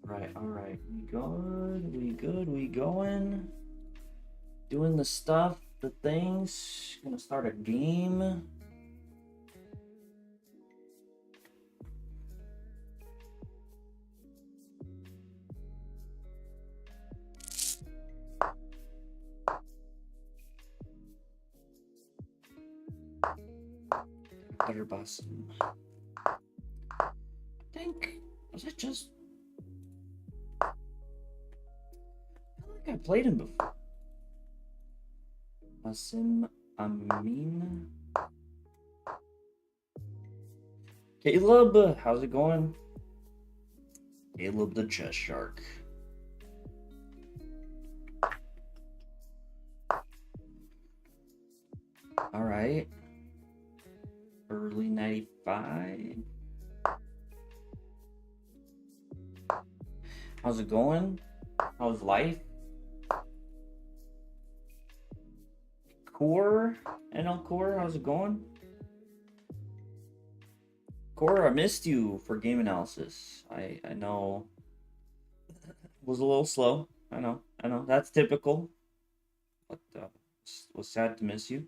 All right. We good. We good. We going. Doing the stuff, the things. Gonna start a game. Better bus. I think, was it just, I feel like I played him before. Asim Amin. Caleb, how's it going? Caleb the chess shark. All right. Early 95. How's it going? How's life? Core? NL Core, how's it going? Core, I missed you for game analysis. I know it was a little slow. I know. That's typical. But was sad to miss you.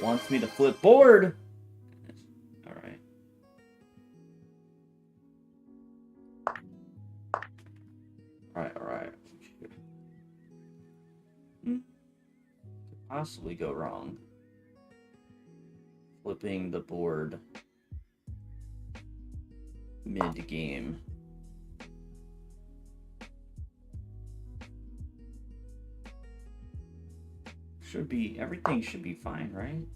Wants me to flip board. All right. All right. Could possibly go wrong. Flipping the board mid-game. Everything should be fine, right?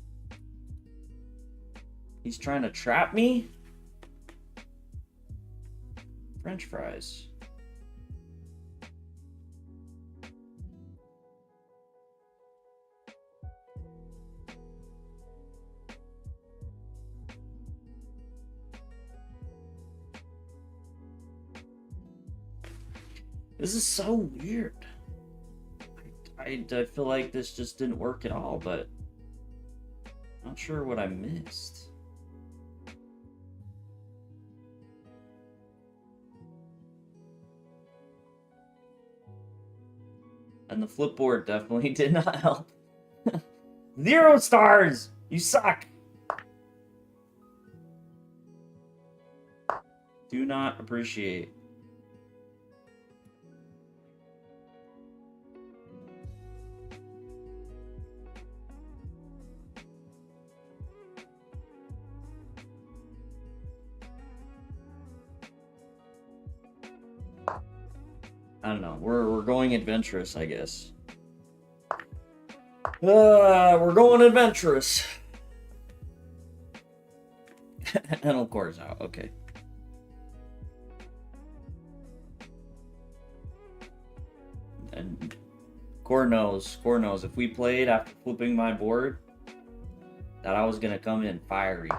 He's trying to trap me? French fries. This is so weird. I feel like this just didn't work at all, but I'm not sure what I missed. And the flipboard definitely did not help. 0 stars! You suck! Do not appreciate. I don't know. We're going adventurous, I guess. We're going adventurous. And of course out. Okay. And Core knows. If we played after flipping my board, that I was gonna come in fiery,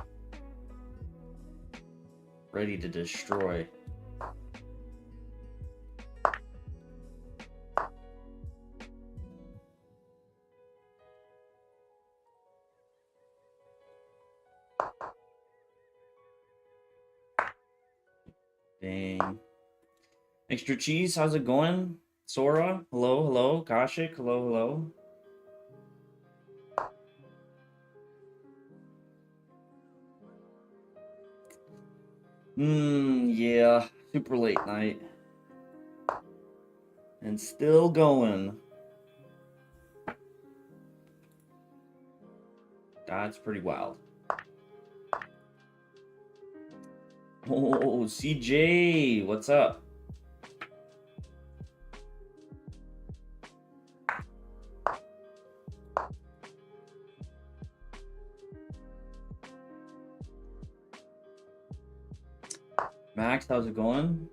ready to destroy. Dang. Extra cheese, how's it going? Sora, hello. Kashik, hello. Yeah. Super late night. And still going. That's pretty wild. Oh, CJ, what's up? Max, how's it going?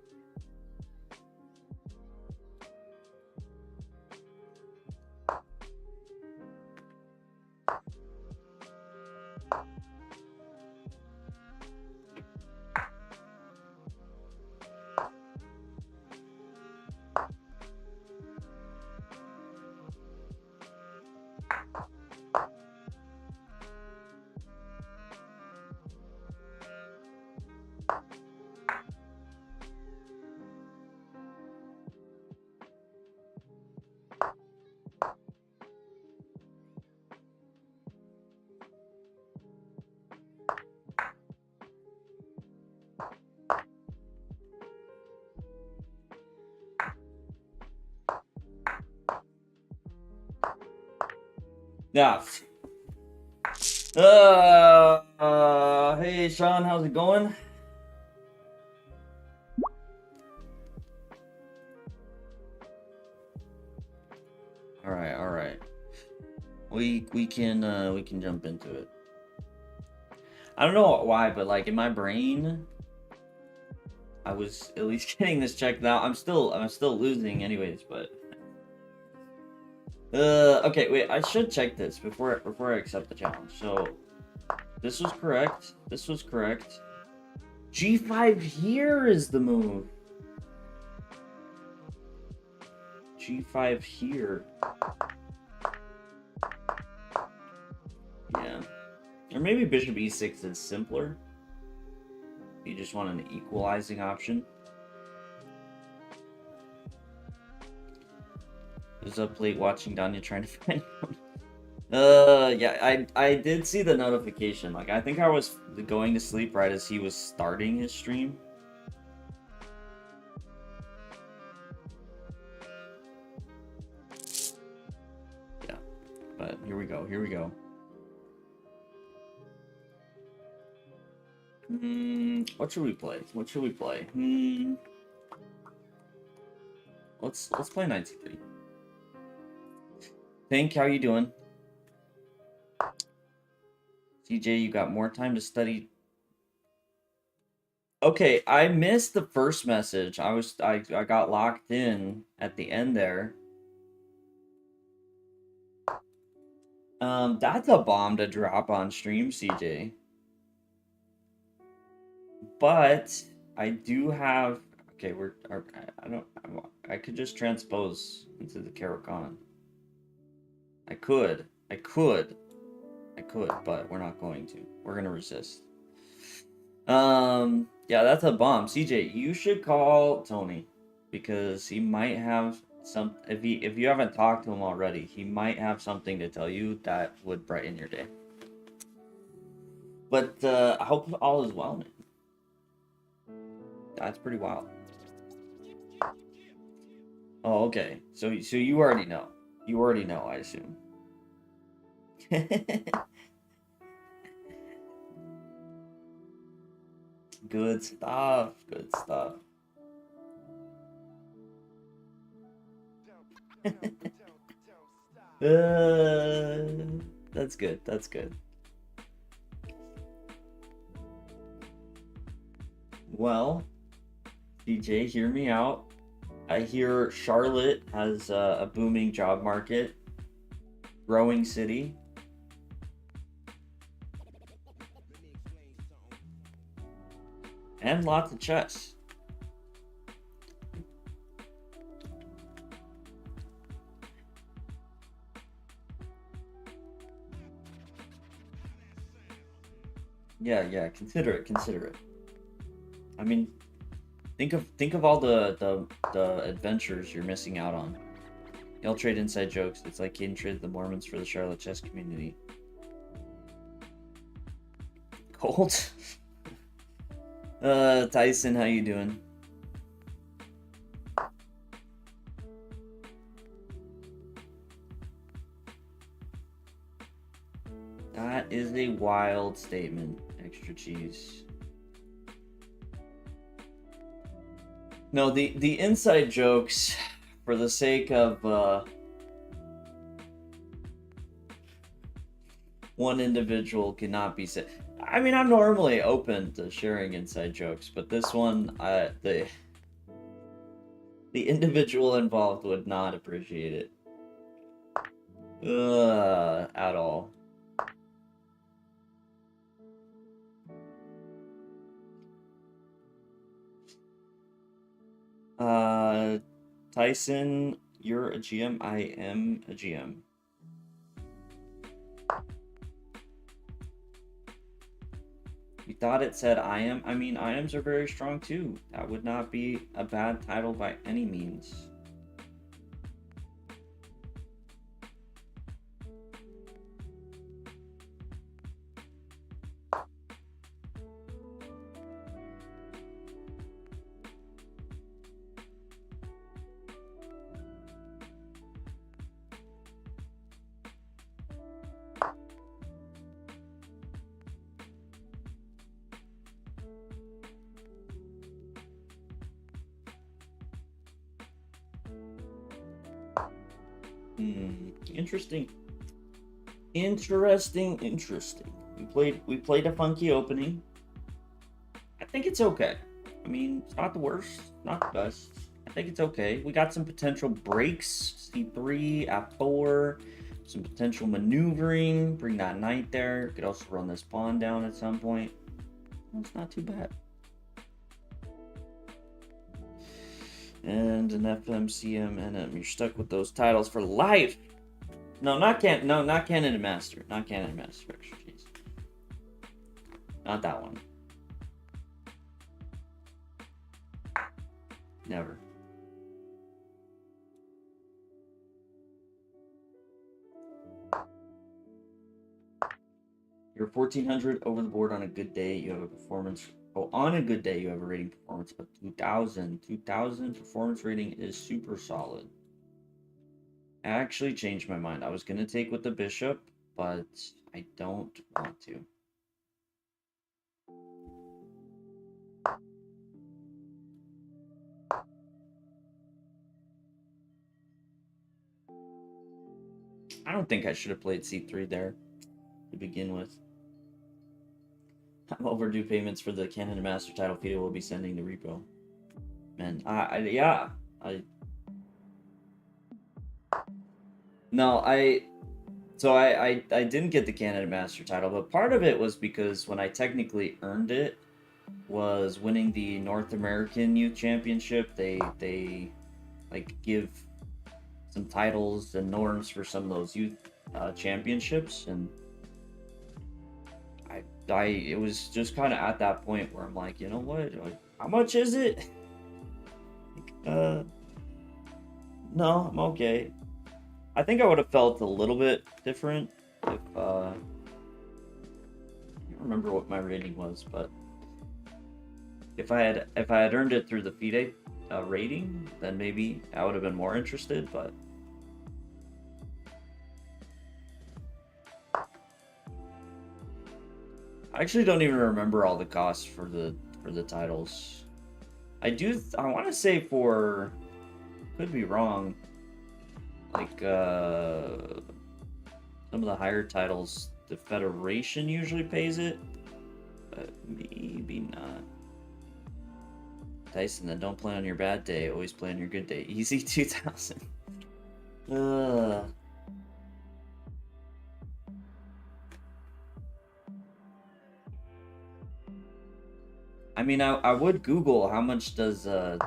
Yeah. Hey Sean, how's it going? All right, all right. We can jump into it. I don't know why, but like in my brain, I was at least getting this checked out. I'm still losing anyways, but okay, wait, I should check this before I accept the challenge. So this was correct. This was correct. G5 here is the move. G5 here. Yeah. Or maybe bishop e6 is simpler. You just want an equalizing option. Who's up late watching Danya trying to find out? Yeah, I did see the notification. Like, I think I was going to sleep right as he was starting his stream. Yeah, but here we go. Here we go. What should we play? What should we play? Let's play knight c3. Pink, how you doing? CJ, you got more time to study. Okay, I missed the first message. I got locked in at the end there. That's a bomb to drop on stream, CJ. But I do have. Okay, I could just transpose into the Caracan. I could, but we're not going to. We're gonna resist. Yeah, that's a bomb. CJ, you should call Tony because he might have some. If you haven't talked to him already, he might have something to tell you that would brighten your day. But I hope all is well, man. That's pretty wild. Oh, okay. So you already know. You already know, I assume. Good stuff. Good stuff. That's good. That's good. Well, DJ, hear me out. I hear Charlotte has a booming job market, growing city. And lots of chess. Yeah, consider it. I mean, think of all the adventures you're missing out on. Y'all trade inside jokes. It's like Caden traded the Mormons for the Charlotte chess community. Cold? Tyson, how you doing? That is a wild statement. Extra cheese. No, the inside jokes, for the sake of one individual, cannot be said. I mean, I'm normally open to sharing inside jokes, but this one, the individual involved would not appreciate it. At all. Tyson, you're a GM. I am a GM. You thought it said I am? I mean, IAMs are very strong too. That would not be a bad title by any means. Interesting. Interesting. We played a funky opening. I think it's okay. I mean, it's not the worst, not the best. I think it's okay. We got some potential breaks. C3, F4, some potential maneuvering. Bring that knight there. Could also run this pawn down at some point. That's not too bad. And an FMCM NM. You're stuck with those titles for life. No, not Canada Master. Not Canada Master. Jeez. Not that one. Never. You're 1400 over the board on a good day. You have a performance. Oh, on a good day, you have a rating performance of 2000. 2000 performance rating is super solid. I actually changed my mind. I was going to take with the bishop, but I don't want to. I don't think I should have played c3 there to begin with. Overdue payments for the Canada Master title FIDE will be sending to repo. Man, yeah. No, I didn't get the Canada Master title, but part of it was because when I technically earned it was winning the North American Youth Championship. They like give some titles and norms for some of those youth championships, and it was just kind of at that point where I'm like, you know what? Like, how much is it? No, I'm okay. I think I would have felt a little bit different if I don't remember what my rating was, but if I had earned it through the FIDE rating, then maybe I would have been more interested. But I actually don't even remember all the costs for the titles. I want to say for, could be wrong, like some of the higher titles, the Federation usually pays it, but maybe not. Tyson, then don't play on your bad day, always play on your good day. Easy 2000. I mean, I would Google how much does a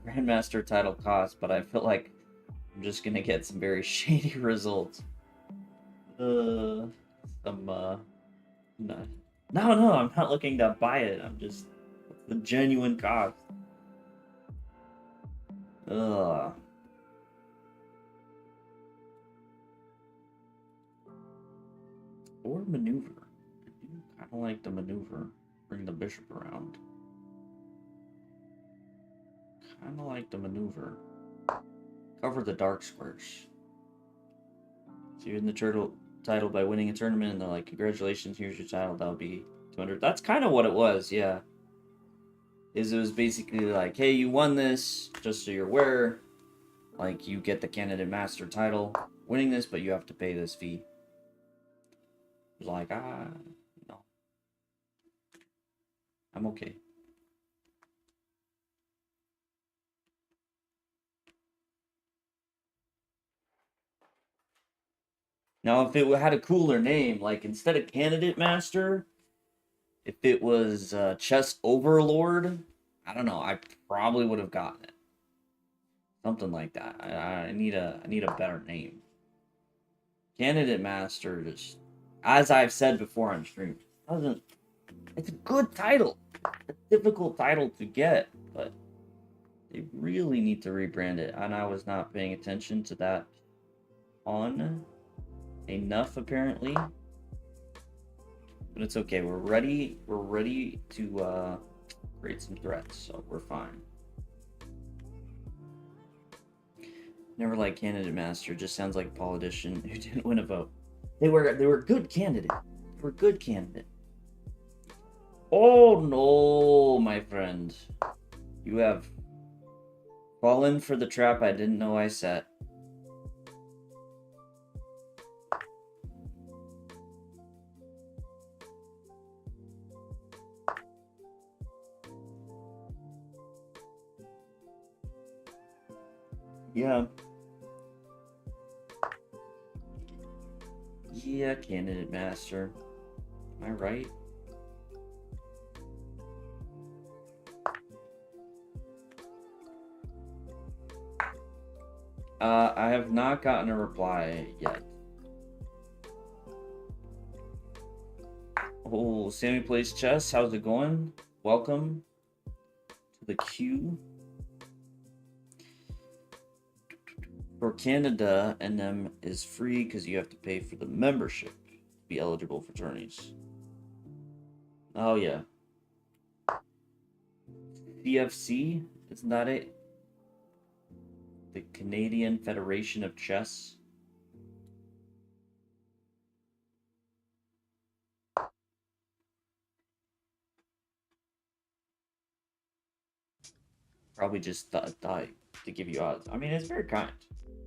Grandmaster title cost, but I feel like I'm just gonna get some very shady results. No, I'm not looking to buy it. I'm just the genuine cost. Or maneuver. I kind of like the maneuver. Bring the bishop around. Kind of like the maneuver. Cover the dark squares. So you win the title by winning a tournament, and they're like, congratulations, here's your title. That'll be 200. That's kind of what it was, yeah. It was basically like, hey, you won this, just so you're aware. Like, you get the Canada Master title winning this, but you have to pay this fee. It was like, no. I'm okay. Now, if it had a cooler name, like instead of Candidate Master, if it was Chess Overlord, I don't know, I probably would have gotten it. Something like that. I need a better name. Candidate Master, just as I've said before on stream, doesn't. It's a good title. A difficult title to get, but they really need to rebrand it. And I was not paying attention to that on enough, apparently. But it's okay. We're ready. We're ready to create some threats, so we're fine. Never liked Candidate Master. Just sounds like a politician who didn't win a vote. They were good candidate. They were good candidate. Oh no, my friend. You have fallen for the trap I didn't know I set. Yeah. Yeah, candidate master. Am I right? I have not gotten a reply yet. Oh, Sammy plays chess. How's it going? Welcome to the queue. For Canada, NM is free because you have to pay for the membership to be eligible for tourneys. Oh, yeah. CFC, isn't that it? The Canadian Federation of Chess. Probably just thought to give you odds. I mean, it's very kind.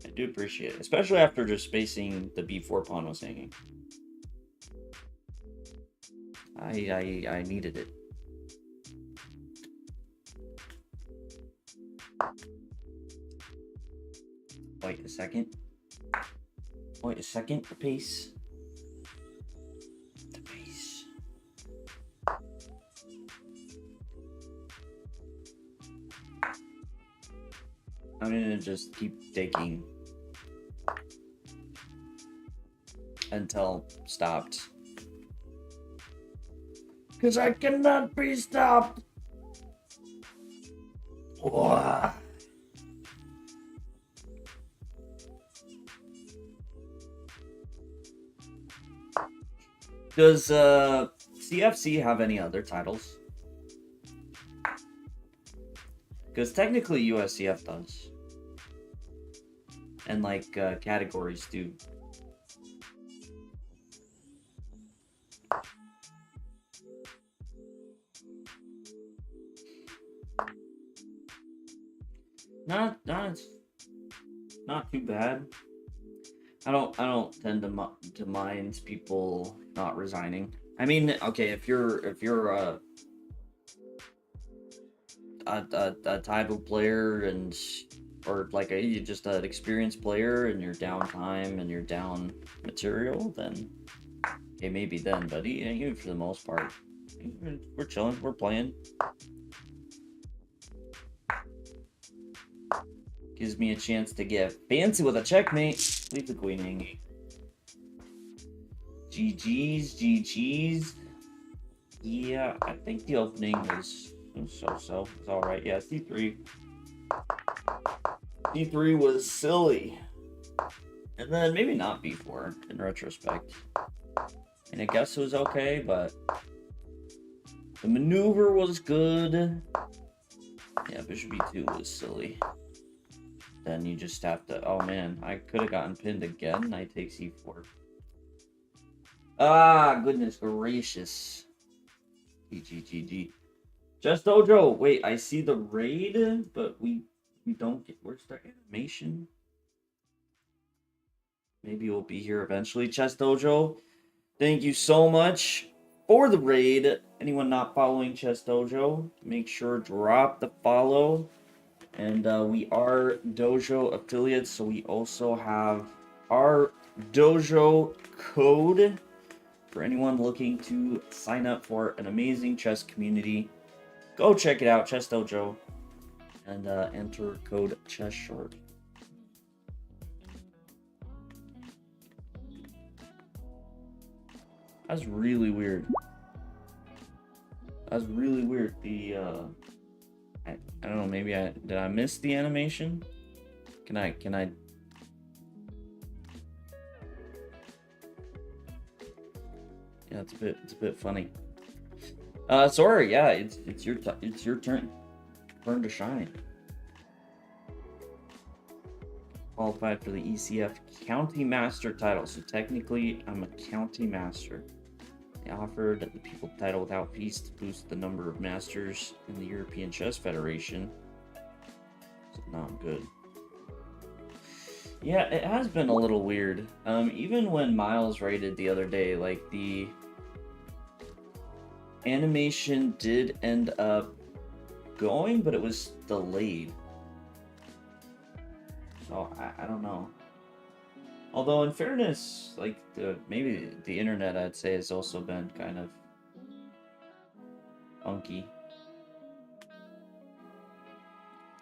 I do appreciate it, especially after just spacing the b4 pawn was hanging. I needed it. Wait a second. Wait a second. The pace. The pace. I'm gonna just keep taking until stopped. Because I cannot be stopped. Whoa. Does CFC have any other titles? Because technically USCF does. And like categories do. Not too bad. I don't tend to mind people not resigning. I mean, okay, if you're a type of player and or like just an experienced player and you're down time and you're down material, then okay, maybe then. But even for the most part, we're chilling, we're playing. Gives me a chance to get fancy with a checkmate. Leave the queen hanging. GG's. Yeah, I think the opening was so-so. It's alright. Yeah, C3. C3 was silly. And then maybe not B4 in retrospect. And I guess it was okay, but the maneuver was good. Yeah, bishop B2 was silly. Then you just have to... Oh, man. I could have gotten pinned again. I take C4. Ah, goodness gracious. GG. Just Dojo. Wait, I see the raid, but we don't get... Where's the animation? Maybe we'll be here eventually. Chess Dojo, thank you so much for the raid. Anyone not following Chess Dojo, make sure drop the follow. And we are Dojo affiliates, so we also have our Dojo code for anyone looking to sign up for an amazing chess community. Go check it out, Chess Dojo, and enter code ChessShark. That's really weird. That's really weird. The I don't know, maybe did I miss the animation? Can I Yeah, it's a bit funny. Sorry, yeah, it's your turn to shine. Qualified for the ECF County Master title, so technically I'm a County Master. They offered the people title without fees to boost the number of masters in the European Chess Federation. So not good. Yeah, it has been a little weird. Even when Miles rated the other day, like the animation did end up going, but it was delayed. So I don't know. Although in fairness, like maybe the internet, I'd say, has also been kind of funky.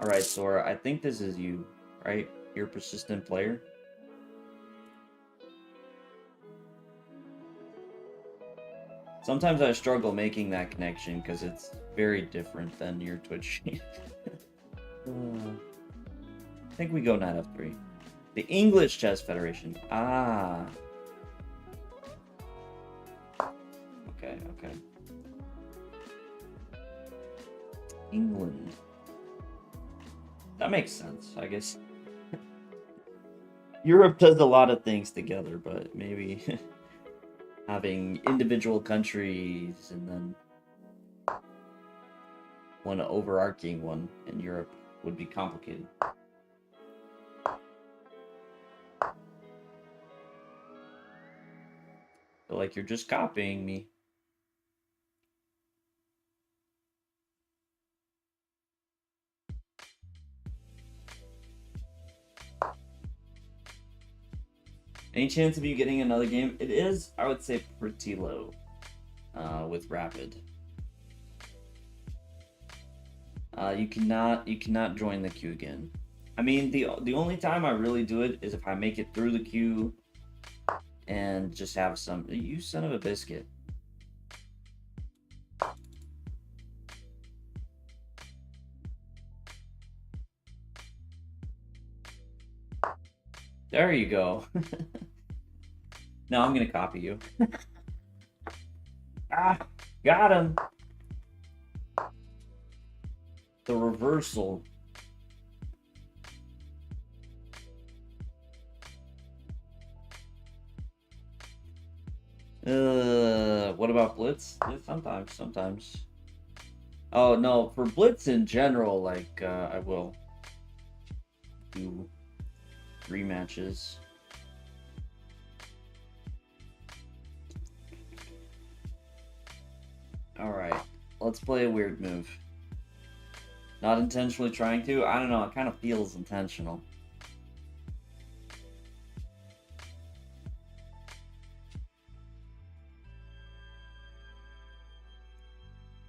All right, Sora, I think this is you, right? You're a persistent player. Sometimes I struggle making that connection because it's very different than your Twitch. I think we go knight f3. The English Chess Federation. Ah. Okay, okay. England. That makes sense, I guess. Europe does a lot of things together, but maybe having individual countries and then one overarching one in Europe would be complicated. Feel like you're just copying me. Any chance of you getting another game? It is, I would say, pretty low with Rapid. You cannot join the queue again. I mean, the only time I really do it is if I make it through the queue and just have some. You son of a biscuit. There you go. No, I'm gonna copy you. Ah, got him. The reversal. What about Blitz? Yeah, sometimes. Oh no, for Blitz in general, like I will do rematches. All right, let's play a weird move. Not intentionally trying to. I don't know. It kind of feels intentional.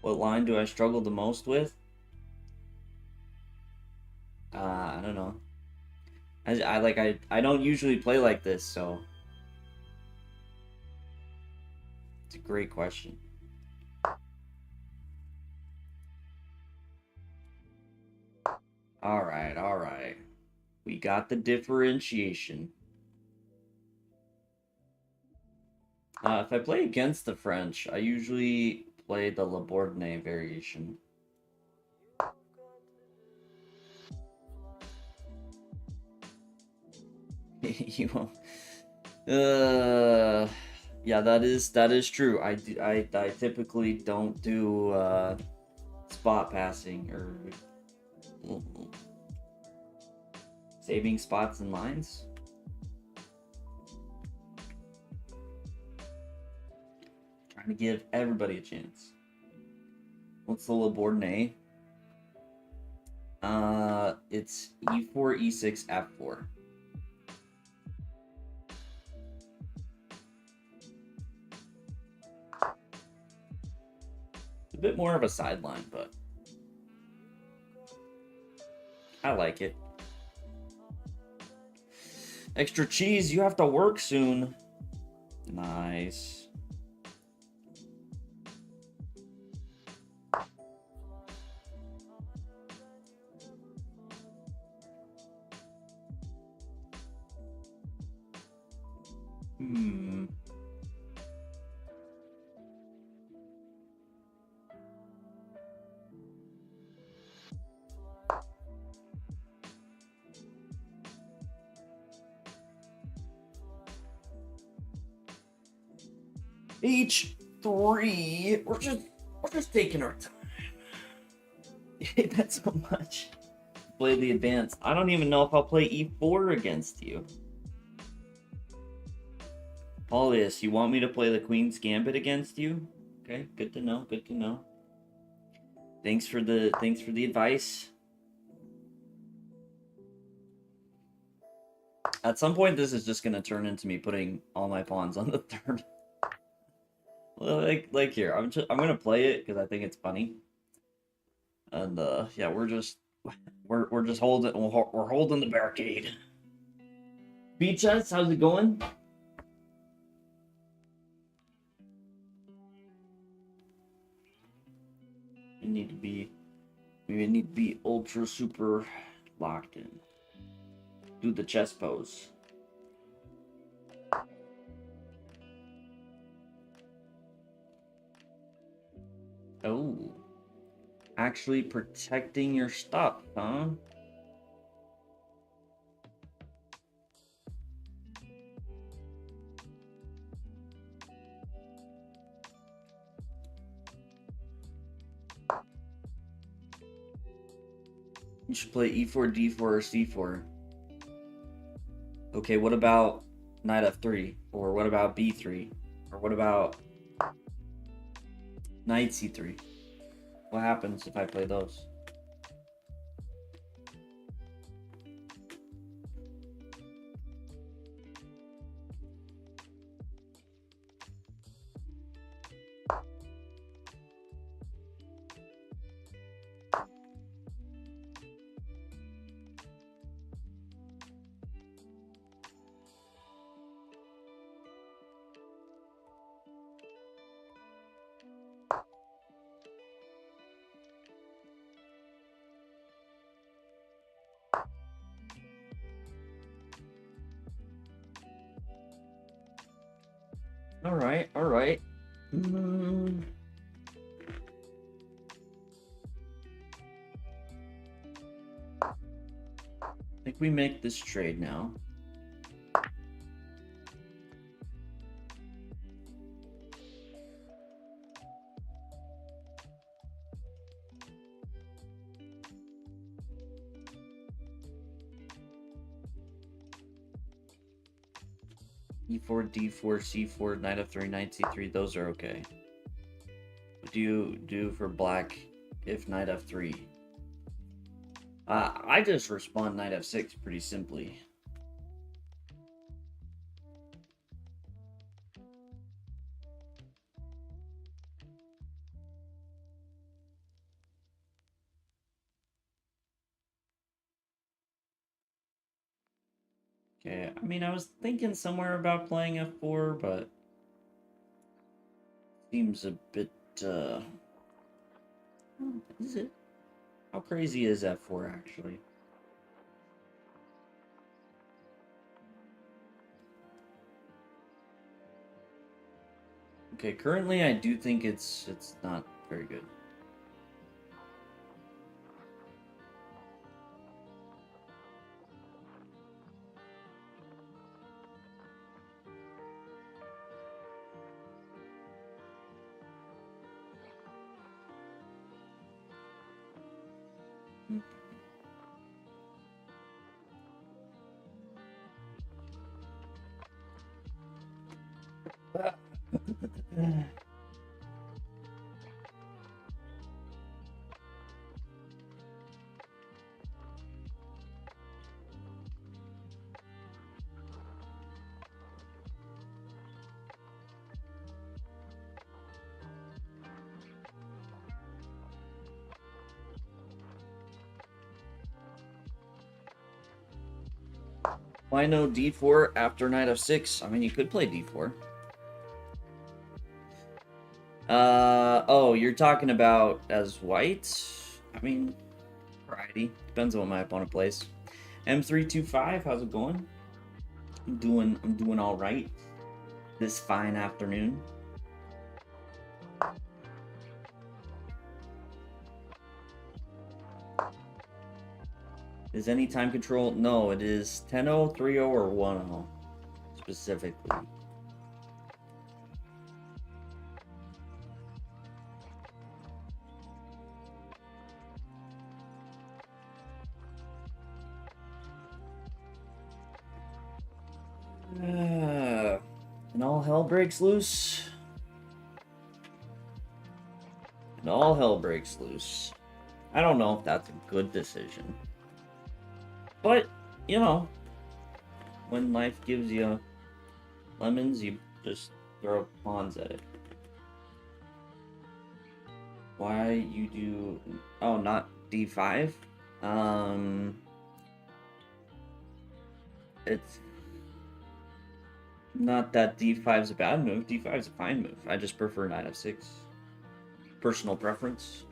What line do I struggle the most with? I don't know. I don't usually play like this, so it's a great question. All right. We got the differentiation. If I play against the French, I usually play the Labordine variation. You yeah, that is true. I typically don't do spot passing or saving spots and lines. Trying to give everybody a chance. What's the Labordine? It's e4, e6, f4. A bit more of a sideline, but I like it. Extra cheese, you have to work soon. Nice. H3. We're just taking our time. You hate that so much. Play the advance. I don't even know if I'll play e4 against you. Paulius, you want me to play the Queen's Gambit against you? Okay, good to know. Good to know. Thanks for the advice. At some point, this is just gonna turn into me putting all my pawns on the third. like here, I'm gonna play it because I think it's funny. And yeah, we're just holding we're holding the barricade. Beach us, how's it going? We need to be ultra super locked in. Do the chest pose. Oh. Actually protecting your stuff, huh? You should play e4, d4, or c4. Okay, what about knight f3? Or what about b3? Or what about knight c3? What happens if I play those? All right, all right. I think we make this trade now. E4, D4, C4, knight f3, knight C3, those are okay. What do you do for black if knight f3? I just respond knight f6 pretty simply. Okay, I mean, I was thinking somewhere about playing f4, but seems a bit, is it? How crazy is f4 actually? Okay, currently I do think it's not very good. Why no d4 after knight f6? I mean, you could play d4. Oh, you're talking about as white? I mean, variety. Depends on what my opponent plays. M325, how's it going? I'm doing all right this fine afternoon. Is any time control? No, it is 10-0, 3-0, or 1-0 specifically. And all hell breaks loose. And all hell breaks loose. I don't know if that's a good decision. But, you know, when life gives you lemons, you just throw pawns at it. Why you do... Oh, not d5? It's not that d5 is a bad move. d5 is a fine move. I just prefer knight f6. Personal preference.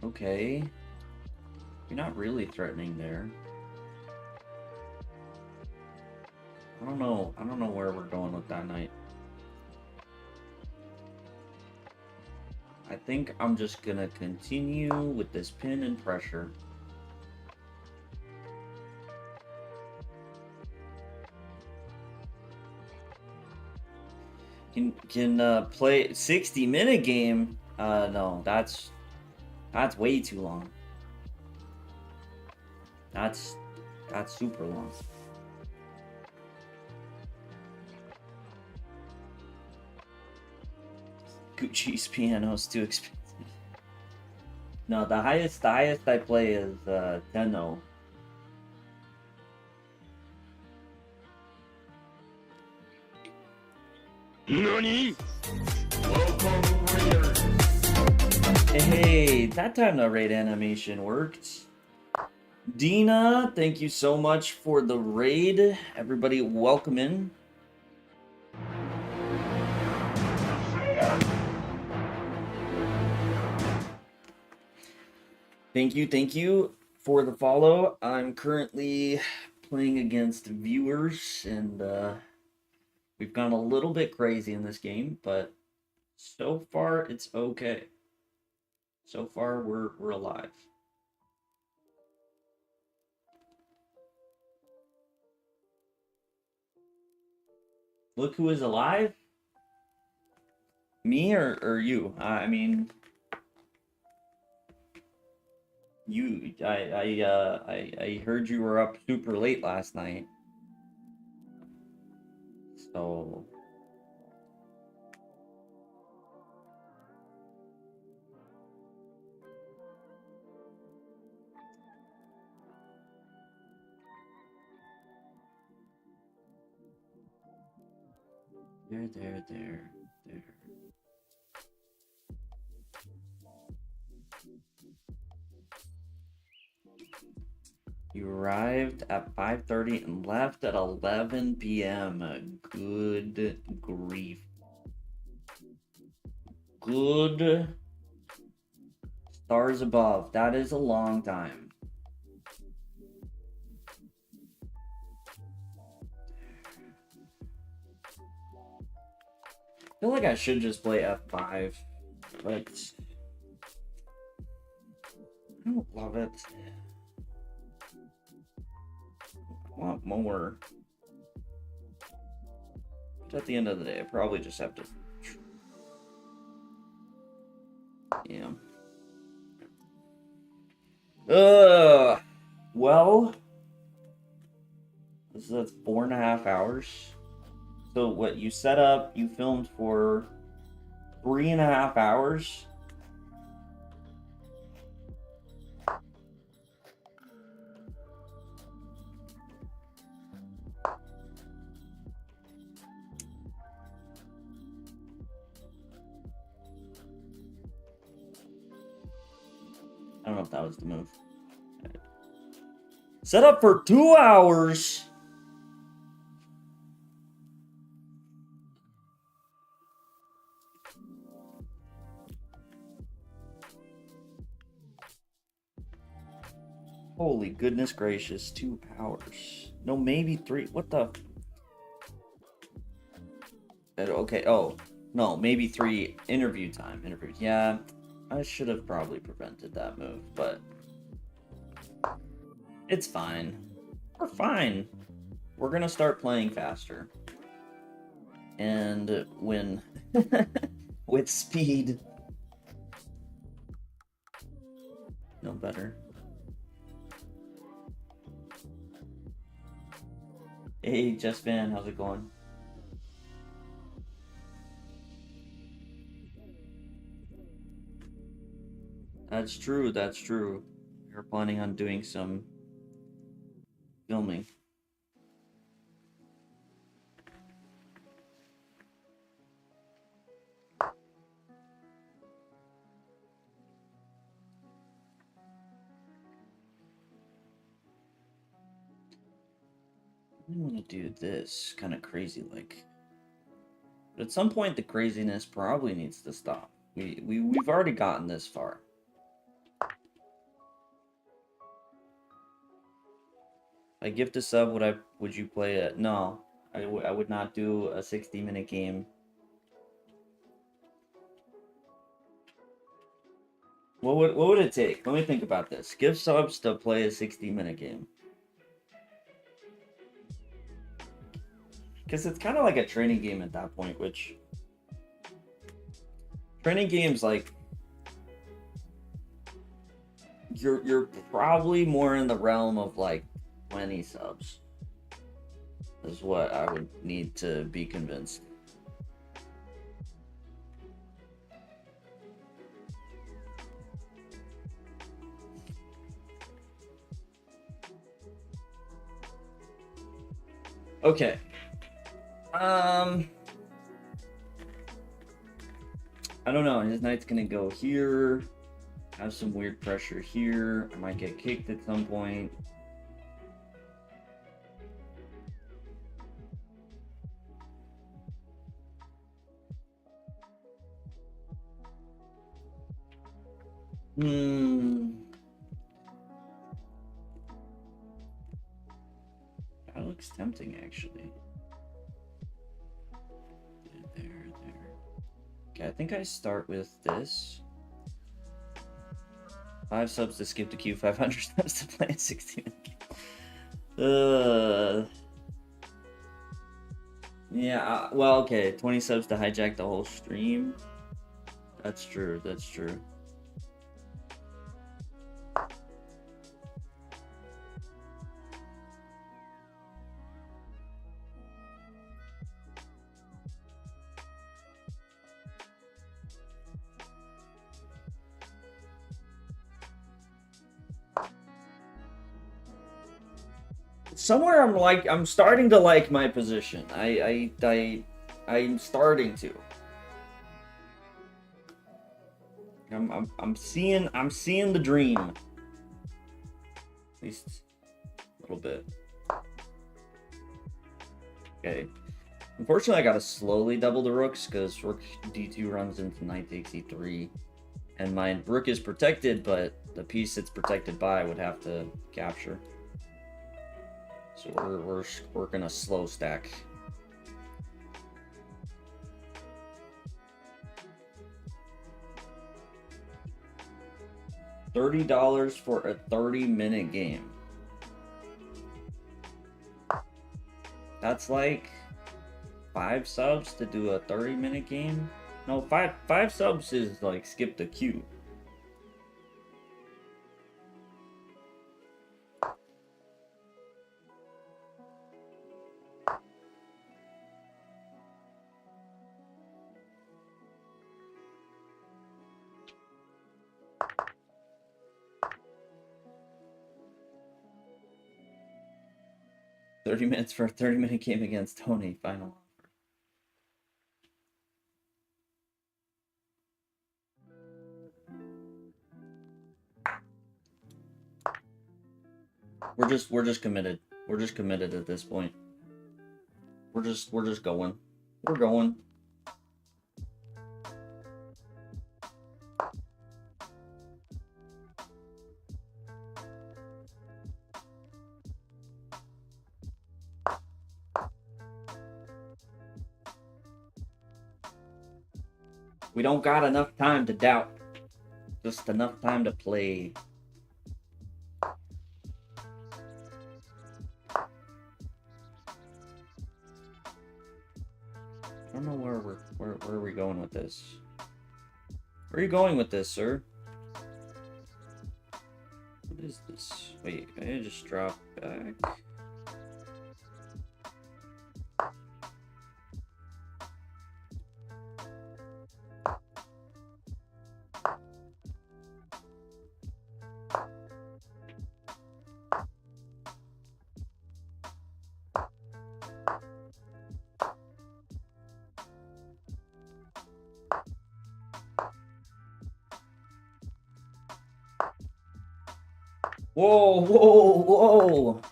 Okay. You're not really threatening there. I don't know where we're going with that knight. I think I'm just gonna continue with this pin and pressure. Can play 60-minute game? No, that's way too long. That's super long. Gucci's piano's too expensive. No, the highest I play is Tenno. NANI? Hey, that time the raid animation worked. Dina, thank you so much for the raid. Everybody, welcome in. Thank you for the follow. I'm currently playing against viewers, and we've gone a little bit crazy in this game, but so far it's okay. So far we're alive. Look who is alive? Me or you? I mean, you. I heard you were up super late last night. So there. You arrived at 5:30 and left at 11 p.m. Good grief. Good stars above. That is a long time. I feel like I should just play F5, but I don't love it. I want more. But at the end of the day, I probably just have to... Yeah. Well, that's 4.5 hours. So what, you set up, you filmed for 3.5 hours? I don't know if that was the move. Set up for 2 hours? Holy goodness gracious, 2 hours. No, maybe 3. What the? Okay, oh. No, maybe 3 interview time. Yeah, I should have probably prevented that move, but it's fine. We're fine. We're gonna start playing faster. And when with speed. No better. Hey, Just Fan, how's it going? That's true, that's true. We're planning on doing some filming. I want to do this kind of crazy like. But at some point the craziness probably needs to stop. We've already gotten this far. I gift a sub, would you play it? No. I would not do a 60-minute game. What would it take? Let me think about this. Give subs to play a 60-minute game. Because it's kind of like a training game at that point, which training games like you're probably more in the realm of like 20 subs is what I would need to be convinced. Okay. I don't know. His knight's gonna go here. Have some weird pressure here. I might get kicked at some point. That looks tempting, actually. There. Okay, I think I start with this. 5 subs to skip the queue, 500 subs to play a 60-minute game. Yeah, well, okay. 20 subs to hijack the whole stream. That's true, that's true. Somewhere I'm starting to like my position. I'm starting to. I'm seeing the dream. At least a little bit. Okay. Unfortunately, I gotta slowly double the rooks because rook d2 runs into knight takes e3, and my rook is protected, but the piece it's protected by would have to capture. So we're working a slow stack. $30 for a 30-minute game. That's like 5 subs to do a 30-minute game. No, five subs is like skip the queue. $30 for a 30-minute game against Tony. Final offer. We're just committed. We're just committed at this point. We're just going. We're going. We don't got enough time to doubt. Just enough time to play. I don't know where are we going with this? Where are you going with this, sir? What is this? Wait, I just drop back. Whoa, whoa, whoa.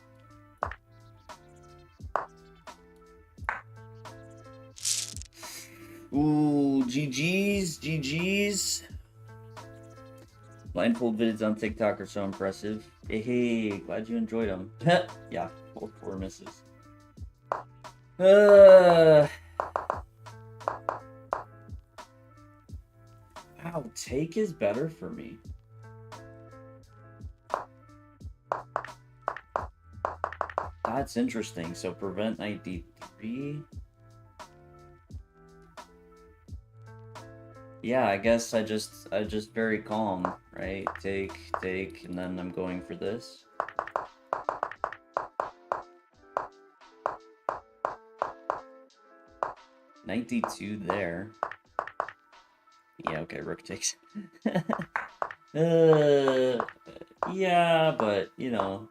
Ooh, GG's, GG's. Blindfold vids on TikTok are so impressive. Hey, glad you enjoyed them. Yeah, both 4 misses. Wow, take is better for me. That's interesting. So prevent knight d3. Yeah, I guess I just very calm, right? Take, and then I'm going for this. Knight d2 there. Yeah, okay, rook takes. Yeah, but you know,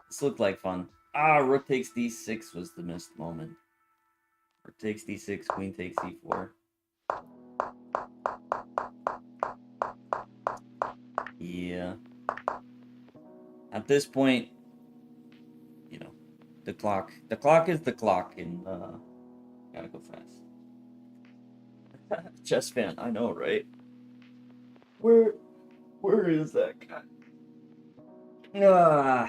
this looked like fun. Ah, rook takes d6 was the missed moment. Rook takes d6, queen takes e4. Yeah. At this point, you know, the clock is the clock, and gotta go fast. Chess fan, I know, right? Where is that guy? Ah.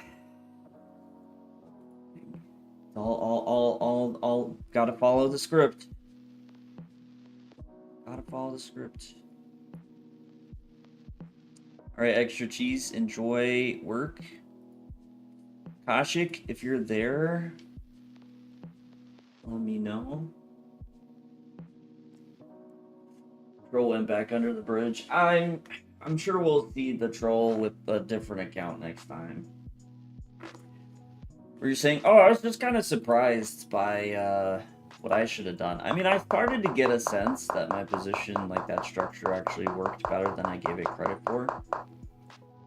All gotta follow the script. Gotta follow the script. Alright, extra cheese. Enjoy work. Kashik, if you're there, let me know. Troll went back under the bridge. I'm sure we'll see the troll with a different account next time. Were you saying, oh, I was just kind of surprised by what I should have done. I mean, I started to get a sense that my position, like that structure, actually worked better than I gave it credit for.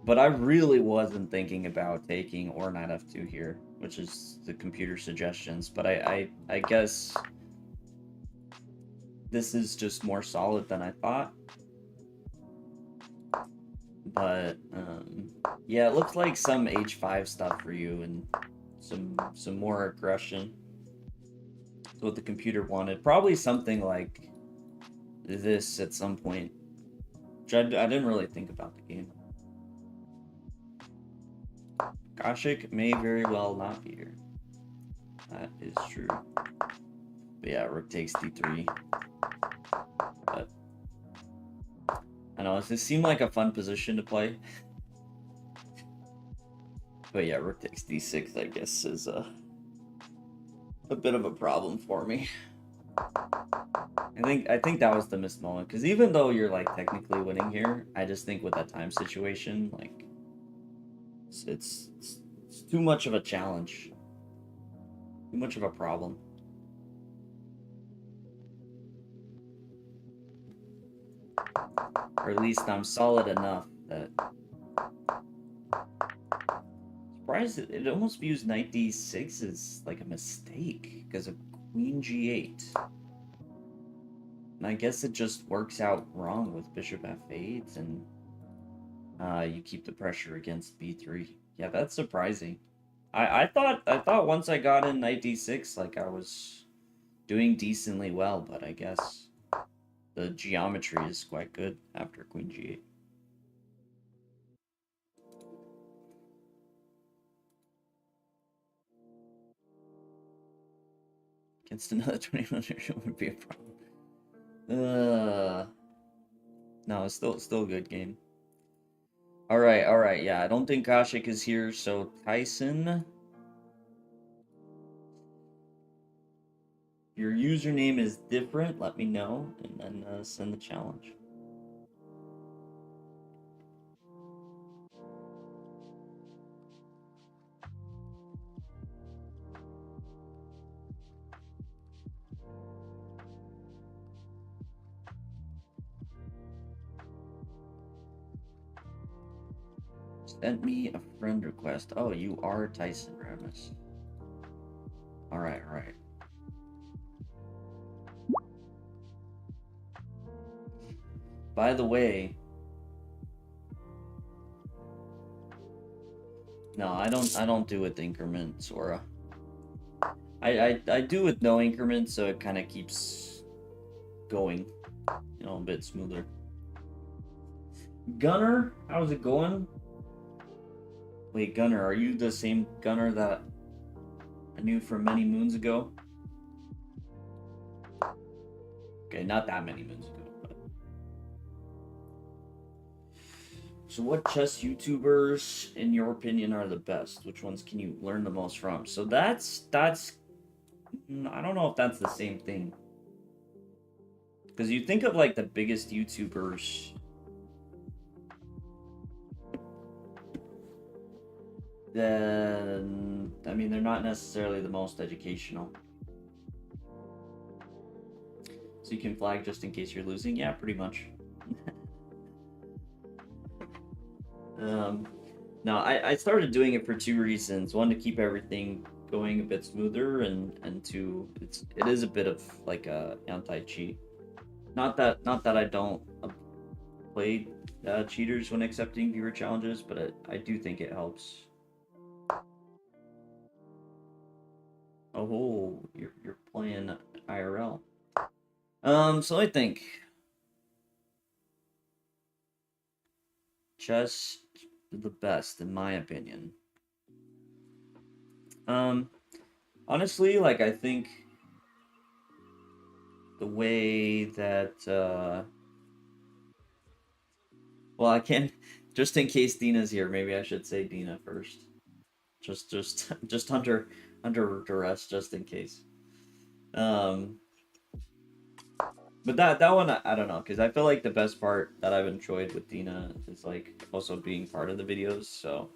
But I really wasn't thinking about taking or knight f2 here, which is the computer suggestions. But I guess this is just more solid than I thought. But yeah, it looks like some h5 stuff for you and some more aggression. That's what the computer wanted. Probably something like this at some point. Which I didn't really think about the game. Kashik may very well not be here. That is true. But yeah, rook takes d3. But I know, this seemed like a fun position to play. But yeah, rook takes d6, I guess, is a bit of a problem for me. I think that was the missed moment, because even though you're like technically winning here, I just think with that time situation, like it's too much of a challenge, too much of a problem. Or at least I'm solid enough that. Surprised it almost views knight d6 as like a mistake because of queen g8. And I guess it just works out wrong with bishop f8, and you keep the pressure against b3. Yeah, that's surprising. I thought once I got in knight d6, like I was doing decently well, but I guess the geometry is quite good after queen g8. Against another 2100 would be a problem. No, it's still a good game. All right. Yeah, I don't think Kashik is here, so Tyson, your username is different. Let me know, and then send the challenge. Sent me a friend request. Oh, you are Tyson Ramus. All right. By the way, No, I don't do with increment, Sora. I do with no increment, so it kind of keeps going, you know, a bit smoother. Gunner, how's it going? Wait, Gunner, are you the same Gunner that I knew from many moons ago? Okay, not that many moons ago, but... So what chess YouTubers, in your opinion, are the best? Which ones can you learn the most from? So that's... I don't know if that's the same thing. Because you think of, like, the biggest YouTubers... Then... I mean, they're not necessarily the most educational. So you can flag just in case you're losing? Yeah, pretty much. No, I started doing it for two reasons. One, to keep everything going a bit smoother, and two, it is a bit of like a anti-cheat. Not that I don't play cheaters when accepting viewer challenges, but I do think it helps. Oh, you're playing IRL. So I think chess the best in my opinion. Honestly, like I think the way that well, I can't just in case Dina's here, maybe I should say Dina first. Just under duress, just in case. But that one, I don't know, because I feel like the best part that I've enjoyed with Dina is like also being part of the videos. So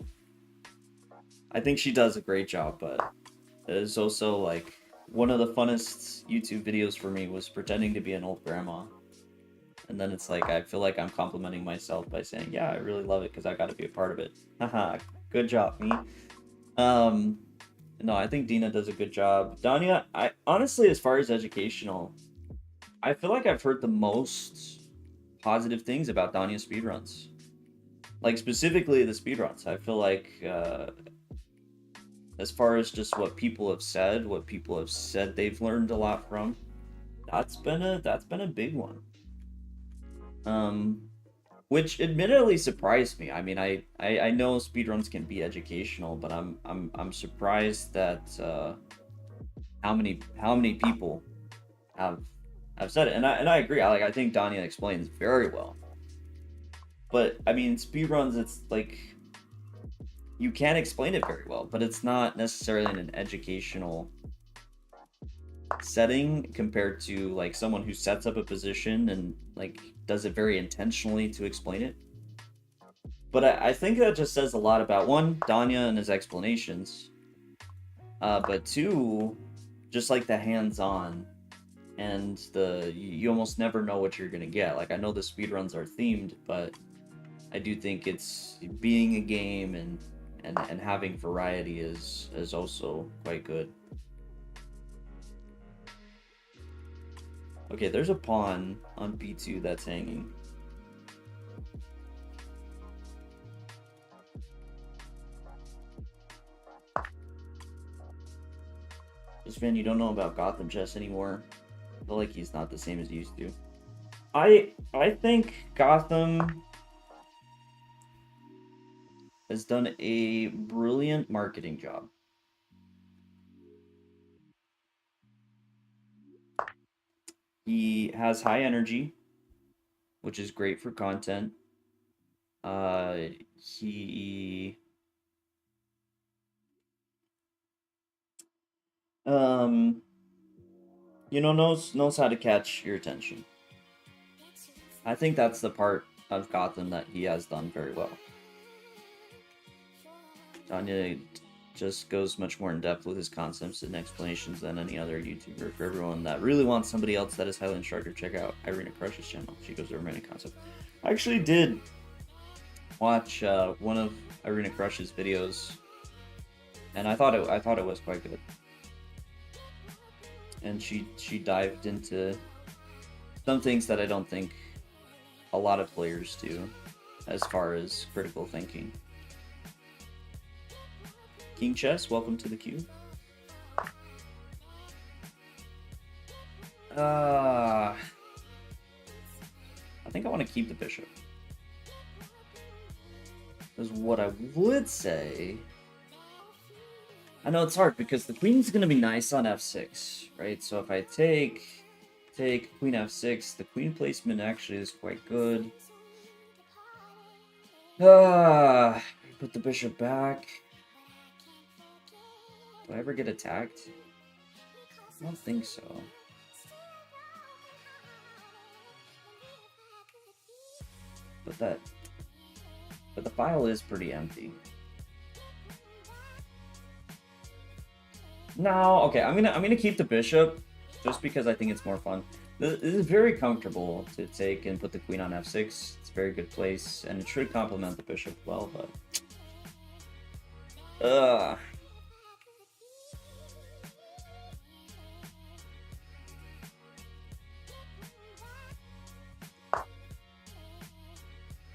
I think she does a great job, but it is also like one of the funnest YouTube videos for me was pretending to be an old grandma. And then it's like I feel like I'm complimenting myself by saying, yeah, I really love it because I got to be a part of it. Haha, good job, me. No, I think Dina does a good job. Danya, I honestly, as far as educational, I feel like I've heard the most positive things about Danya speedruns. Like, specifically the speedruns. I feel like, as far as just what people have said they've learned a lot from, that's been a big one. Which admittedly surprised me. I mean, I know speedruns can be educational, but I'm surprised that how many people have said it, and I agree. I think Danya explains very well. But I mean, speedruns, it's like you can explain it very well, but it's not necessarily in an educational setting compared to like someone who sets up a position and like does it very intentionally to explain it. But I think that just says a lot about one, Danya and his explanations, but two, just like the hands-on and you almost never know what you're gonna get. Like I know the speedruns are themed, but I do think it's being a game and having variety is also quite good. Okay, there's a pawn on b2 that's hanging. Just Van, you don't know about Gotham chess anymore. I feel like he's not the same as he used to. I think Gotham has done a brilliant marketing job. He has high energy, which is great for content. He you know, knows how to catch your attention. I think that's the part of Gotham that he has done very well. Tanya just goes much more in depth with his concepts and explanations than any other YouTuber. For everyone that really wants somebody else that is highly instructed, check out Irina Crush's channel. She goes over many concepts. I actually did watch one of Irina Crush's videos, and I thought it was quite good. And she dived into some things that I don't think a lot of players do, as far as critical thinking. King Chess, welcome to the queue. I think I want to keep the bishop. Is what I would say. I know it's hard because the queen's going to be nice on f6, right? So if I take queen f6, the queen placement actually is quite good. Put the bishop back. Do I ever get attacked? I don't think so. But the file is pretty empty. No, okay, I'm gonna keep the bishop just because I think it's more fun. This is very comfortable to take and put the queen on f6. It's a very good place, and it should complement the bishop well, but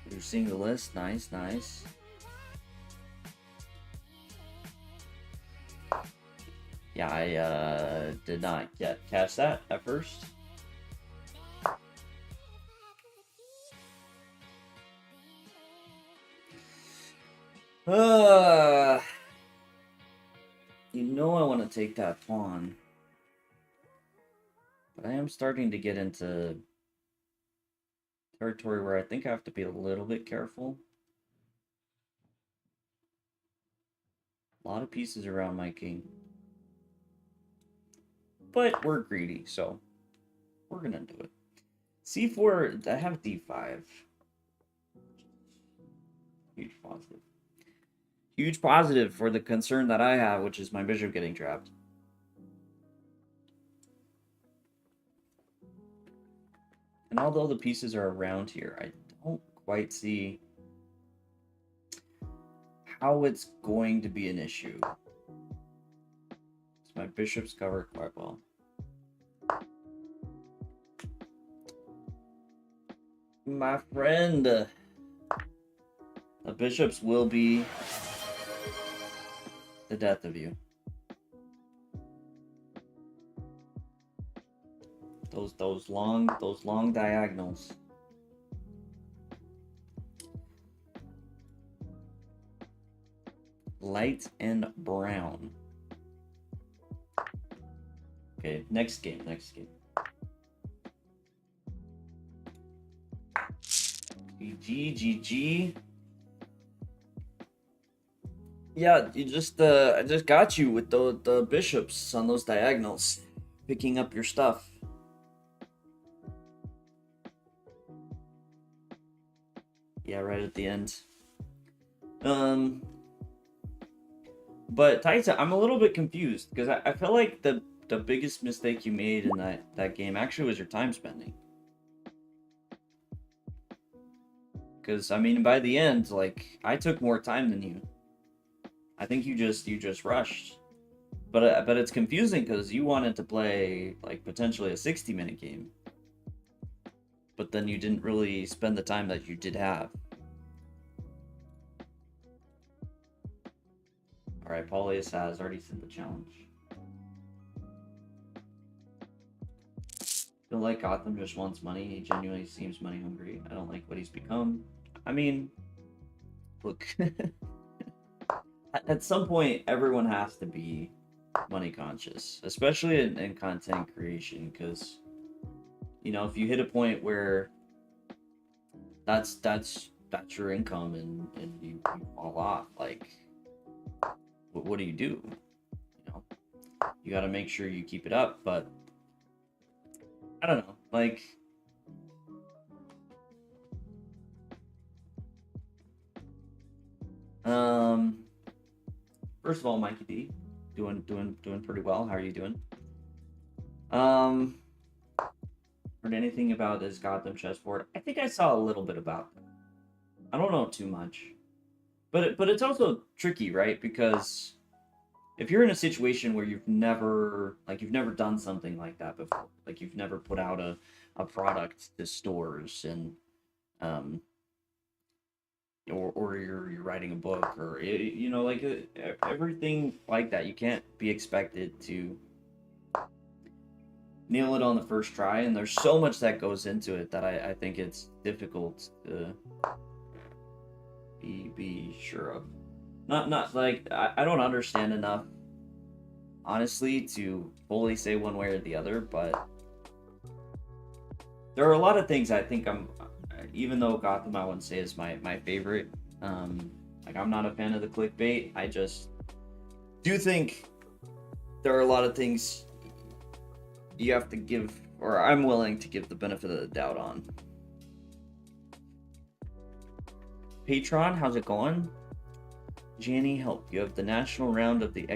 you're seeing the list. Nice, nice. Yeah, I did not catch that at first. You know I want to take that pawn. But I am starting to get into territory where I think I have to be a little bit careful. A lot of pieces around my king. But we're greedy, so we're gonna do it. c4, I have d5. Huge positive. Huge positive for the concern that I have, which is my bishop getting trapped. And although the pieces are around here, I don't quite see how it's going to be an issue. So my bishop's covered quite well. My friend, the bishops will be the death of you. Those long diagonals. Light and brown. Okay, next game. GG. Yeah, you just I just got you with the bishops on those diagonals, picking up your stuff. Yeah, right at the end. But Taita, I'm a little bit confused because I feel like the biggest mistake you made in that game actually was your time spending. Because I mean, by the end, like I took more time than you. I think you just rushed. But it's confusing because you wanted to play like potentially a 60-minute game. But then you didn't really spend the time that you did have. Alright, Paulius has already sent the challenge. Feel like Gotham just wants money. He genuinely seems money hungry. I don't like what he's become. I mean, look, at some point, everyone has to be money conscious, especially in content creation, because you know, if you hit a point where that's your income and you fall off, like what do? You know, you got to make sure you keep it up, but I don't know, like first of all, Mikey D, doing pretty well. How are you doing? Heard anything about this Gotham chessboard? I think I saw a little bit about them. I don't know too much, but it's also tricky, right? Because if you're in a situation where you've never done something like that before, like you've never put out a product to stores and or you're writing a book, or you know, like everything like that. You can't be expected to nail it on the first try, and there's so much that goes into it that I think it's difficult to be sure of. Not like I don't understand enough, honestly, to fully say one way or the other, but there are a lot of things I think even though Gotham I wouldn't say is my favorite. Like I'm not a fan of the clickbait. I just do think there are a lot of things you have to give, or I'm willing to give the benefit of the doubt on. Patron, how's it going? Janny, help. You have the national round of the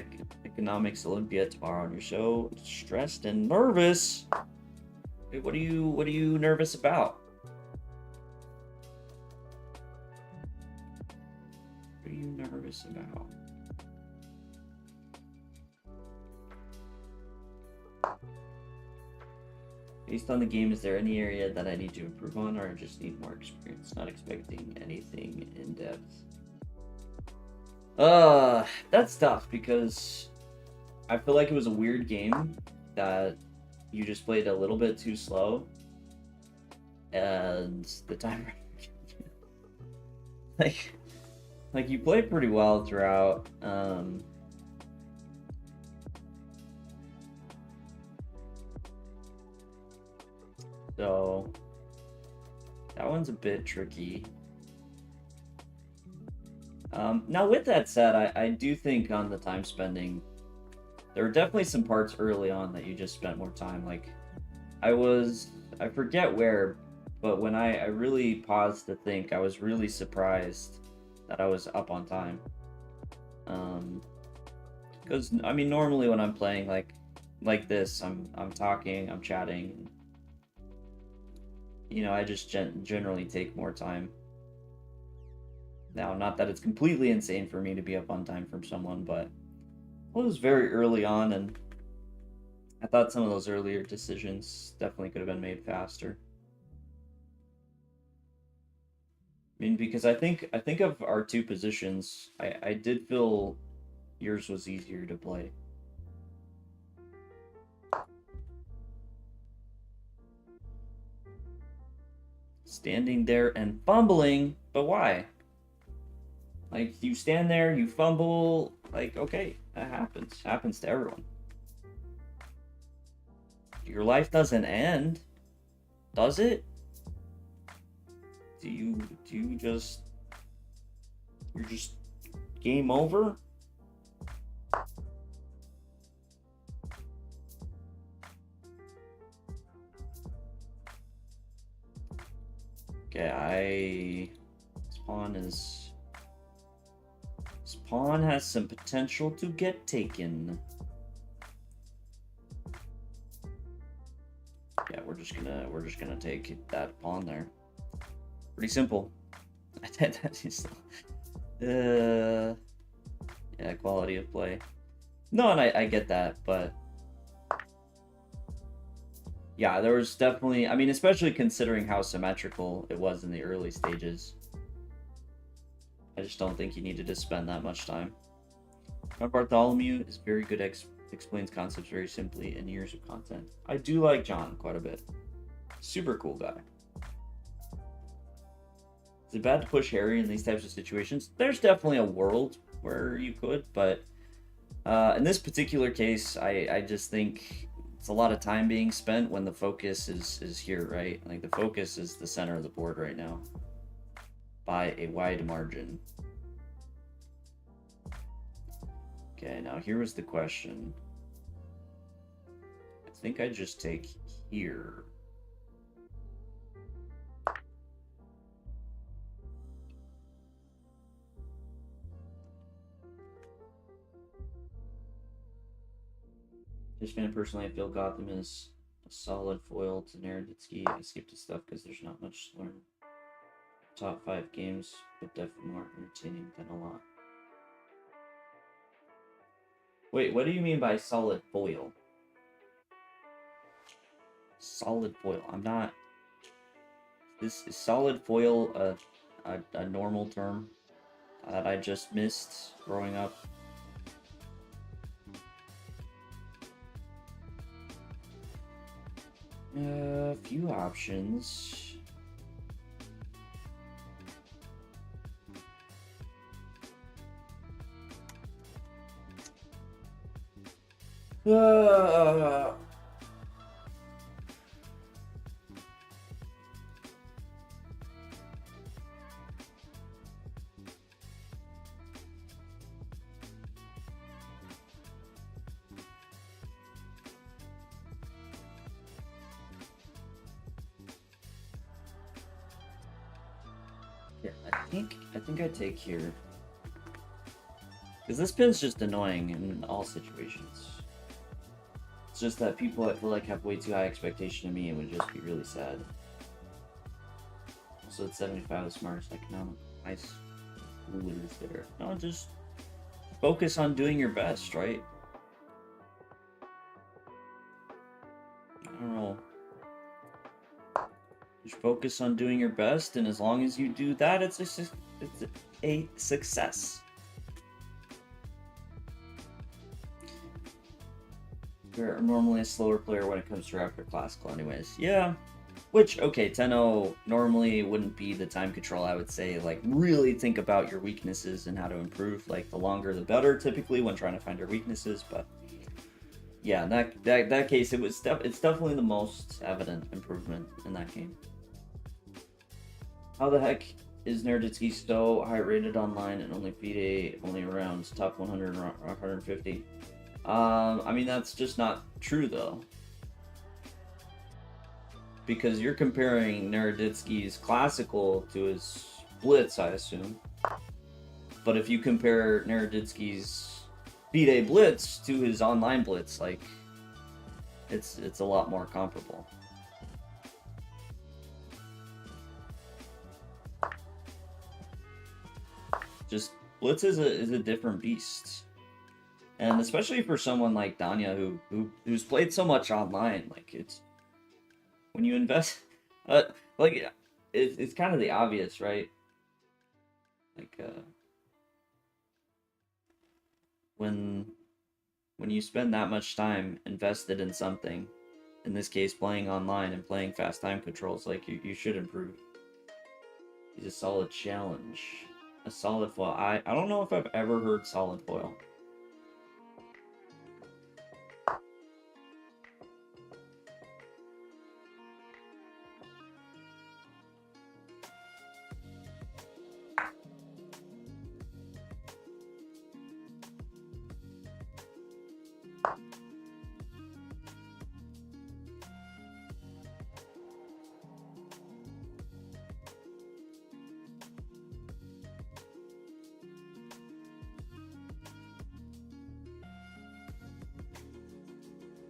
economics Olympia tomorrow, and you're so stressed and nervous. Wait, what are you nervous about? What are you nervous about? Based on the game, is there any area that I need to improve on, or I just need more experience? Not expecting anything in depth. That's tough because I feel like it was a weird game that you just played a little bit too slow, and the timer like you played pretty well throughout. So that one's a bit tricky. Now with that said, I do think on the time spending, there were definitely some parts early on that you just spent more time. Like I forget where, but when I really paused to think, I was really surprised that I was up on time. Because I mean, normally when I'm playing like this, I'm talking, I'm chatting. You know, I just generally take more time. Now, not that it's completely insane for me to be up on time from someone, but it was very early on, and I thought some of those earlier decisions definitely could have been made faster. I mean, because I think of our two positions, I did feel yours was easier to play. Standing there and fumbling, but why? Like, you stand there, you fumble, like, okay, that happens to everyone. Your life doesn't end, does it? Do you just, you're just game over? Okay, Spawn has some potential to get taken. Yeah, we're just gonna take that pawn there. Pretty simple. Yeah, quality of play. No, and I get that, but yeah, there was definitely, I mean, especially considering how symmetrical it was in the early stages. I just don't think you needed to spend that much time. John Bartholomew is very good, explains concepts very simply, and years of content. I do like John quite a bit. Super cool guy. Is it bad to push Harry in these types of situations? There's definitely a world where you could, but in this particular case, I just think it's a lot of time being spent when the focus is here, right? Like, the focus is the center of the board right now by a wide margin. Okay, now here was the question. I think I just take here. Just personally, I feel Gotham is a solid foil to Naroditsky. I skipped his stuff because there's not much to learn. Top 5 games, but definitely more entertaining than a lot. Wait, what do you mean by solid foil? Solid foil. I'm not. This is solid foil a normal term that I just missed growing up. A few options. Yeah, I think I take here. Because this pin's just annoying in all situations. It's just that people I feel like have way too high expectation of me and would just be really sad. Also, it's 75 the smartest economic. Nice rulers there. No, just focus on doing your best, right? I don't know. Just focus on doing your best, and as long as you do that, it's a success. You're normally a slower player when it comes to rapid classical anyways. Yeah. Which, okay, 10-0 normally wouldn't be the time control, I would say. Like, really think about your weaknesses and how to improve. Like, the longer the better, typically, when trying to find your weaknesses. But, yeah, in that case, it's definitely the most evident improvement in that game. How the heck is Nerditsky so high rated online and only FIDE only around top 100 or 150? I mean, that's just not true, though. Because you're comparing Nerditsky's classical to his blitz, I assume. But if you compare Nerditsky's FIDE blitz to his online blitz, like, it's a lot more comparable. Just blitz is a different beast. And especially for someone like Danya who's played so much online, like, it's when you invest, like, it's kind of the obvious, right? Like, when you spend that much time invested in something, in this case, playing online and playing fast time controls, like, you should improve. He's a solid challenge. A solid foil. I don't know if I've ever heard solid foil.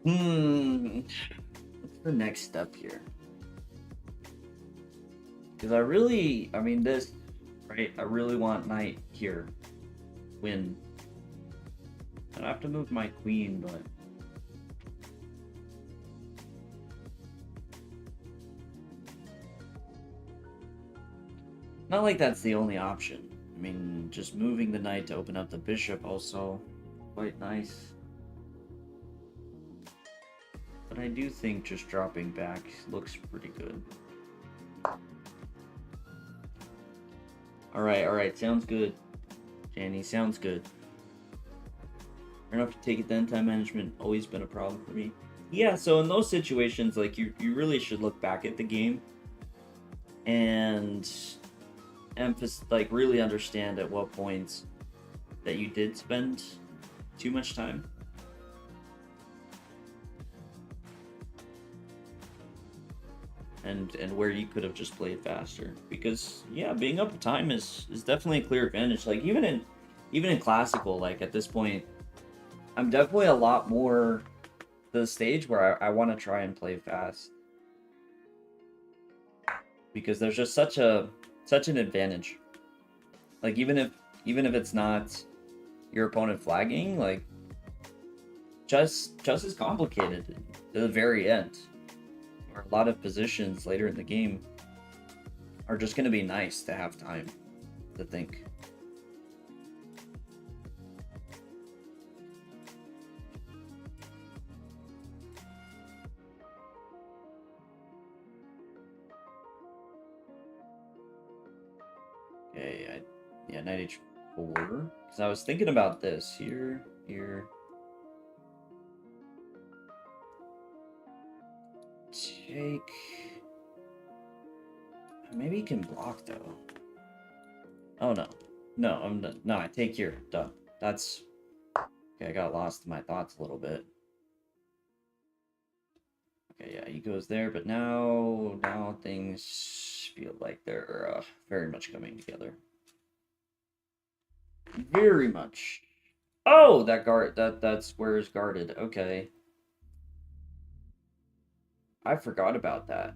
What's the next step here? Because I mean, this, right? I really want knight here. Win. I'd have to move my queen, but... Not like that's the only option. I mean, just moving the knight to open up the bishop also quite nice. But I do think just dropping back looks pretty good. Alright, sounds good. Janny, sounds good. Fair enough to take it then. Time management always been a problem for me. Yeah, so in those situations, like, you really should look back at the game and like, really understand at what points that you did spend too much time. And where you could have just played faster. Because, yeah, being up time is definitely a clear advantage. Like, even in classical, like, at this point, I'm definitely a lot more to the stage where I want to try and play fast. Because there's just such an advantage. Like, even if it's not your opponent flagging, like, chess is complicated to the very end. Or a lot of positions later in the game are just gonna be nice to have time to think. Okay, yeah, knight h4. Because I was thinking about this here. Take. Maybe he can block though. Oh no, no, I take here. Duh. That's okay. I got lost in my thoughts a little bit. Okay, yeah, he goes there, but now things feel like they're very much coming together. Very much. Oh, that square is guarded. Okay. I forgot about that.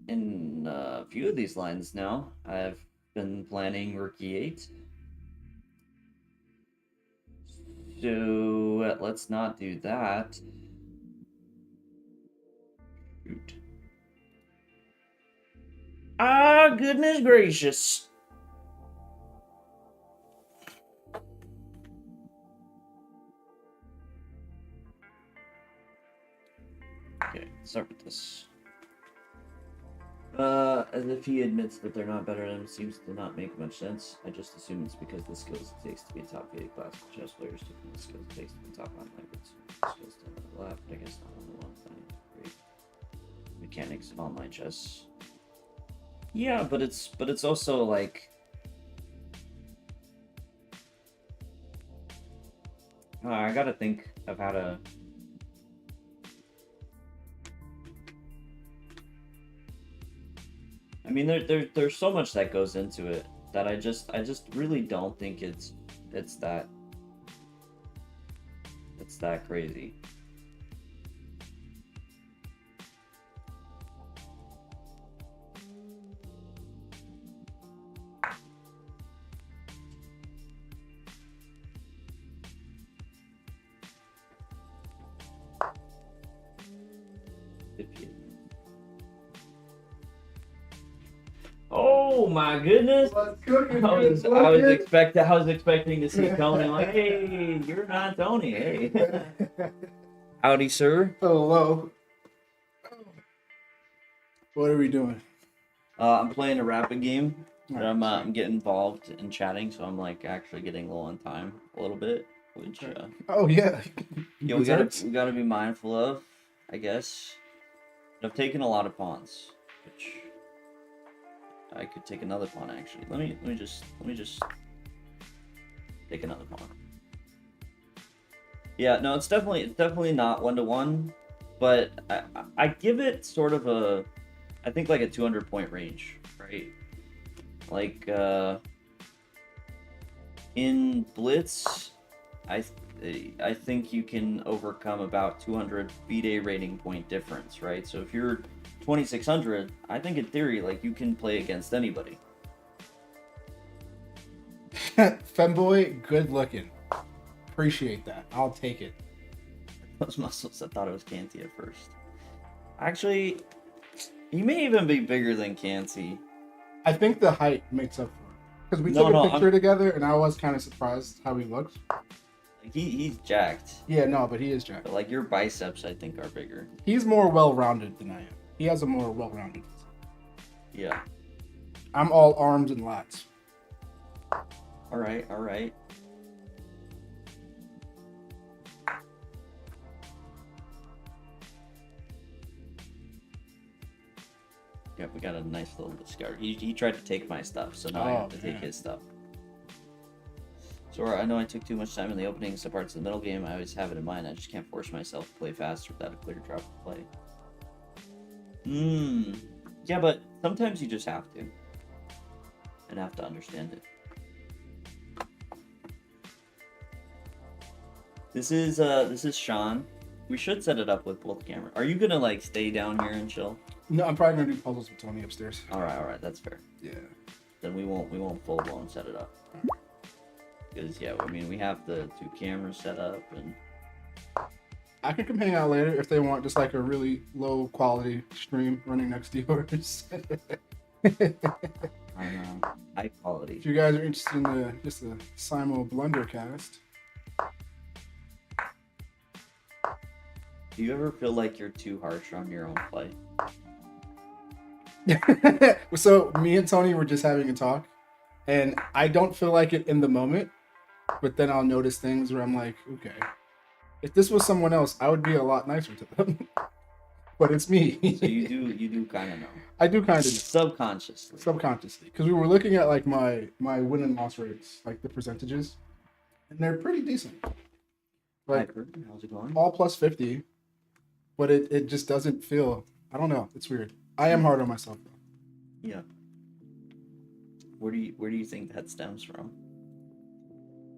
In a few of these lines now, I've been planning rook e8. So let's not do that. Shoot. Ah, goodness gracious. Okay, let's start with this. As if he admits that they're not better than him seems to not make much sense. I just assume it's because the skills it takes to be a top 8 class chess players different the skills it takes to be top online skills to the left, I guess not on the one side. Great. Mechanics of online chess. Yeah, but it's also like I gotta think of how to. I mean, there's so much that goes into it that I just really don't think it's that crazy. Oh my goodness! I was expecting to see Tony. Like, hey, you're not Tony. Hey, howdy, sir. Hello. What are we doing? I'm playing a rapid game. Right, I'm getting involved in chatting, so I'm like actually getting low on time a little bit, which oh yeah, yeah, we gotta be mindful of, I guess. But I've taken a lot of pawns, which I could take another pawn actually. Let me just take another pawn. Yeah, no, it's definitely not 1-to-1, but I give it sort of a, I think like a 200-point range, right? Like in Blitz, I think you can overcome about 200 FIDE rating point difference, right? So if you're 2600, I think in theory, like, you can play against anybody. Femboy, good looking. Appreciate that. I'll take it. Those muscles, I thought it was Canty at first. Actually, he may even be bigger than Canty. I think the height makes up for it. Because we took a picture together, and I was kind of surprised how he looks. Like, he's jacked. Yeah, no, but he is jacked. But, like, your biceps, I think, are bigger. He's more well-rounded than I am. He has a more well-rounded. Yeah. I'm all arms and lats. All right. Yeah, we got a nice little discard. He tried to take my stuff, so now I have to take his stuff. So I know I took too much time in the opening, some parts of the middle game. I always have it in mind. I just can't force myself to play faster without a clear drop of play. Yeah, but sometimes you just have to. And have to understand it. This is Sean. We should set it up with both cameras. Are you gonna like stay down here and chill? No, I'm probably gonna do puzzles with Tony upstairs. Alright, that's fair. Yeah. Then we won't full blown set it up. Because yeah, I mean we have the 2 cameras set up and I can come hang out later if they want just like a really low quality stream running next to yours. on high quality. If you guys are interested in just a Simo Blundercast. Do you ever feel like you're too harsh on your own play? So me and Tony were just having a talk, and I don't feel like it in the moment, but then I'll notice things where I'm like, okay, if this was someone else, I would be a lot nicer to them. But it's me. So you do kind of know. I do kind of subconsciously, because we were looking at like my win and loss rates, like the percentages, and they're pretty decent. Like, how's it going? All plus 50, but it just doesn't feel. I don't know. It's weird. I am hard on myself though. Yeah. Where do you think that stems from?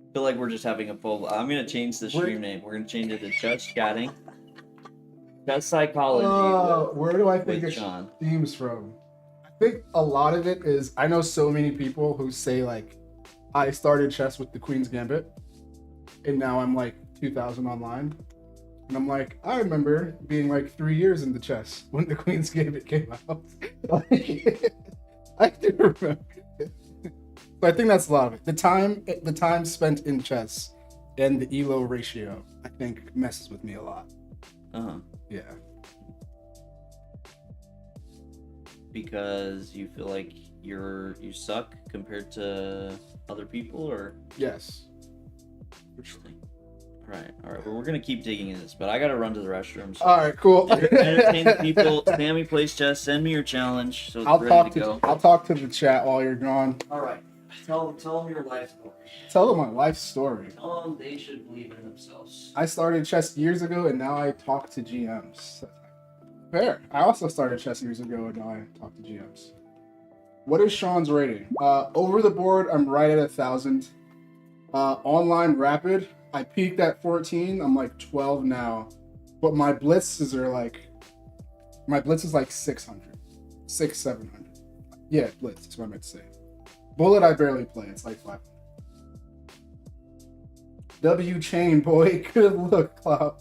I feel like we're just having a full. I'm gonna change the stream name. We're gonna change it to Chess Chatting. Chess Psychology. Where do I think it stems from? I think a lot of it is I know so many people who say like, I started chess with the Queen's Gambit, and now I'm like 2,000 online. And I'm like, I remember being like 3 years into chess when the Queen's Gambit came out. Like, I do remember. But I think that's a lot of it. The time spent in chess and the ELO ratio, I think, messes with me a lot. Yeah. Because you feel like you suck compared to other people, or? Yes. Interesting. All right. Well, we're gonna keep digging in this, but I gotta run to the restroom. So all right, cool. Entertain the people. Sammy plays chess. Send me your challenge. So I'll talk to the chat while you're gone. All right. Tell them your life story. Tell them my life story. Tell them they should believe in themselves. I started chess years ago, and now I talk to GMs. Fair. I also started chess years ago, and now I talk to GMs. What is Sean's rating? Over the board, I'm right at 1,000. Online rapid, I peaked at 14. I'm like 12 now, but my blitzes are like, is like 600, 700. Yeah, blitz. That's what I meant to say. Bullet, I barely play. It's like 500. W chain, boy. Good look, Cloud.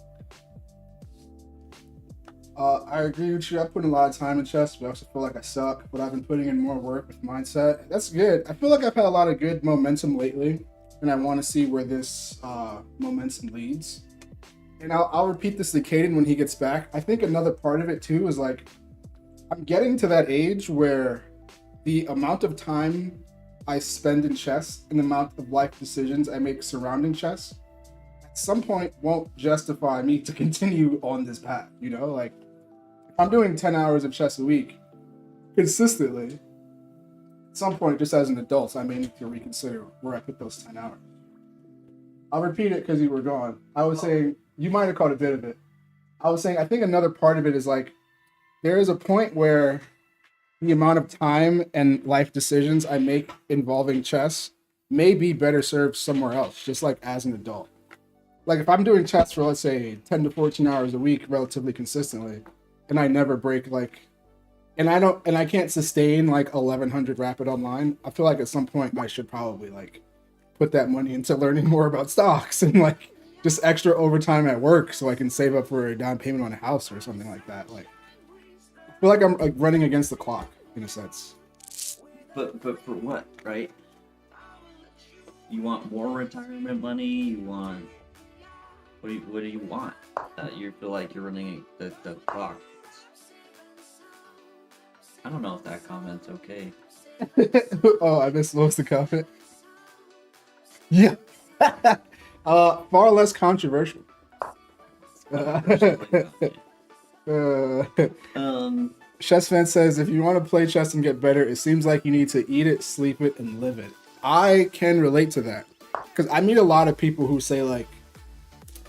I agree with you. I put in a lot of time in chess, but I also feel like I suck. But I've been putting in more work with mindset. That's good. I feel like I've had a lot of good momentum lately, and I want to see where this momentum leads. And I'll repeat this to Caden when he gets back. I think another part of it too is like I'm getting to that age where the amount of time I spend in chess and the amount of life decisions I make surrounding chess at some point won't justify me to continue on this path. You know, like if I'm doing 10 hours of chess a week consistently, at some point, just as an adult, I may need to reconsider where I put those 10 hours. I'll repeat it because you were gone. I was saying, you might have caught a bit of it. I was saying, I think another part of it is like, there is a point where the amount of time and life decisions I make involving chess may be better served somewhere else, just like as an adult. Like if I'm doing chess for, let's say, 10 to 14 hours a week relatively consistently, and I never break like, and I can't sustain like 1,100 rapid online, I feel like at some point I should probably like put that money into learning more about stocks and like just extra overtime at work so I can save up for a down payment on a house or something like that. Like I feel like I'm like running against the clock in a sense. But for what, right? You want more retirement money? You want what do you want? You feel like you're running the clock. I don't know if that comment's okay. Oh, I missed most of the comment. Yeah. Far less controversial. Chess fan says, if you want to play chess and get better, it seems like you need to eat it, sleep it, and live it. I can relate to that. Because I meet a lot of people who say, like,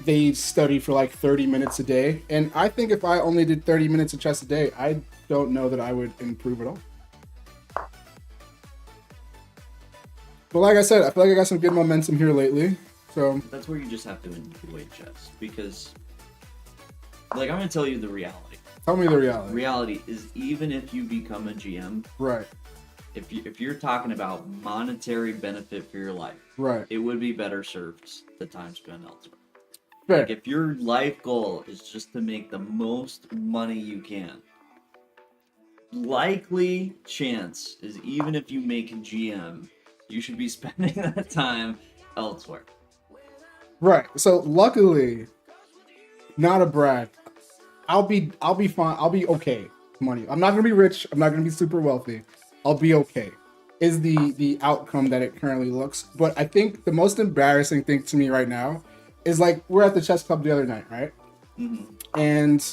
they study for like 30 minutes a day. And I think if I only did 30 minutes of chess a day, I don't know that I would improve at all. But like I said, I feel like I got some good momentum here lately. So that's where you just have to enjoy chess. Because, like, I'm going to tell you the reality. Tell me the reality. Reality is, even if you become a GM, right? If you're talking about monetary benefit for your life, right, it would be better served the time spent elsewhere. Fair. Like if your life goal is just to make the most money you can, likely chance is even if you make GM, you should be spending that time elsewhere. Right. So luckily, not a brag. I'll be fine. I'll be okay. Money. I'm not gonna be rich. I'm not gonna be super wealthy. I'll be okay. Is the outcome that it currently looks. But I think the most embarrassing thing to me right now is like we're at the chess club the other night, right? Mm-hmm. And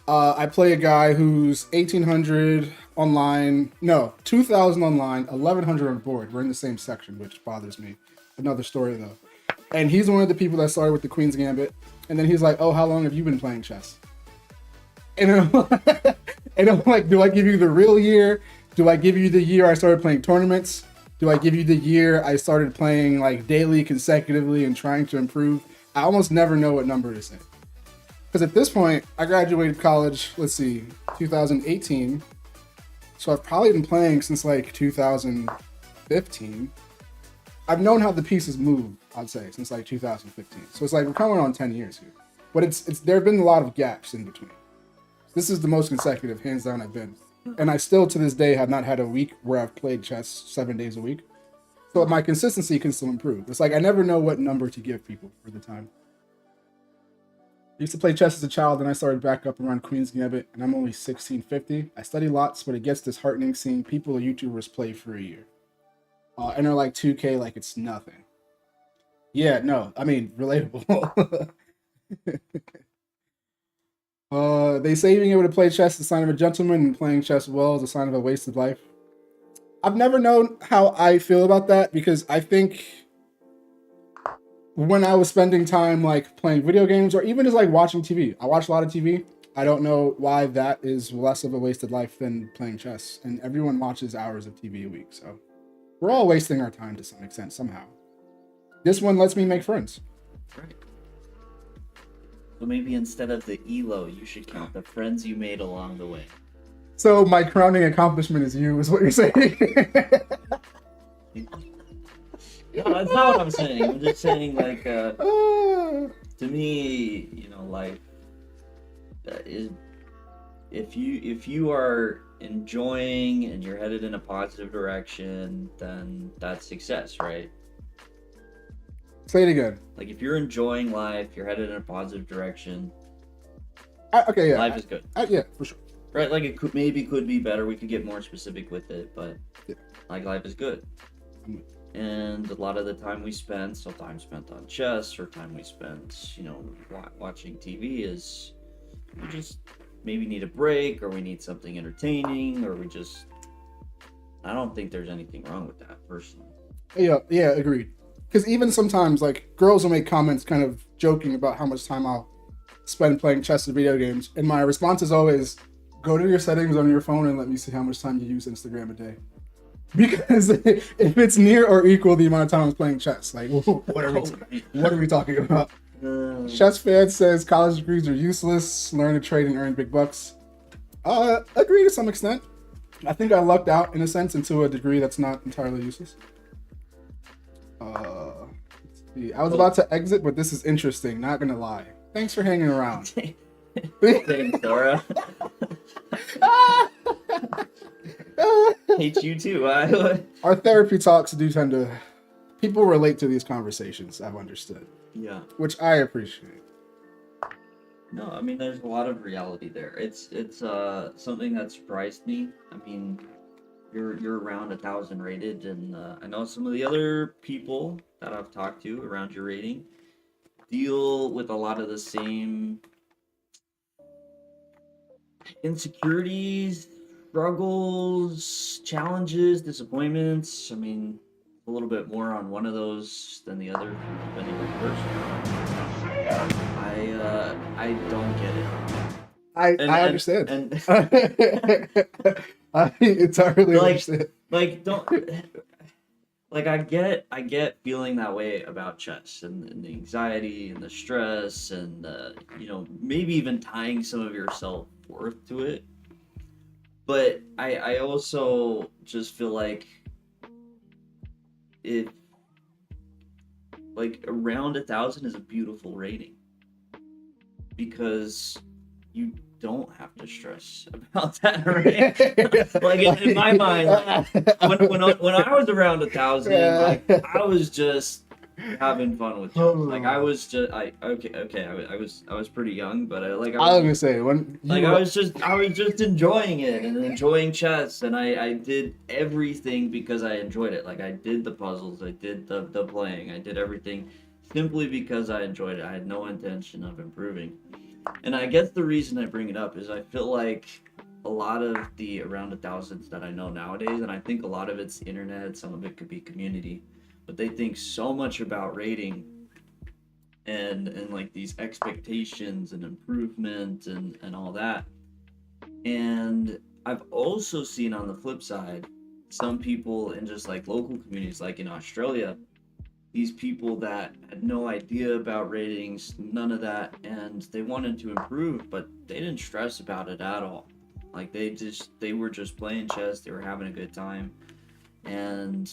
I play a guy who's 1800 online, no, 2000 online, 1100 on board. We're in the same section, which bothers me. Another story though. And he's one of the people that started with the Queen's Gambit. And then he's like, "Oh, how long have you been playing chess?" And I'm like, "Do I give you the real year? Do I give you the year I started playing tournaments? Do I give you the year I started playing like daily consecutively and trying to improve?" I almost never know what number to say. Because at this point, I graduated college, let's see, 2018. So I've probably been playing since like 2015. I've known how the pieces move, I'd say, since like 2015. So it's like we're coming on 10 years here. But it's there have been a lot of gaps in between. This is the most consecutive, hands down, I've been. And I still, to this day, have not had a week where I've played chess 7 days a week. So my consistency can still improve. It's like I never know what number to give people for the time. I used to play chess as a child, and I started back up around Queen's Gambit, and I'm only 1650. I study lots, but it gets disheartening seeing people or YouTubers play for a year. And they're like 2K like it's nothing. Yeah, no, I mean, relatable. They say being able to play chess is a sign of a gentleman, and playing chess well is a sign of a wasted life. I've never known how I feel about that, because I think when I was spending time like playing video games or even just like watching TV, I watch a lot of TV. I don't know why that is less of a wasted life than playing chess. And everyone watches hours of TV a week, so we're all wasting our time to some extent somehow. This one lets me make friends. Right. So maybe instead of the ELO, you should count the friends you made along the way. So my crowning accomplishment is you, is what you're saying. No, that's not what I'm saying. I'm just saying, like, to me, you know, life is if you are enjoying and you're headed in a positive direction, then that's success, right? Say it again. Like, if you're enjoying life, you're headed in a positive direction. Okay, yeah. Life is good. Yeah, for sure. Right, like it could be better. We could get more specific with it, but yeah. Like life is good. And a lot of the time we spend, so time spent on chess or time we spent, you know, watching TV is we just maybe need a break or we need something entertaining or we just, I don't think there's anything wrong with that personally. Yeah, agreed. Because even sometimes, like, girls will make comments kind of joking about how much time I'll spend playing chess or video games. And my response is always, go to your settings on your phone and let me see how much time you use Instagram a day. Because if it's near or equal the amount of time I was playing chess, like, what are we talking about? Chess fan says college degrees are useless. Learn to trade and earn big bucks. Agree to some extent. I think I lucked out, in a sense, into a degree that's not entirely useless. Let's see. I was about to exit, but this is interesting. Not gonna lie. Thanks for hanging around. Thanks, Dora. Hate you too. Our therapy talks do tend to... People relate to these conversations, I've understood. Yeah. Which I appreciate. No, I mean, there's a lot of reality there. It's something that surprised me. I mean, you're around 1,000 rated, and I know some of the other people that I've talked to around your rating deal with a lot of the same insecurities, struggles, challenges, disappointments. I mean, a little bit more on one of those than the other, depending on the person. I don't get it. I understand. And I entirely understand. Like don't like I get feeling that way about chess and the anxiety and the stress and you know, maybe even tying some of your self-worth to it. But I also just feel like it, like, around 1,000 is a beautiful rating because you don't have to stress about that, right? Like in my mind, like when I was around 1,000, like I was just having fun with chess. Like I was just I was pretty young, but I was gonna say when like you I was just enjoying it and enjoying chess, and I did everything because I enjoyed it. Like I did the puzzles, I did the playing, I did everything simply because I enjoyed it. I had no intention of improving. And I guess the reason I bring it up is I feel like a lot of the around 1,000s that I know nowadays, and I think a lot of it's internet, some of it could be community, but they think so much about rating and like these expectations and improvement and all that. And I've also seen on the flip side some people in just like local communities, like in Australia, these people that had no idea about ratings, none of that, and they wanted to improve, but they didn't stress about it at all. Like they were just playing chess, they were having a good time, and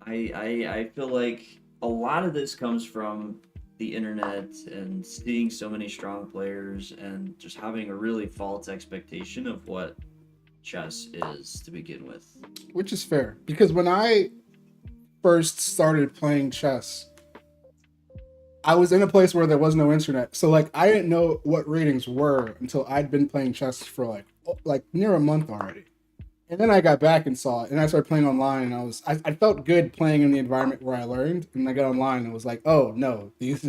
I feel like a lot of this comes from the internet and seeing so many strong players and just having a really false expectation of what chess is to begin with. which is fair because when I first started playing chess, I was in a place where there was no internet, so like I didn't know what ratings were until I'd been playing chess for like near a month already. And then I got back and saw it, and I started playing online. And I felt good playing in the environment where I learned. And I got online and was like, oh no, these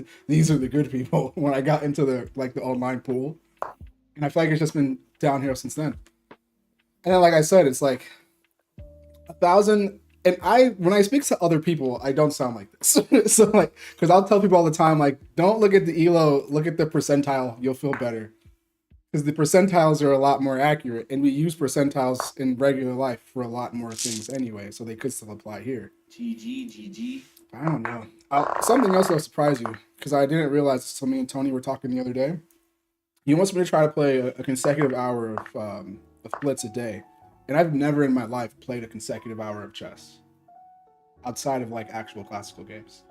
are the good people. When I got into the online pool, and I feel like it's just been downhill since then. And then, like I said, it's like 1,000. And when I speak to other people, I don't sound like this. So like, because I'll tell people all the time, like, don't look at the elo, look at the percentile. You'll feel better. Because the percentiles are a lot more accurate, and we use percentiles in regular life for a lot more things anyway, so they could still apply here. GG. I don't know. Something else that'll surprise you, because I didn't realize this till me and Tony were talking the other day. He wants me to try to play a consecutive hour of Blitz a day, and I've never in my life played a consecutive hour of chess outside of like actual classical games.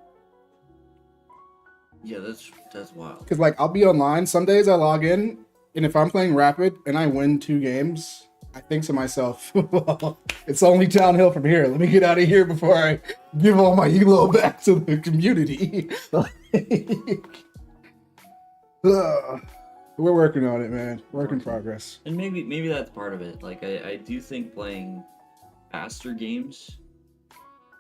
Yeah, that's wild. Because like I'll be online, some days I log in, and if I'm playing rapid and I win 2 games, I think to myself, well, it's only downhill from here. Let me get out of here before I give all my elo back to the community. We're working on it, man. Work in progress. And maybe that's part of it. Like I do think playing faster games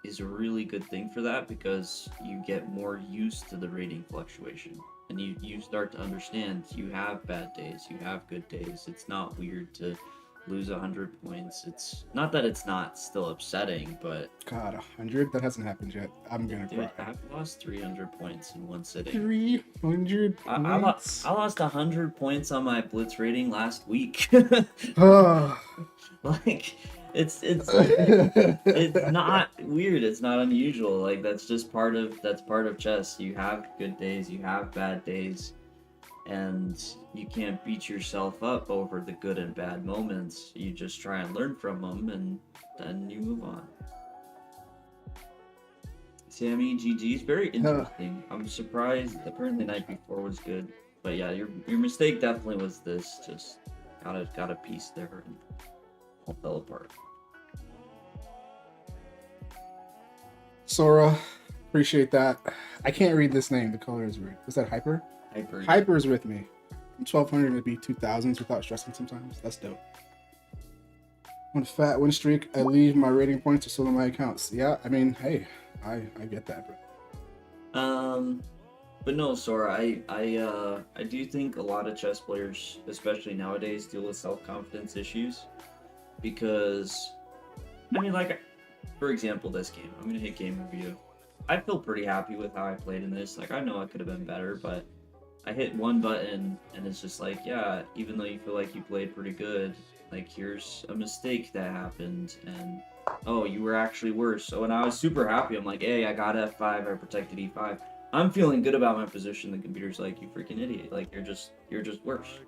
is a really good thing for that because you get more used to the rating fluctuation. And you start to understand you have bad days, you have good days. It's not weird to lose 100 points. It's not that it's not still upsetting, but God, 100? That hasn't happened yet. I'm gonna cry. I've lost 300 points in one sitting. 300 points? I lost 100 points on my blitz rating last week. Like it's not weird, it's not unusual. Like that's part of chess. You have good days, you have bad days, and you can't beat yourself up over the good and bad moments. You just try and learn from them, and then you move on. Sammy, GG is very interesting. I'm surprised. Apparently, night before was good, but yeah, your mistake definitely was this. Just got a piece there and all fell apart. Sora, appreciate that. I can't read this name. The color is weird. Is that Hyper? Hyper. Hyper's with me. From 1,200 to be 2,000s without stressing sometimes. That's dope. On a fat win streak, I leave my rating points to some of my accounts. Yeah, I mean, hey, I get that, bro. But no, Sora, I do think a lot of chess players, especially nowadays, deal with self-confidence issues because, I mean, like, for example, this game, I'm gonna hit game review. I feel pretty happy with how I played in this. Like, I know I could have been better, but I hit one button and it's just like, yeah, even though you feel like you played pretty good, like, here's a mistake that happened, and oh, you were actually worse. So when I was super happy, I'm like, hey, I got F5, I protected E5. I'm feeling good about my position. The computer's like, you freaking idiot. Like, you're just worse.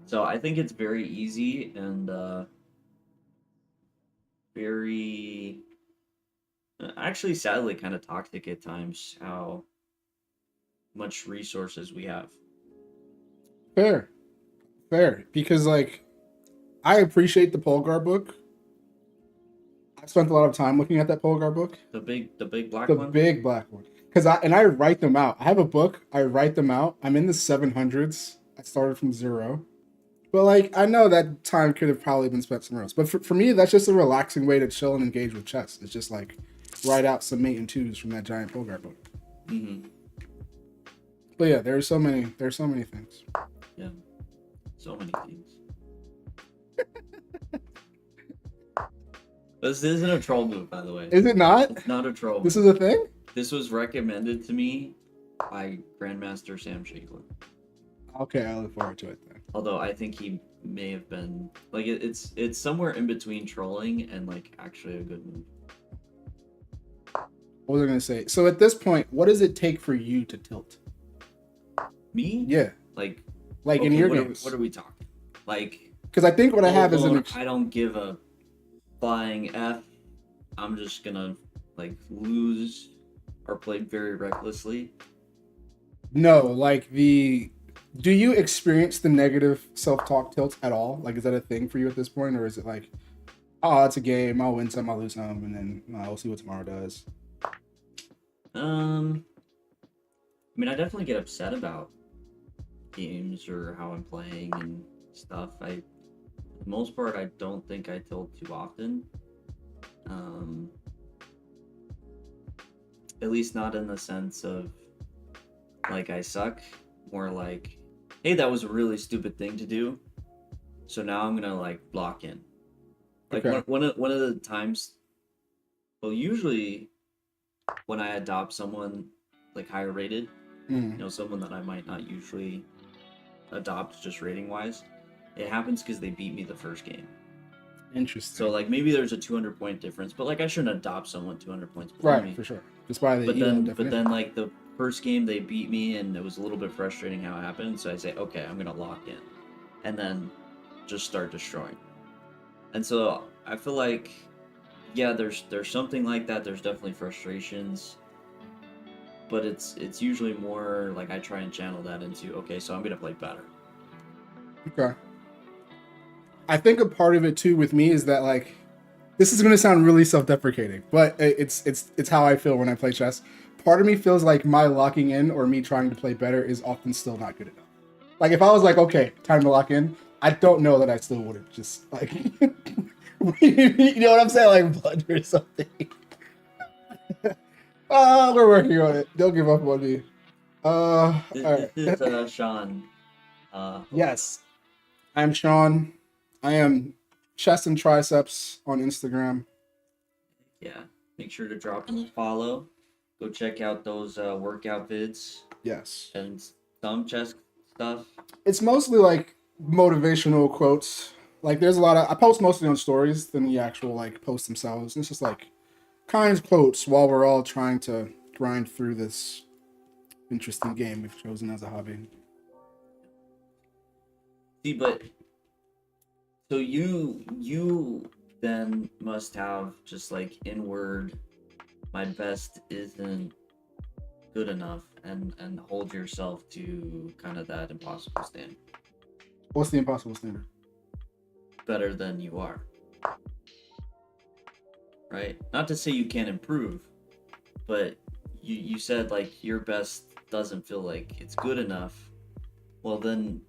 So I think it's very easy and very, actually, sadly, kind of toxic at times how much resources we have. Fair. Fair, because like I appreciate the Polgar book. I spent a lot of time looking at that Polgar book, The big black the one. big black one, because I write them out. I have a book. I write them out. I'm in the 700s. I started from zero, but like I know that time could have probably been spent somewhere else. But for me, that's just a relaxing way to chill and engage with chess. It's just like write out some mate and twos from that giant Polgar book. Mm-hmm. But yeah, there's so many things. Yeah, so many things. This isn't a troll move, by the way. Is it not? It's not a troll. This move. is a thing? This was recommended to me by Grandmaster Sam Shakelin. Okay, I look forward to it then. Although I think he may have been like it's somewhere in between trolling and like actually a good move. What was I gonna say? So at this point, what does it take for you to tilt? Me? Yeah, Like like in okay, your what games. what are we talking? Like Because I think what I have is an. I don't give a flying F. I'm just gonna like lose or play very recklessly. No, like the. Do you experience the negative self-talk tilt at all? Like, is that a thing for you at this point, or is it like, oh, it's a game. I'll win some, I'll lose some, and then we'll see what tomorrow does. I mean, I definitely get upset about games or how I'm playing and stuff. For the most part, I don't think I tilt too often. At least not in the sense of like I suck. More like, hey, that was a really stupid thing to do. So now I'm gonna like block in. Like Okay. one of the times, well, usually when I adopt someone like higher rated, someone that I might not usually adopt just rating wise, it happens because they beat me the first game. Interesting. So like maybe there's a 200-point difference, but like I shouldn't adopt someone 200 points below right, me. for sure. Just by the But ego then definition. like the first game they beat me and it was a little bit frustrating how it happened. So I say, okay, I'm gonna lock in, and then just start destroying. And so I feel like, yeah, there's something like that. There's definitely frustrations, but it's usually more like I try and channel that into, okay, so I'm gonna play better. Okay. I think a part of it too with me is that like this is going to sound really self-deprecating, but it's how I feel when I play chess. Part of me feels like my locking in or me trying to play better is often still not good enough. Like if I was like, okay, time to lock in, I don't know that I still would have just like you know what I'm saying, like blood or something. We're working on it. Don't give up on me. All right. This is Sean. Yes, I'm Sean. I am chest and triceps on Instagram. Yeah, make sure to drop a follow. Go check out those workout vids Yes. and some chess stuff. It's mostly like motivational quotes. Like there's a lot of I post mostly on stories than the actual like posts themselves. It's just like kind quotes while we're all trying to grind through this interesting game we've chosen as a hobby. See, but so you then must have just like inward, my best isn't good enough, and hold yourself to kind of that impossible standard. What's the impossible standard? Better than you are. Right? Not to say you can't improve, but you said like your best doesn't feel like it's good enough. Well, then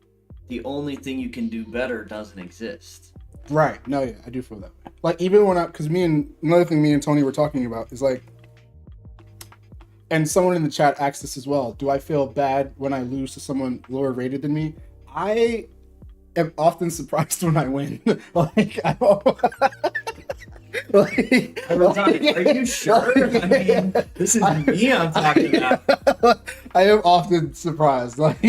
the only thing you can do better doesn't exist. Right. No, yeah, I do feel that way. Like even when because another thing me and Tony were talking about is like, and someone in the chat asked this as well. Do I feel bad when I lose to someone lower rated than me? I am often surprised when I win. Like I like, Are you sure? I mean, this is me I'm talking about. I am often surprised. Like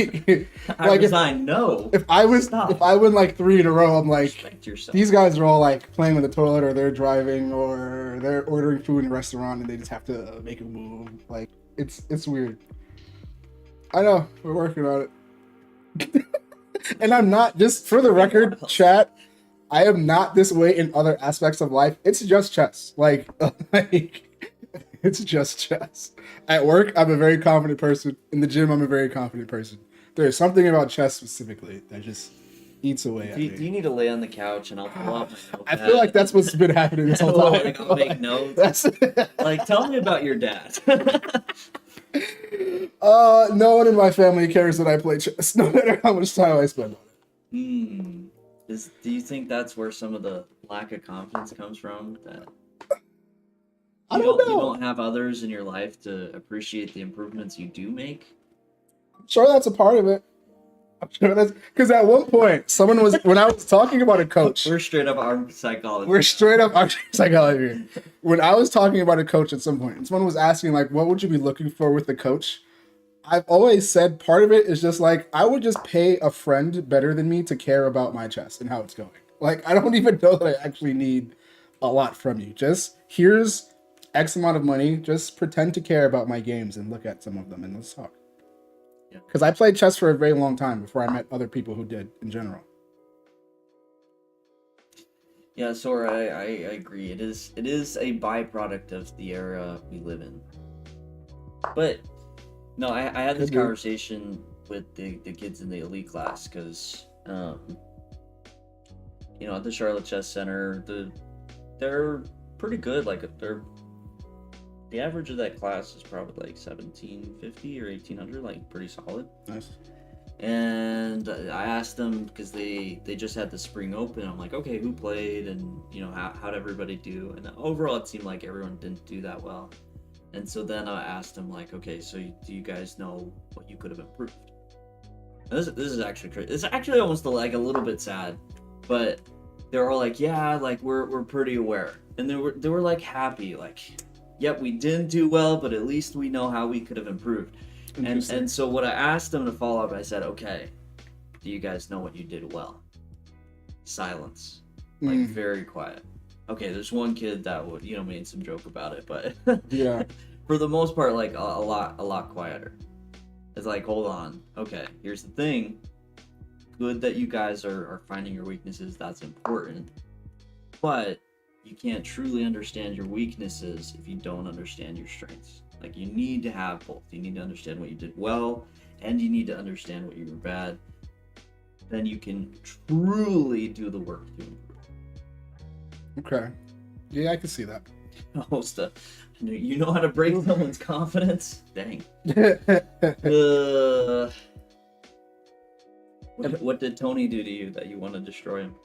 resign. No. If I win like 3 in a row, I'm like, respect yourself. These guys are all like playing with the toilet, or they're driving, or they're ordering food in a restaurant, and they just have to make a move. Like it's weird. I know we're working on it, and I'm not, just for the record, chat. I am not this way in other aspects of life. It's just chess. Like it's just chess. At work, I'm a very confident person. In the gym, I'm a very confident person. There is something about chess specifically that just eats away at Do me. you need to lay on the couch and I'll pull up my notepad? I feel like that's what's been happening this whole time. Like, I'll make notes. Like, tell me about your dad. No one in my family cares that I play chess, no matter how much time I spend on it. Do you think that's where some of the lack of confidence comes from? That I don't know. You don't have others in your life to appreciate the improvements you do make? I'm sure that's a part of it. I'm sure that's because at one point someone was when I was talking about a coach. We're straight up armed psychology. We're straight up armed psychology. When I was talking about a coach at some point, and someone was asking like, "What would you be looking for with the coach?" I've always said part of it is just like I would just pay a friend better than me to care about my chess and how it's going. Like I don't even know that I actually need a lot from you. Just here's X amount of money. Just pretend to care about my games and look at some of them and let's talk. Because I played chess for a very long time before I met other people who did in general. Yeah, Sora, I agree. It is a byproduct of the era we live in. But no, I had this conversation with the kids in the elite class because at the Charlotte Chess Center, they're pretty good. Like the average of that class is probably like 1750 or 1800, like pretty solid. Nice. And I asked them because they just had the spring open. I'm like, okay, who played and how'd everybody do? And overall, it seemed like everyone didn't do that well. And so then I asked them like, okay, so do you guys know what you could have improved? And this is actually crazy. It's actually almost like a little bit sad, but they're all like, yeah, like we're pretty aware, and they were like happy, like. Yep, we didn't do well, but at least we know how we could have improved. And so what I asked them to follow up, I said, okay, do you guys know what you did well? Silence. Like, very quiet. Okay, there's one kid that would, made some joke about it, but yeah, for the most part, like, a lot quieter. It's like, hold on. Okay, here's the thing. Good that you guys are finding your weaknesses. That's important. But you can't truly understand your weaknesses if you don't understand your strengths. Like, you need to have both. You need to understand what you did well, and you need to understand what you were bad. Then you can truly do the work to improve. Okay. Yeah, I can see that. Almost you know how to break someone's confidence? Dang. What did Tony do to you that you want to destroy him?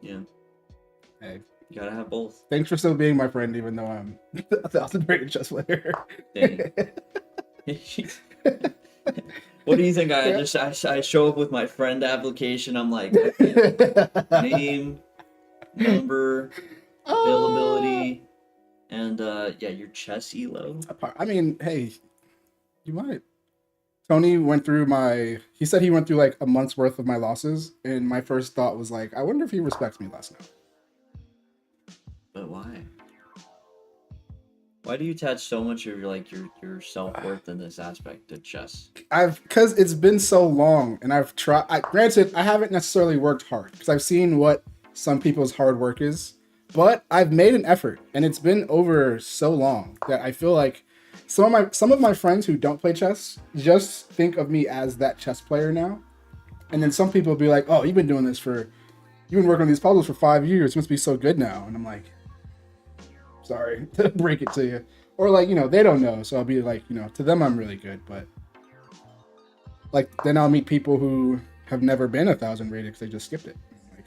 Yeah. Hey. You gotta have both. Thanks for still being my friend, even though I'm a 1,000-rated chess player. Dang. What do you think? I show up with my friend application. I'm like, name, number, availability, and your chess elo. I mean, hey, you might. Tony he said he went through like a month's worth of my losses, and my first thought was like, I wonder if he respects me less now. But why? Why do you attach so much of your self-worth in this aspect of chess? Because it's been so long, and I've tried. Granted, I haven't necessarily worked hard because I've seen what some people's hard work is, but I've made an effort, and it's been over so long that I feel like some of my friends who don't play chess just think of me as that chess player now, and then some people will be like, "Oh, you've been working on these puzzles for 5 years. You must be so good now." And I'm like, sorry to break it to you. Or like, they don't know. So I'll be like, to them I'm really good. But like, then I'll meet people who have never been 1,000 rated because they just skipped it. Like,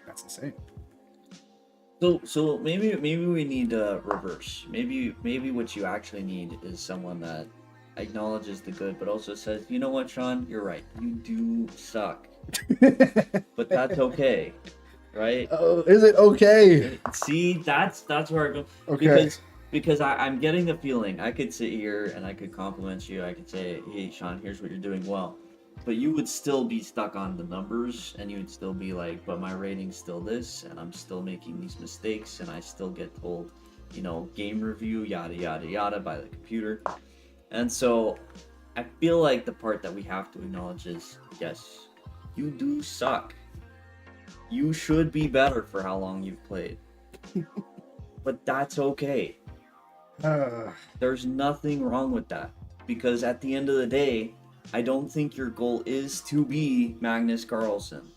that's insane. So maybe we need to reverse. Maybe what you actually need is someone that acknowledges the good, but also says, you know what, Sean, you're right. You do suck. But that's okay. Right? Oh, is it okay? See, that's where I go. Okay. Because I'm getting the feeling I could sit here and I could compliment you. I could say, hey, Sean, here's what you're doing well. But you would still be stuck on the numbers, and you would still be like, but my rating's still this, and I'm still making these mistakes, and I still get told, game review, yada, yada, yada, by the computer. And so I feel like the part that we have to acknowledge is, yes, you do suck. You should be better for how long you've played. But that's okay. There's nothing wrong with that. Because at the end of the day, I don't think your goal is to be Magnus Carlsen,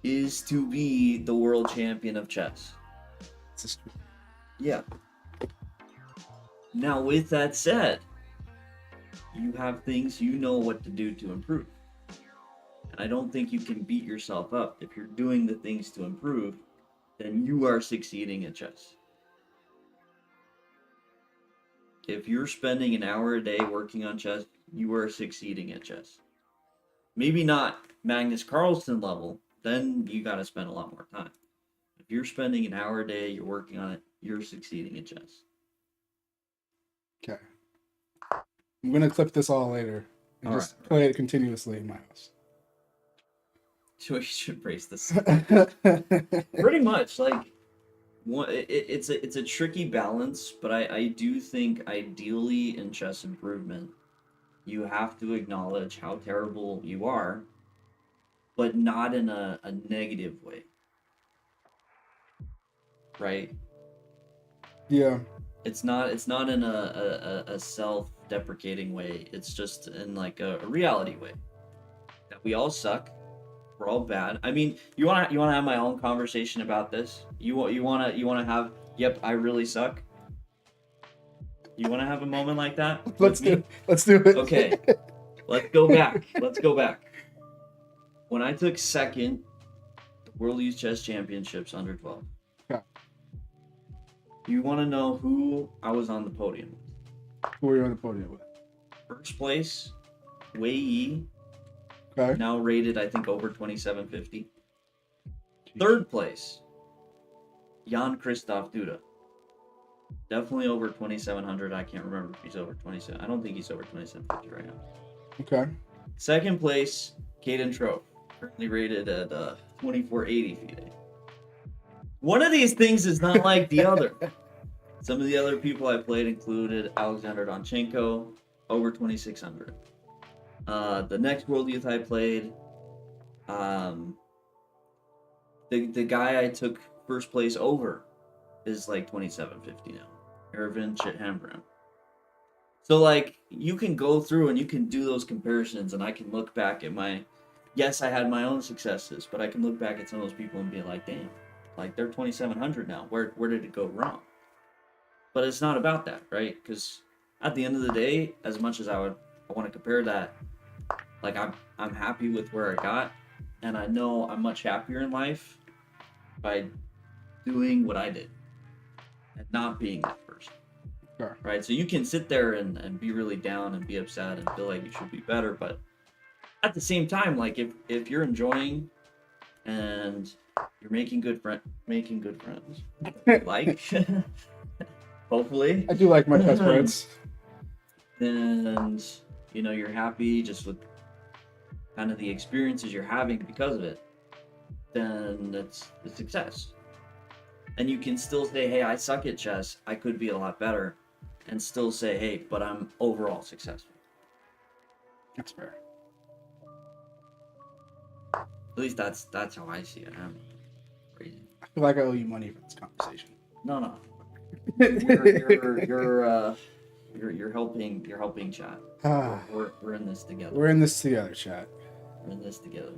is to be the world champion of chess. This is true. Yeah. Now, with that said, you have things you know what to do to improve. And I don't think you can beat yourself up. If you're doing the things to improve, then you are succeeding at chess. If you're spending an hour a day working on chess, you are succeeding at chess. Maybe not Magnus Carlsen level, then you got to spend a lot more time. If you're spending an hour a day, you're working on it, you're succeeding at chess. Okay. I'm gonna clip this all later and All just play it continuously in my house. So we should brace this. Pretty much, like, it's a tricky balance, but I do think ideally in chess improvement, you have to acknowledge how terrible you are, but not in a negative way. Right? Yeah. It's not in a self-deprecating way. It's just in like a reality way. That we all suck. We're all bad. I mean, you wanna have my own conversation about this? You wanna have? Yep, I really suck. You wanna have a moment like that? Let's do it. Okay, let's go back. When I took second, the World Youth Chess Championships under 12. Yeah. You want to know who I was on the podium with? Who are you on the podium with? First place, Wei Yi. Okay. Now rated, I think, over 2750. Third place, Jan Christoph Duda. Definitely over 2700. I can't remember if he's over 27. I don't think he's over 2750 right now. Okay. Second place, Caden Trove. Currently rated at 2480 FIDE. One of these things is not like the other. Some of the other people I played included Alexander Donchenko, over 2600. The next World Youth I played, the guy I took first place over is like 2750 now. Ervin Chithambrand. So like you can go through and you can do those comparisons, and I can look back at yes, I had my own successes, but I can look back at some of those people and be like, damn, like they're 2700 now. Where did it go wrong? But it's not about that, right? Because at the end of the day, as much as I want to compare that, like I'm happy with where I got, and I know I'm much happier in life by doing what I did and not being that person. Sure. Right? So you can sit there and be really down and be upset and feel like you should be better, but at the same time, like if you're enjoying and you're making good friends, like hopefully I do like my chess friends. And you know you're happy just with kind of the experiences you're having because of it, then it's a success. And you can still say, hey, I suck at chess, I could be a lot better, and still say, hey, but I'm overall successful. That's fair. At least that's how I see it. I'm crazy. I feel like I owe you money for this conversation. No. You're helping chat. We're in this together. We're in this together, chat. We're in this together.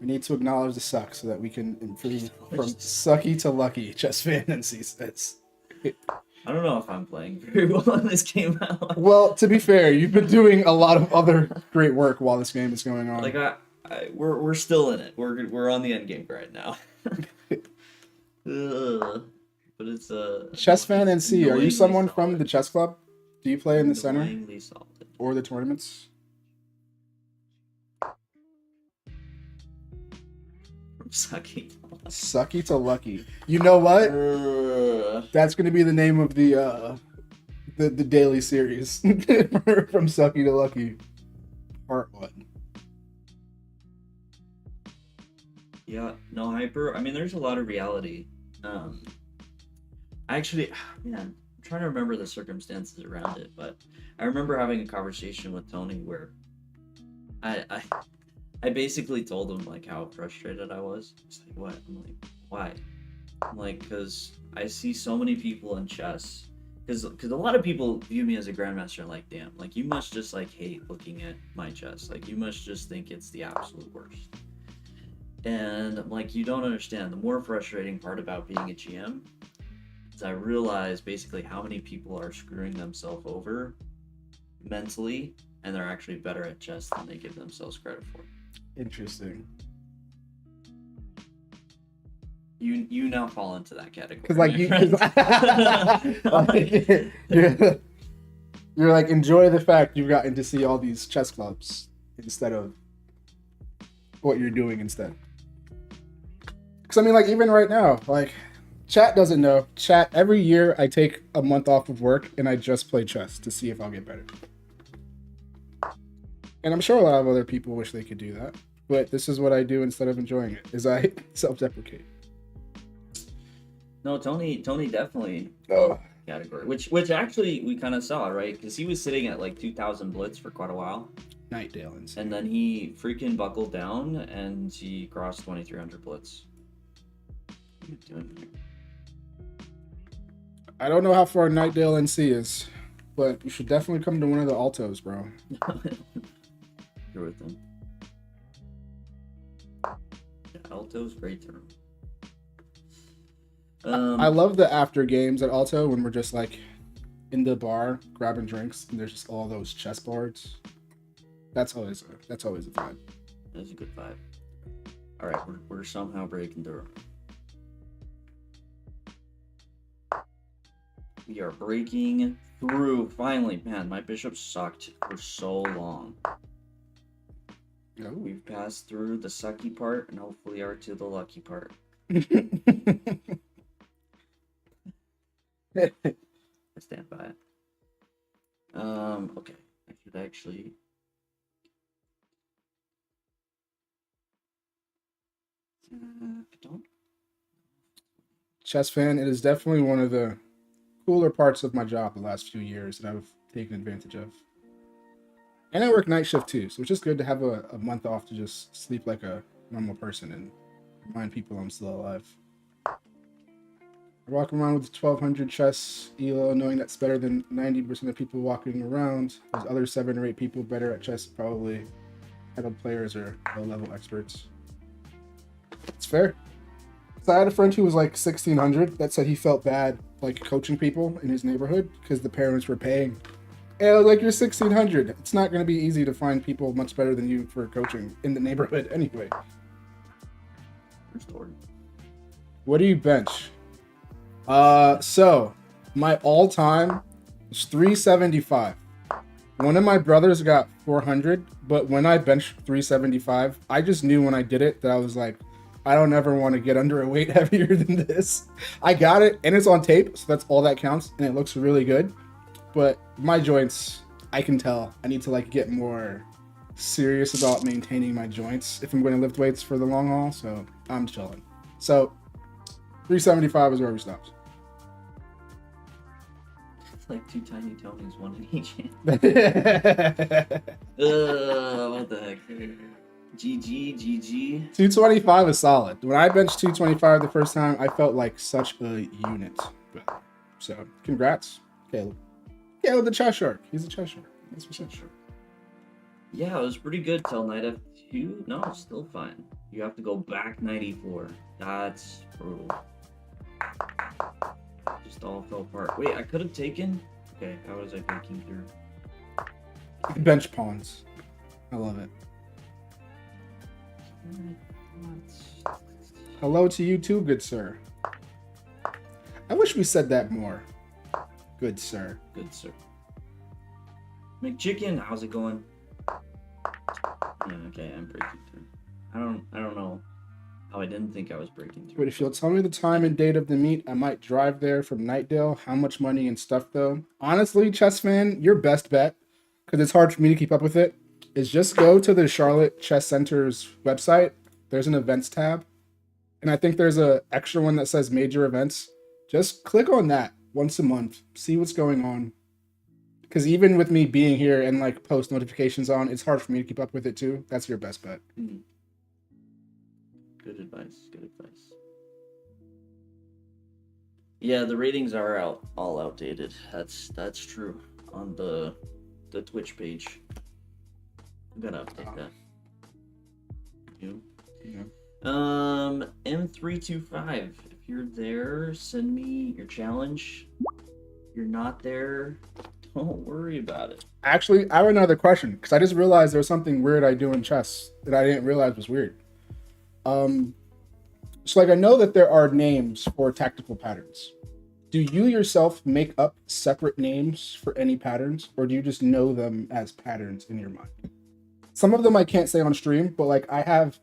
We need to acknowledge the suck so that we can improve from sucky to lucky. Chess fan NC says. I don't know if I'm playing very well in this game out. Well, to be fair, you've been doing a lot of other great work while this game is going on. Like we're still in it. We're on the end game right now. But it's Chess fan NC. Are you someone from the chess club? Do you play in the center or the tournaments? Sucky to lucky. You know what? That's going to be the name of the daily series. From sucky to lucky, part 1. Yeah, no hyper. I mean, there's a lot of reality. Actually, man, I'm trying to remember the circumstances around it, but I remember having a conversation with Tony where I basically told him like how frustrated I was. He's like, what? I'm like, why? I'm like, because I see so many people in chess Because a lot of people view me as a grandmaster and like, damn, like you must just like hate looking at my chest. Like you must just think it's the absolute worst. And like you don't understand. The more frustrating part about being a GM is I realize basically how many people are screwing themselves over mentally, and they're actually better at chess than they give themselves credit for. Interesting. You now fall into that category. Because like my you, you're like enjoy the fact you've gotten to see all these chess clubs instead of what you're doing instead. Because I mean, like even right now, like chat doesn't know. Chat every year I take a month off of work and I just play chess to see if I'll get better. And I'm sure a lot of other people wish they could do that, but this is what I do instead of enjoying it. Is I self-deprecate. No, Tony definitely Oh. category, which actually we kind of saw, right? Because he was sitting at like 2,000 blitz for quite a while. Nightdale and then he freaking buckled down and he crossed 2,300 blitz. What are you doing? I don't know how far Nightdale NC is, but you should definitely come to one of the altos, bro. You're with them. Yeah, Alto's great term. I love the after games at Alto when we're just like in the bar grabbing drinks and there's just all those chess boards. That's always a vibe. That's a good vibe. All right, we're somehow breaking through. We are breaking through finally. Man, my bishop sucked for so long. Oh. We've passed through the sucky part and hopefully are to the lucky part. I stand by it. Okay. I should actually. I don't. Chess fan, it is definitely one of the cooler parts of my job the last few years that I've taken advantage of. And I work night shift too, so it's just good to have a month off to just sleep like a normal person and remind people I'm still alive. I walk around with 1,200 chess ELO, knowing that's better than 90% of people walking around. There's other 7 or 8 people better at chess, probably head players or low-level experts. It's fair. So I had a friend who was like 1,600 that said he felt bad like coaching people in his neighborhood because the parents were paying. And I was like, you're 1,600. It's not going to be easy to find people much better than you for coaching in the neighborhood anyway. Restored. What do you bench? So my all-time is 375. One of my brothers got 400, but when I benched 375, I just knew when I did it that I was like, I don't ever want to get under a weight heavier than this. I got it, and it's on tape, so that's all that counts, and it looks really good. But my joints, I can tell I need to like get more serious about maintaining my joints if I'm going to lift weights for the long haul, so I'm chilling. So 375 is where we stopped. It's like 2 tiny Tonys, one in each hand. What What the heck? GG. 225 is solid. When I benched 225 the first time, I felt like such a unit. So, congrats, Caleb. Caleb the chess shark. He's a chess shark. That's what's up. Yeah, it was pretty good till knight f2. No, it's still fine. You have to go back knight e4. That's brutal. Just all fell apart. Wait, I could have taken. Okay, how was I breaking through? Bench pawns. I love it. Hello to you too, good sir. I wish we said that more. Good sir. Good sir. McChicken, how's it going? Yeah, okay, I'm breaking through. I don't know how I didn't think I was breaking through. But if you'll tell me the time and date of the meet, I might drive there from Nightdale. How much money and stuff though? Honestly, chess fan, your best bet, because it's hard for me to keep up with it, is just go to the Charlotte Chess Center's website. There's an events tab. And I think there's a extra one that says major events. Just click on that once a month. See what's going on. Because even with me being here and like post notifications on, it's hard for me to keep up with it too. That's your best bet. Mm. Good advice. Good advice. Yeah, the ratings are all outdated. That's true. On the Twitch page, I'm gonna update Oh, that. You. yeah. M325. If you're there, send me your challenge. If you're not there, don't worry about it. Actually, I have another question because I just realized there was something weird I do in chess that I didn't realize was weird. Um, so like I know that there are names for tactical patterns. Do you yourself make up separate names for any patterns, or do you just know them as patterns in your mind? Some of them I can't say on stream, but like I have,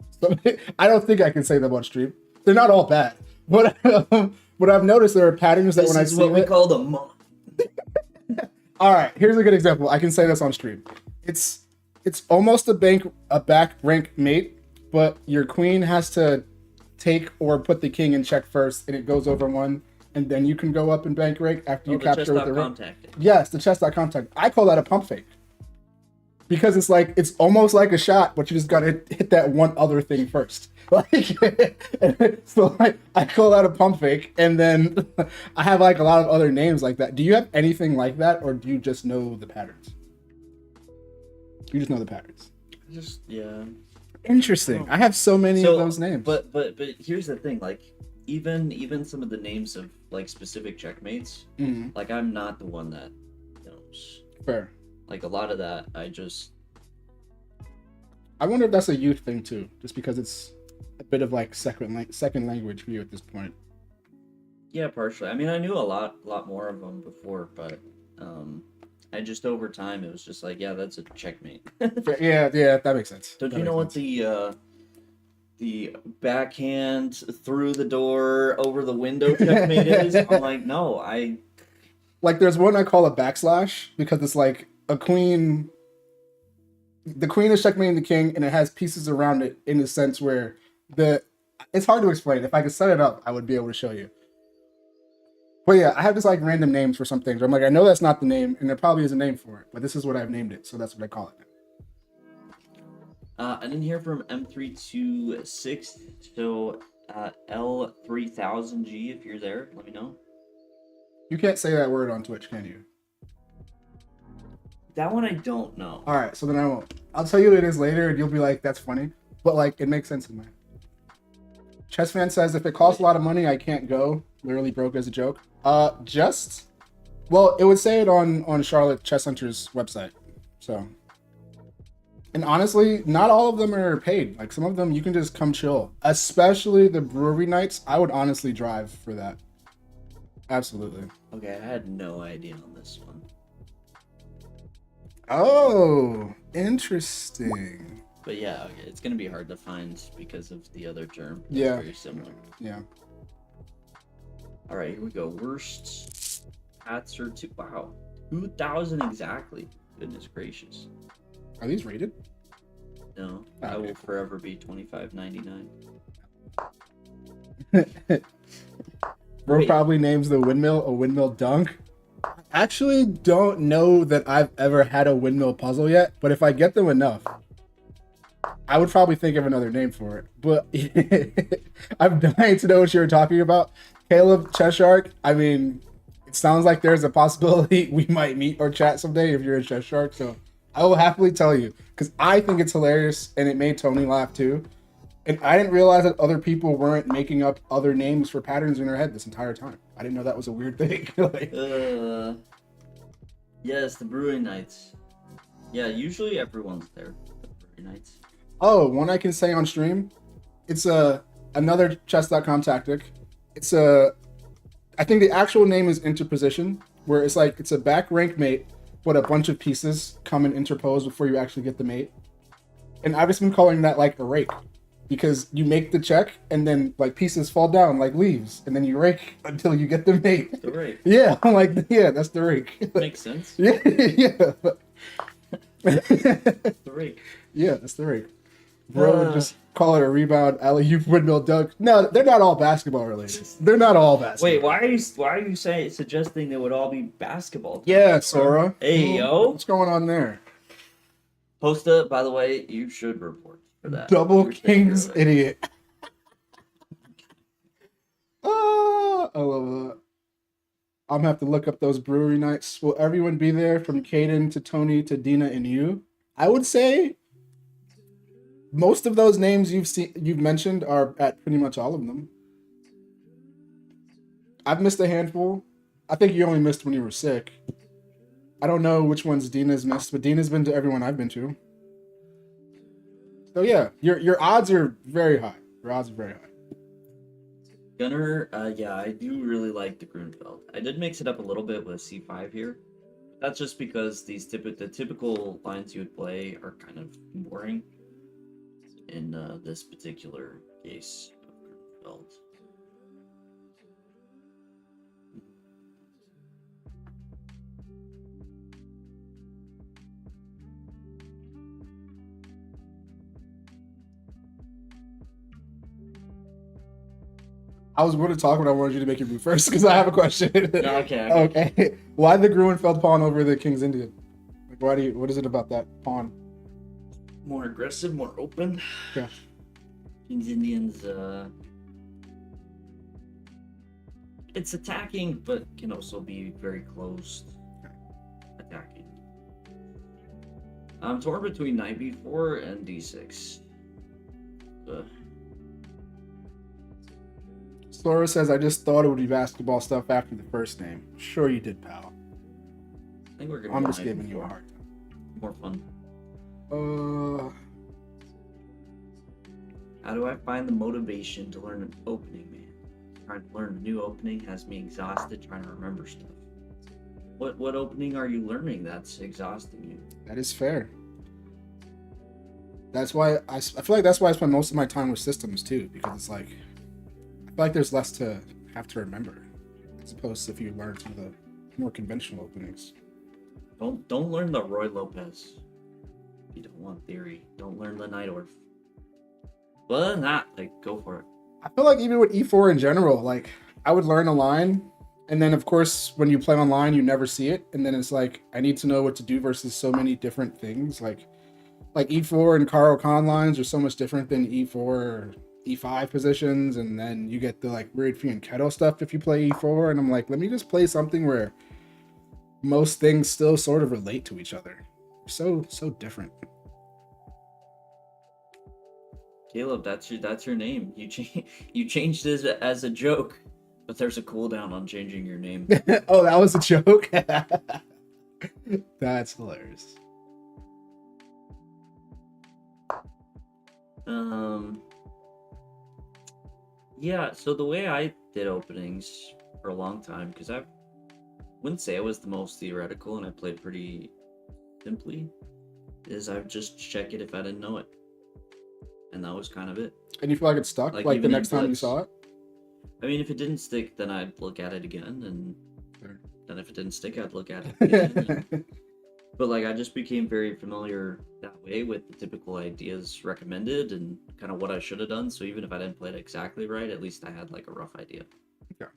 I don't think I can say them on stream. They're not all bad, but but I've noticed there are patterns that This when I is see what we it, call the monk. all right, here's a good example. I can say this on stream. It's almost a back rank mate, but your queen has to take or put the king in check first, and it goes over one, and then you can go up in bank rank after you the capture with the chess.com rank. tactic. Yes, the chess.com tactic. I call that a pump fake because it's like it's almost like a shot, but you just gotta hit that one other thing first. Like, so like I call that a pump fake, and then I have like a lot of other names like that. Do you have anything like that, or do you just know the patterns? You just know the patterns. Just yeah. Interesting. I have so many of those names. But here's the thing, like even some of the names of like specific checkmates, Mhm. like I'm not the one that knows. Fair. Like a lot of that, I wonder if that's a youth thing too, just because it's a bit of like second language for you at this point. yeah, partially. I mean, I knew a lot more of them before, but I just over time it was just like, yeah, that's a checkmate. Yeah, that makes sense. Don't That you makes know what sense. the backhand through the door over the window checkmate is? I'm like, no, Like there's one I call a backslash because it's like a queen. The queen is checkmating the king, and it has pieces around it in the sense where it's hard to explain. If I could set it up, I would be able to show you. But yeah, I have just like random names for some things. I'm like, I know that's not the name, and there probably is a name for it, but this is what I've named it, so that's what I call it. I didn't hear from M326, so L3000G, if you're there, let me know. You can't say that word on Twitch, can you? That one I don't know. All right, so then I won't. I'll tell you what it is later, and you'll be like, "That's funny," but like it makes sense in my head. Chess fan says if it costs a lot of money, I can't go. Literally broke as a joke. Well, it would say it on Charlotte Chess Hunter's website. So, and honestly, not all of them are paid. Like some of them, you can just come chill. Especially the brewery nights. I would honestly drive for that. Absolutely. Okay, I had no idea on this one. Oh, interesting. But yeah, okay, it's gonna be hard to find because of the other term. It's Yeah. very similar. Yeah. All right, here we go. Worst hats are two. Wow, 2,000 exactly. Goodness gracious. Are these rated? No, Oh, I okay, will forever be $25.99. Bro Wait. probably names the windmill a windmill dunk. Actually, don't know that I've ever had a windmill puzzle yet, but if I get them enough, I would probably think of another name for it. But I'm dying to know what you were talking about. Caleb Chess. I mean, it sounds like there's a possibility we might meet or chat someday if you're a Chess Shark. So I will happily tell you because I think it's hilarious and it made Tony laugh too. And I didn't realize that other people weren't making up other names for patterns in their head this entire time. I didn't know that was a weird thing. Like, Yes, the brewing nights. Yeah, usually everyone's there. The brewing nights. oh, one I can say on stream. It's another chess.com tactic. I think the actual name is interposition, where it's like it's a back rank mate, but a bunch of pieces come and interpose before you actually get the mate. And I've just been calling that like a rake. Because you make the check and then like pieces fall down like leaves, and then you rake until you get the mate. The rake. Yeah, I'm like, yeah, that's the rake. Makes sense. Yeah, yeah. The rake. Yeah, that's the rake. Bro would just call it a rebound, alley-oop, windmill dunk. No, they're not all basketball related. They're not all basketball. Wait, why are you suggesting they would all be basketball? Yeah, Sora. Hey, yo. What's going on there? Posta, by the way, you should report for that. Double You're King's taking it. idiot. Oh, I love that. I'm gonna have to look up those brewery nights. Will everyone be there from Caden to Tony to Dina and you? I would say most of those names you've mentioned are at pretty much all of them. I've missed a handful. I think you only missed when you were sick. I don't know which ones Dina's missed, but Dina's been to everyone I've been to. So yeah, your odds are very high. Your odds are very high. Gunner, yeah, I do really like the Grunfeld. I did mix it up a little bit with C5 here. That's just because the typical lines you would play are kind of boring in this particular case of Grunfeld. I was going to talk, but I wanted you to make your move first because I have a question. Okay. Okay. Why the Gruenfeld pawn over the King's Indian? Like, what is it about that pawn? More aggressive, more open. Yeah. King's Indians, it's attacking, but can also be very close attacking. I'm torn between knight b4 and d6. Sora says, I just thought it would be basketball stuff after the first name. Sure you did, pal. I think we're gonna. I'm just giving you a hard time. More fun. How do I find the motivation to learn an opening, man? Trying to learn a new opening has me exhausted trying to remember stuff. What opening are you learning that's exhausting you? That is fair. That's why I feel like that's why I spend most of my time with systems too, because it's like I feel like there's less to have to remember, as opposed to if you learn some of the more conventional openings. Don't learn the Roy Lopez. You don't want theory. Don't learn the Nightorf. But not like go for it. I feel like even with E4 in general, like I would learn a line, and then of course when you play online, you never see it, and then it's like I need to know what to do versus so many different things. Like E4 and Karo Khan lines are so much different than E4 or E5 positions, and then you get the like weird fianchetto stuff if you play E4, and I'm like, let me just play something where most things still sort of relate to each other. So different. Caleb, that's your name. You changed it as a joke, but there's a cooldown on changing your name. Oh, that was a joke. That's hilarious. Yeah, so the way I did openings for a long time, because I wouldn't say I was the most theoretical and I played pretty simply, is I would just check it if I didn't know it. And that was kind of it. And you feel like it stuck? Like the next time you saw it? I mean, if it didn't stick, then I'd look at it again, and Sure. then if it didn't stick, I'd look at it again. But like, I just became very familiar that way with the typical ideas recommended and kind of what I should have done. So even if I didn't play it exactly right, at least I had like a rough idea. Okay.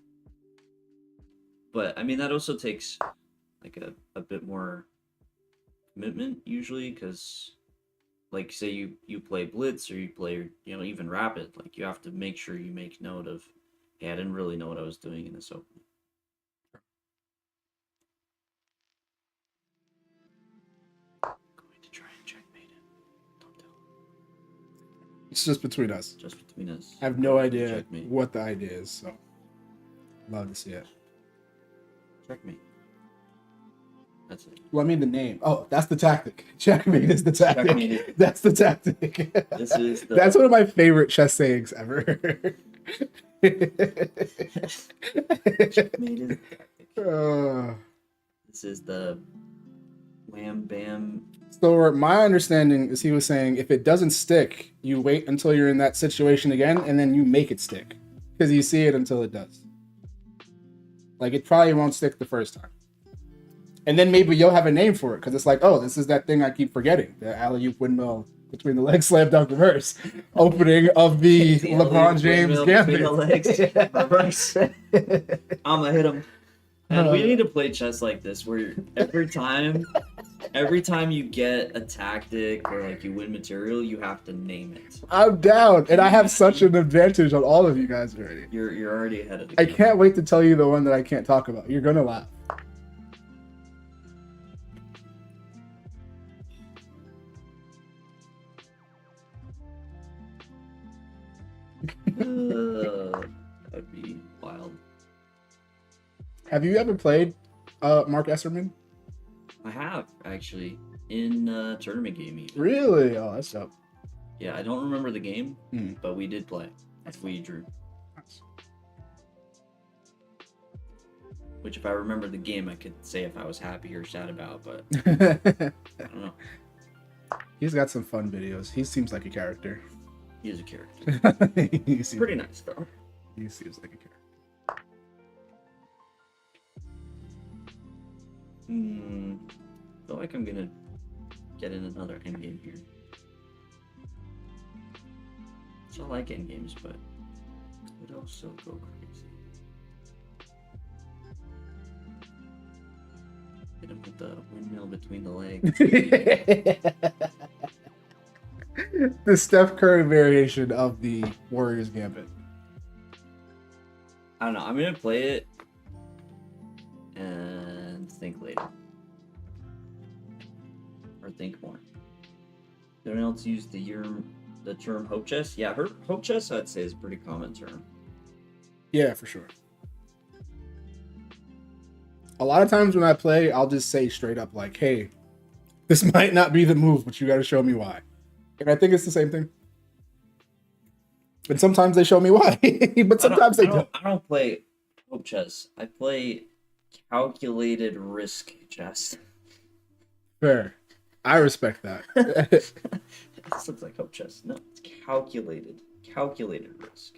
But I mean, that also takes like a bit more commitment usually, because like say you play blitz or you play, you know, even rapid, like you have to make sure you make note of, hey, I didn't really know what I was doing in this opening. Going to try and checkmate it. Don't tell him. It's just between us. Just between us. I have no idea Checkmate. what the idea is, so love to see it. Checkmate. That's it. Well, I mean the name. Oh, that's the tactic. Checkmate is the tactic. Checkmate. That's the tactic. This is the... That's one of my favorite chess sayings ever. Checkmate is the tactic. This is the wham bam. So my understanding is he was saying if it doesn't stick, you wait until you're in that situation again, and then you make it stick. Because you see it until it does. Like, it probably won't stick the first time. And then maybe you'll have a name for it, because it's like, oh, this is that thing I keep forgetting. The alley-oop windmill between the legs slam dunk reverse. Opening of the LeBron James gambit. I'm gonna hit him. And we need to play chess like this, where every time Every time you get a tactic or like you win material, you have to name it. I'm down, and I have such an advantage on all of you guys already. You're already ahead of the I game. can't wait to tell you the one that I can't talk about. You're gonna laugh. That'd be wild. Have you ever played Mark Esserman? I have actually in tournament game even. Really? Oh, that's dope. Yeah, I don't remember the game, Hmm. but we did play. That's we drew. Nice. Which, if I remember the game, I could say if I was happy or sad about, but I don't know. He's got some fun videos. He seems like a character. He is a character. He seems, Pretty nice though. he seems like a character. Feel like I'm gonna get in another endgame here. So I like endgames, but it also go crazy. Hit him with the windmill between the legs. The Steph Curry variation of the Warriors Gambit. I don't know. I'm gonna play it and think later, or think more. Did anyone else use the term hope chess? Yeah, hope chess I'd say is a pretty common term. Yeah, for sure. A lot of times when I play, I'll just say straight up like, "Hey, this might not be the move, but you got to show me why." And I think it's the same thing. And sometimes they show me why, but sometimes they don't. I don't play hope chess. I play calculated risk chess. Fair. I respect that. This looks like hope chess. No, it's calculated risk.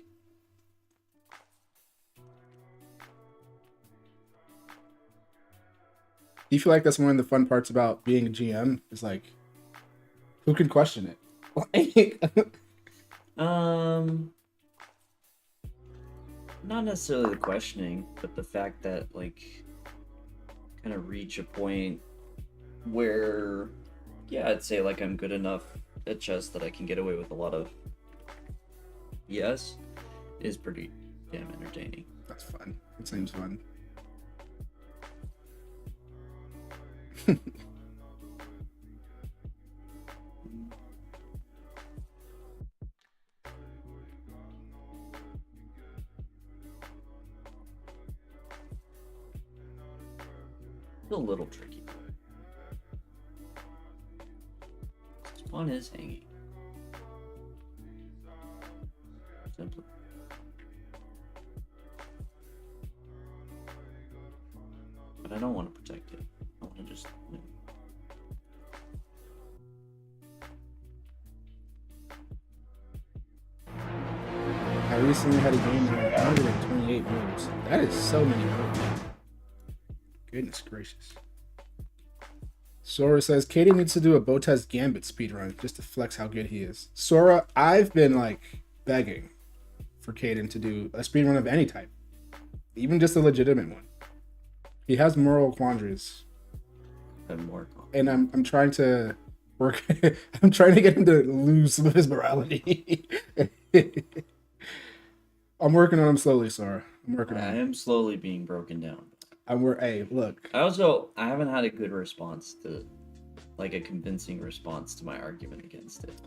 Do you feel like that's one of the fun parts about being a GM? Is like, who can question it? Not necessarily the questioning, but the fact that like kind of reach a point where, yeah, I'd say like I'm good enough at chess that I can get away with a lot of yes is pretty damn entertaining. That's fun. It seems fun. It's a little tricky. Spawn is hanging. Simply. But I don't want to protect it. I want to just win. I recently had a game where I only like 28 moves. That is so many moves. Goodness gracious. Sora says Katie needs to do a Botez Gambit speedrun just to flex how good he is. Sora, I've been like begging for Caden to do a speedrun of any type, even just a legitimate one. He has moral quandaries, and I'm trying to work. I'm trying to get him to lose some of his morality. I'm working on him slowly, Sora. I'm working on him. I am slowly being broken down. Hey, look. I haven't had a good response to, like a convincing response to my argument against it.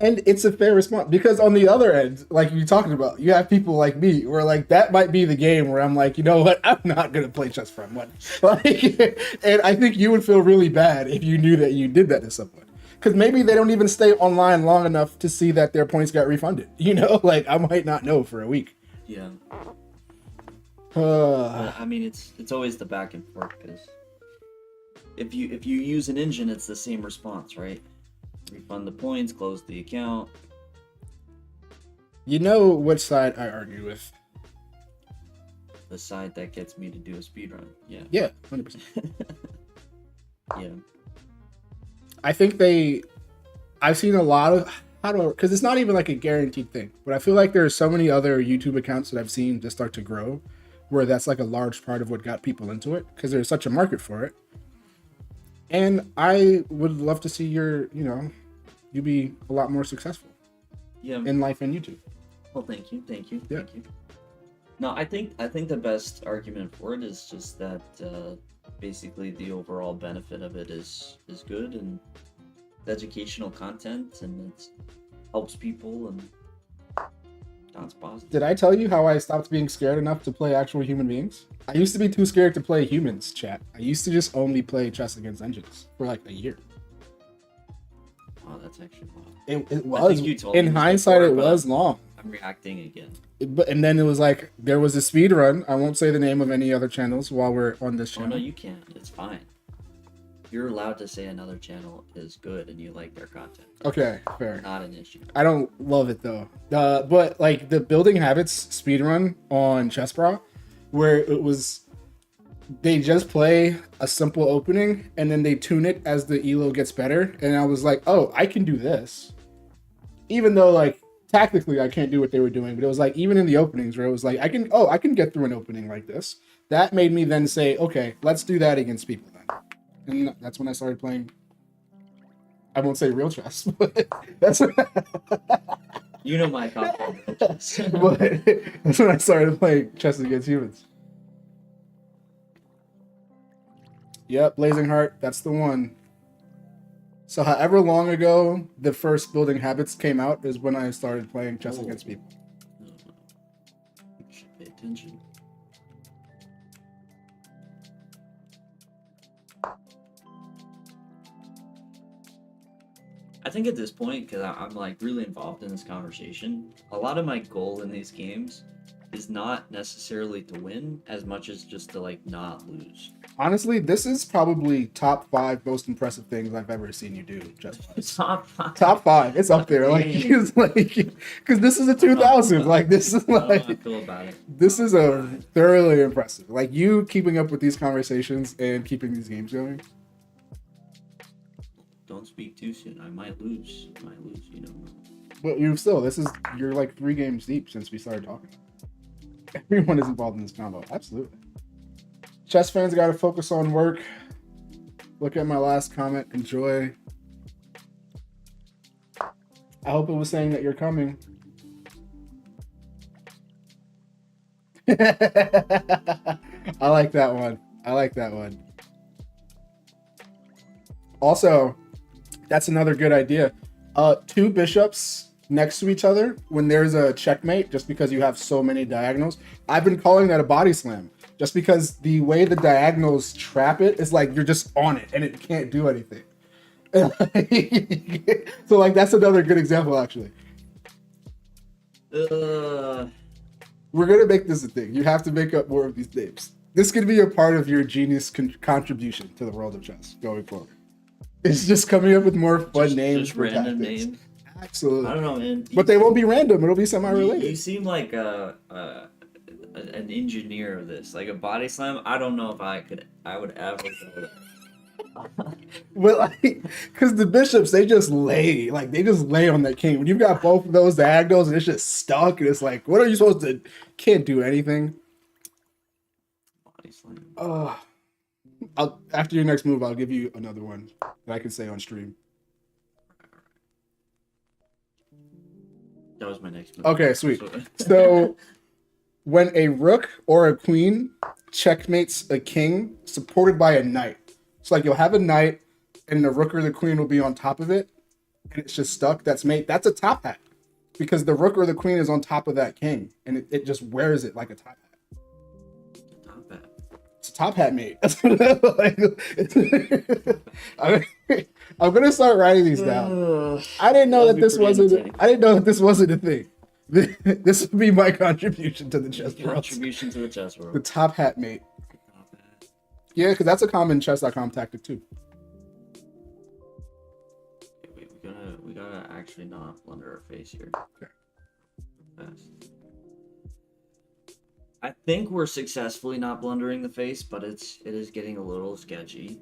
And it's a fair response because on the other end, like you're talking about, you have people like me where like that might be the game where I'm like, you know what, I'm not gonna play chess for money. Like, and I think you would feel really bad if you knew that you did that to someone. Because maybe they don't even stay online long enough to see that their points got refunded. You know, like I might not know for a week. Yeah. I mean, it's always the back and forth because if you use an engine, it's the same response, right? Refund the points, close the account. You know which side I argue with? The side that gets me to do a speedrun. Yeah. Yeah, 100%. Yeah. I think I've seen a lot of, because it's not even like a guaranteed thing, but I feel like there are so many other YouTube accounts that I've seen just start to grow where that's like a large part of what got people into it because there's such a market for it. And I would love to see you be a lot more successful Yeah. in life and YouTube. Well, thank you, Yeah. thank you. No, I think the best argument for it is just that basically the overall benefit of it is good, and the educational content, and it helps people, and that's positive. Did I tell you how I stopped being scared enough to play actual human beings? I used to be too scared to play humans, chat. I used to just only play chess against engines for like a year. Wow, that's actually long. It I was, think you told me in this hindsight, before, it but was long. I'm reacting again. And then it was like, there was a speed run. I won't say the name of any other channels while we're on this Oh channel. no, you can't. It's fine. You're allowed to say another channel is good and you like their content. Okay, fair. Not an issue. I don't love it though. But like the building habits speedrun on Chessbra, where it was they just play a simple opening and then they tune it as the elo gets better, and I was like, oh, I can do this, even though like tactically I can't do what they were doing, but it was like even in the openings where it was like I can get through an opening like this. That made me then say, okay, let's do that against people then, and that's when I started playing. I won't say real chess, but that's when You know my content. but that's when I started playing chess against humans. Yep, Blazing Heart, that's the one. So however long ago the first building habits came out is when I started playing chess against people. Should pay attention. I think at this point, because I'm like really involved in this conversation, a lot of my goal in these games is not necessarily to win as much as just to like not lose. Honestly, this is probably top 5 most impressive things I've ever seen you do. Just Top five. top 5. It's up there. Like, it's like, because this is a 2000. Like, this is I don't know how I like, feel about it. this is a thoroughly impressive. Like, you keeping up with these conversations and keeping these games going. Don't speak too soon. I might lose. You know. But you're like 3 games deep since we started talking. Everyone is involved in this combo. Absolutely. Chess fans got to focus on work. Look at my last comment. Enjoy. I hope it was saying that you're coming. I like that one. Also, that's another good idea. 2 bishops next to each other when there's a checkmate, just because you have so many diagonals. I've been calling that a body slam, just because the way the diagonals trap it is like you're just on it and it can't do anything. So like that's another good example actually. We're gonna make this a thing. You have to make up more of these names. This could be a part of your genius contribution to the world of chess going forward. It's just coming up with more fun names Just for random tactics. names. Absolutely. I don't know, man. But they won't be random. It'll be You semi-related. seem like an engineer of this, like a body slam. I don't know if I would ever go there. Well, like, because the bishops, they just lay on that king. When you've got both of those diagonals and it's just stuck, and it's like, what are you supposed to? Can't do anything. Body slam. After your next move, I'll give you another one that I can say on stream. That was my next move. Okay, sweet. So, when a rook or a queen checkmates a king supported by a knight, it's like you'll have a knight and the rook or the queen will be on top of it, and it's just stuck. That's a top hat, because the rook or the queen is on top of that king, and it just wears it like a top hat. Top hat. It's a top hat, mate. I'm gonna start writing these down. I didn't know that this wasn't. I didn't know that this wasn't a thing. This would be my contribution to the chess world. Contribution to the chess world. The top hat, mate. Yeah, because that's a common chess.com tactic too. Wait, we gotta actually not blunder our face here. Okay. Fast. I think we're successfully not blundering the face, but it is getting a little sketchy.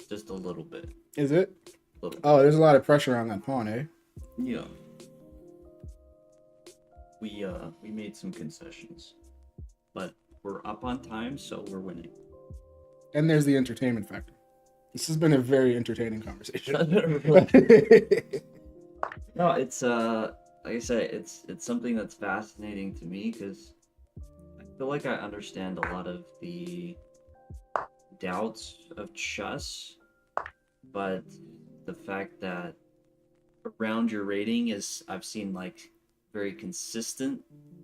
Just a little bit. Is it? Little. Oh, there's a lot of pressure on that pawn, eh? Yeah. We made some concessions, but we're up on time, so we're winning. And there's the entertainment factor. This has been a very entertaining conversation. No, it's like I said, it's something that's fascinating to me because I feel like I understand a lot of the doubts of chess, but the fact that around your rating is I've seen like very consistent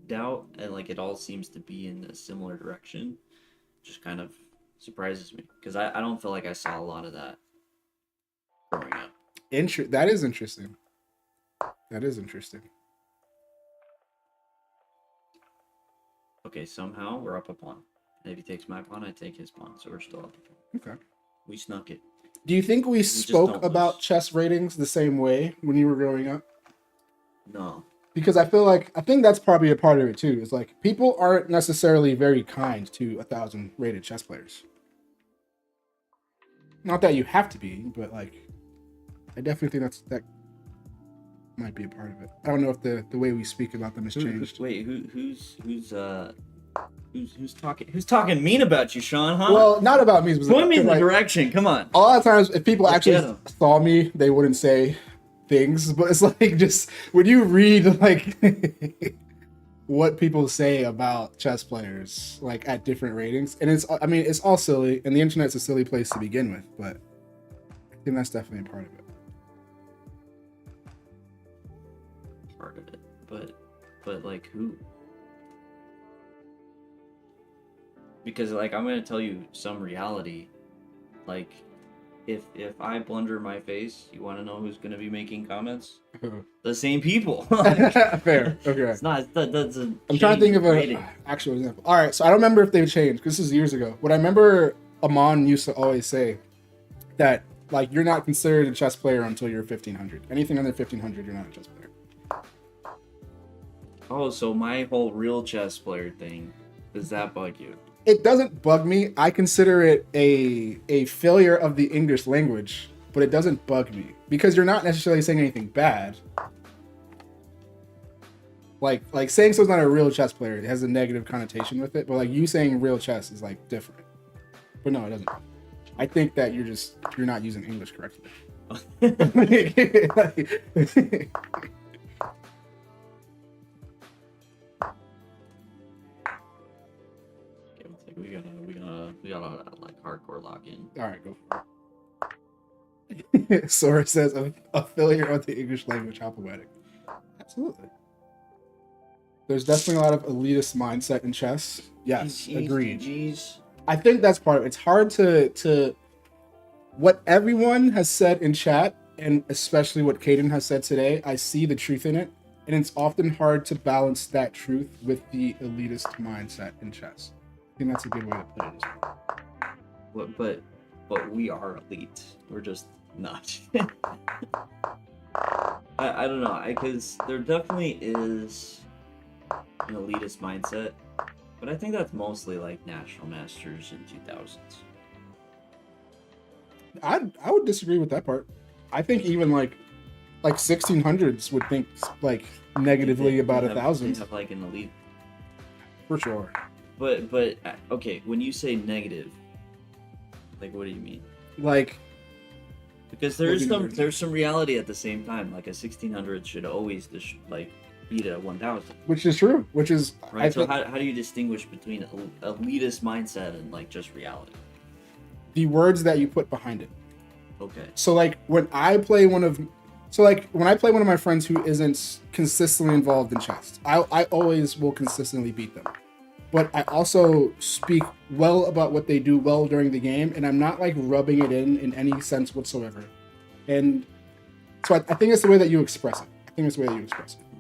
doubt and like it all seems to be in a similar direction, just kind of surprises me because I don't feel like I saw a lot of that growing up. That is interesting. That is interesting. Okay, somehow we're up a pawn. And if he takes my pawn, I take his pawn, so we're still up a pawn. Okay. We snuck it. Do you think we just spoke don't about lose. chess ratings the same way when you were growing up? No. Because I think that's probably a part of it too. It's like people aren't necessarily very kind to 1,000 rated chess players. Not that you have to be, but like, I definitely think that might be a part of it. I don't know if the way we speak about them has changed. Who's talking mean about you, Sean? Huh? Well, not about me. Point me in the like, direction. Come on. A lot of times, if people Let's get actually 'em. saw me, they wouldn't say things. But it's like just when you read like what people say about chess players, like at different ratings, and it's all silly, and the internet's a silly place to begin with. But I think that's definitely a part of it. Part of it, but like who? Because like I'm gonna tell you some reality. Like, if I blunder my face, you want to know who's gonna be making comments? The same people. Fair. Okay. It's not. That doesn't. I'm trying to think of rating. an actual example. All right, so I don't remember if they've changed because this is years ago. But I remember Amon used to always say that like you're not considered a chess player until you're 1500. Anything under 1500, you're not a chess player. Oh, so my whole real chess player thing, does that bug you? It doesn't bug me. I consider it a failure of the English language, but it doesn't bug me because you're not necessarily saying anything bad. Like saying someone's not a real chess player, it has a negative connotation with it, but like you saying real chess is like different. But no, it doesn't. I think that you're not using English correctly. We gotta like hardcore lock in. All right, go for it. Sora says a failure of the English language. How poetic. Absolutely. There's definitely a lot of elitist mindset in chess. Yes, agreed. GGs. I think that's part of it. It's hard to what everyone has said in chat, and especially what Caden has said today. I see the truth in it, and it's often hard to balance that truth with the elitist mindset in chess. I think that's a good way to put it as well. But we are elite. We're just not. I don't know. Because there definitely is an elitist mindset, but I think that's mostly like national masters in 2000s. I would disagree with that part. I think even like 1600s would think like negatively about 1,000 have like an elite for sure. But okay, when you say negative, like what do you mean? Like, because there's some reality at the same time. Like a 1600 should always like beat a 1000. Which is true. Which is right. So how do you distinguish between elitist mindset and like just reality? The words that you put behind it. Okay. So like when I play one of my friends who isn't consistently involved in chess, I always will consistently beat them. But I also speak well about what they do well during the game, and I'm not like rubbing it in any sense whatsoever. And so I think it's the way that you express it.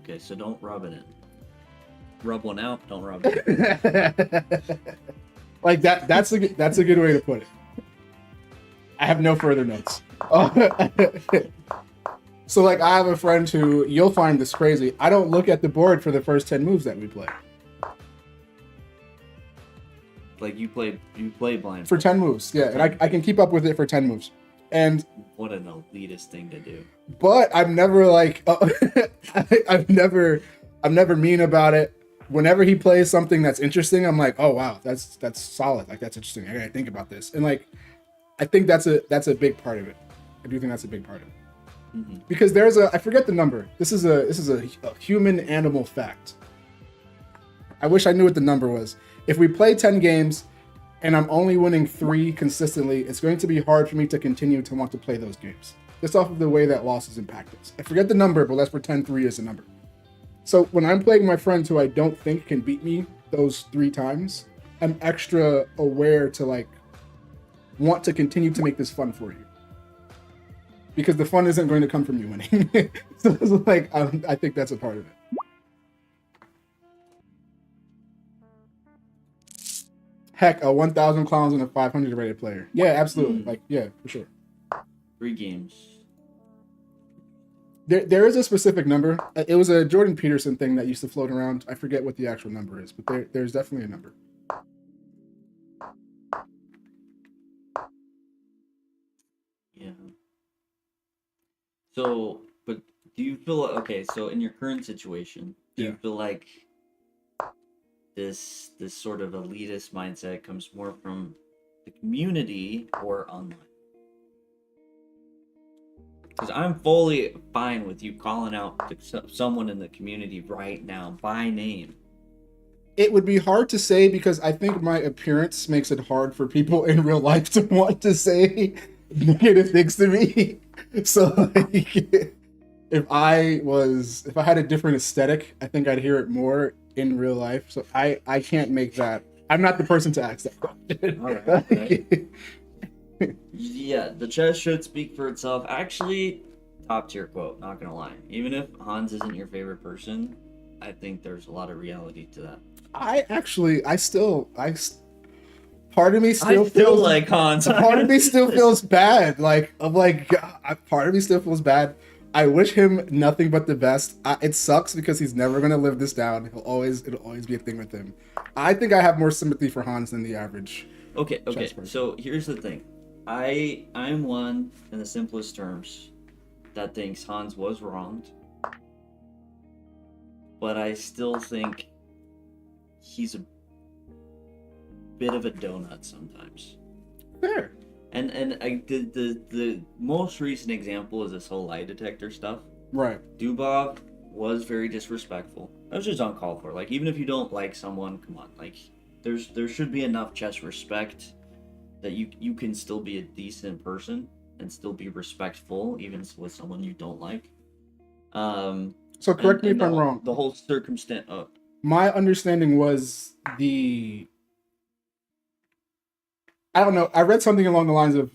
Okay, so don't rub it in. Rub one out, don't rub it in. Like that's a good way to put it. I have no further notes. So like I have a friend who, you'll find this crazy, I don't look at the board for the first 10 moves that we play. Like you play blind for 10 moves, yeah, and I can keep up with it for 10 moves. And what an elitist thing to do. But I'm never like I'm never mean about it. Whenever he plays something that's interesting, I'm like, oh wow, that's solid. Like that's interesting. I gotta think about this. And like I think that's a big part of it. I do think that's a big part of it. Mm-hmm. Because there's I forget the number. This is a human animal fact. I wish I knew what the number was. If we play 10 games and I'm only winning 3 consistently, it's going to be hard for me to continue to want to play those games. Just off of the way that losses impact us. I forget the number, but let's pretend 3 is the number. So when I'm playing my friends who I don't think can beat me those 3 times, I'm extra aware to like want to continue to make this fun for you. Because the fun isn't going to come from you winning. So it's like, I think that's a part of it. Heck, a 1,000 clowns and a 500 rated player. Yeah, absolutely. Like, yeah, for sure. 3 games. There is a specific number. It was a Jordan Peterson thing that used to float around. I forget what the actual number is, but there's definitely a number. Yeah. So, but do you feel okay? So, in your current situation, do you feel like this sort of elitist mindset comes more from the community or online? Because I'm fully fine with you calling out someone in the community right now by name. It would be hard to say because I think my appearance makes it hard for people in real life to want to say negative things to me. So like, if I had a different aesthetic, I think I'd hear it more in real life. So I can't make that. I'm not the person to ask that question. All right. Yeah, the chess should speak for itself. Actually, top tier quote, not gonna lie. Even if Hans isn't your favorite person, I think there's a lot of reality to that. Part of me still feels like Hans. Part of me still feels bad. Like, I'm like, part of me still feels bad. I wish him nothing but the best. It sucks because he's never gonna live this down. It'll always be a thing with him. I think I have more sympathy for Hans than the average. Okay. So here's the thing. I'm one, in the simplest terms, that thinks Hans was wronged. But I still think he's a bit of a donut sometimes. Fair. And the most recent example is this whole lie detector stuff. Right. Dubov was very disrespectful. That was just uncalled for. Like, even if you don't like someone, come on. Like, there should be enough chess respect that you can still be a decent person and still be respectful, even with someone you don't like. So correct me if I'm wrong. The whole circumstance. My understanding was I don't know. I read something along the lines of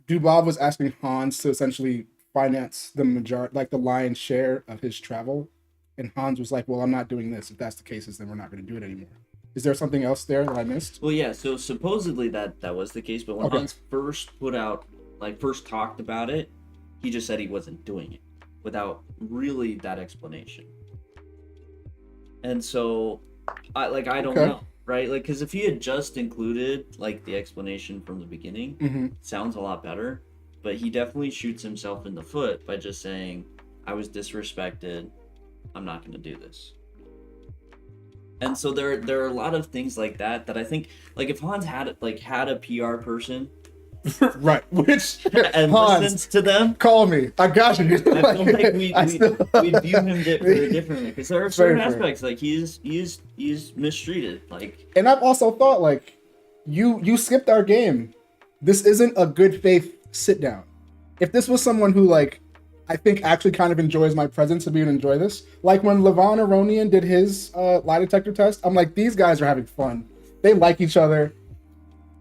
Dubov was asking Hans to essentially finance the majority, like the lion's share of his travel, and Hans was like, "Well, I'm not doing this. If that's the case, then we're not going to do it anymore." Is there something else there that I missed? Well, yeah. So supposedly that was the case, but when Hans first talked about it, he just said he wasn't doing it without really that explanation. And so, I don't know, right? Like, because if he had just included like the explanation from the beginning, it sounds a lot better. But he definitely shoots himself in the foot by just saying, "I was disrespected. I'm not going to do this." And so there are a lot of things like that I think, like, if Hans had a PR person, right, which and Hans, listens to them, call me. I got you. I feel like we'd view him very differently, because there are certain aspects like he's mistreated. Like, and I've also thought, like, you skipped our game. This isn't a good faith sit down. If this was someone who, like, I think actually kind of enjoys my presence to be able to enjoy this. Like when Levon Aronian did his lie detector test, I'm like, these guys are having fun. They like each other.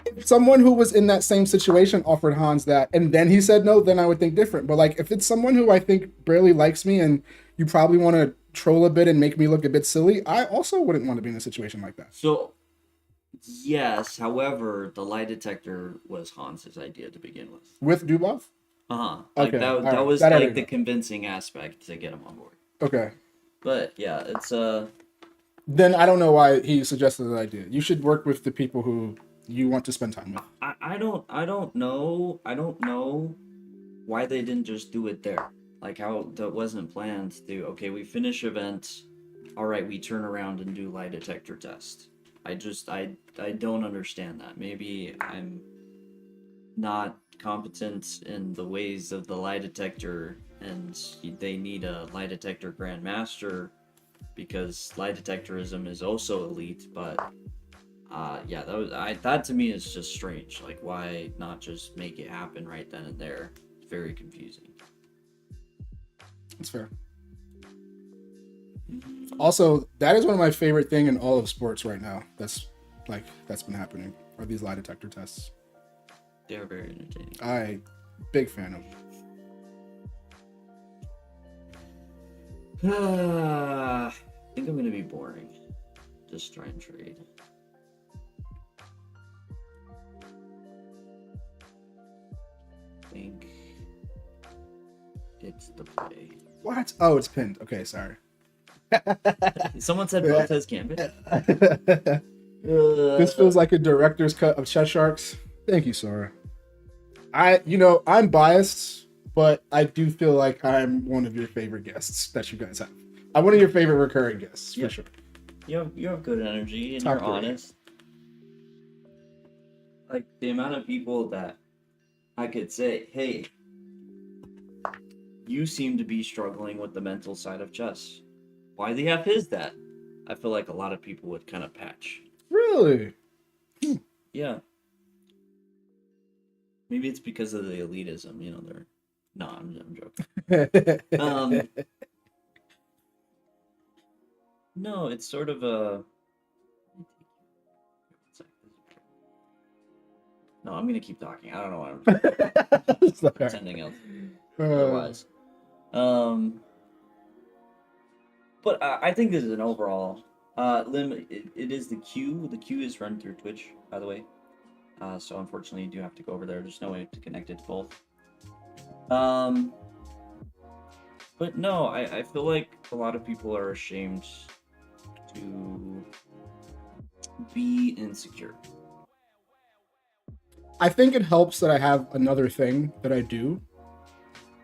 If someone who was in that same situation offered Hans that, and then he said no, then I would think different. But like, if it's someone who I think barely likes me and you probably want to troll a bit and make me look a bit silly, I also wouldn't want to be in a situation like that. So, yes, however, the lie detector was Hans's idea to begin with. With Dubov? Like, okay. that was that like the convincing aspect to get him on board. Okay. But yeah, it's Then I don't know why he suggested that idea. You should work with the people who you want to spend time with. I don't know why they didn't just do it there. Like, how that wasn't planned to, okay, we finish event, all right, we turn around and do lie detector test. I don't understand that. Maybe I'm not competent in the ways of the lie detector, and they need a lie detector grandmaster because lie detectorism is also elite. But yeah, that to me is just strange. Like, why not just make it happen right then and there? It's very confusing. That's fair. Also, that is one of my favorite thing in all of sports right now. That's been happening. Are these lie detector tests? They're very entertaining. Big fan of. I think I'm gonna be boring. Just try and trade. I think it's the play. What? Oh, it's pinned. Okay, sorry. Someone said Botez Gambit. This feels like a director's cut of Chess Sharkz. Thank you, Sora. I'm biased, but I do feel like I'm one of your favorite guests that you guys have. I'm one of your favorite recurring guests, for sure. You have good energy and Top you're three. honest. Like, the amount of people that I could say, hey, you seem to be struggling with the mental side of chess. Why the F is that? I feel like a lot of people would kind of patch. Really? Yeah. Maybe it's because of the elitism, they're... No, I'm joking. No, it's sort of a... No, I'm gonna keep talking. I don't know what I'm pretending else. Otherwise. But I think this is an overall... Lim, it is the queue. The queue is run through Twitch, by the way. So unfortunately, you do have to go over there. There's no way to connect it to both. But no, I feel like a lot of people are ashamed to be insecure. I think it helps that I have another thing that I do.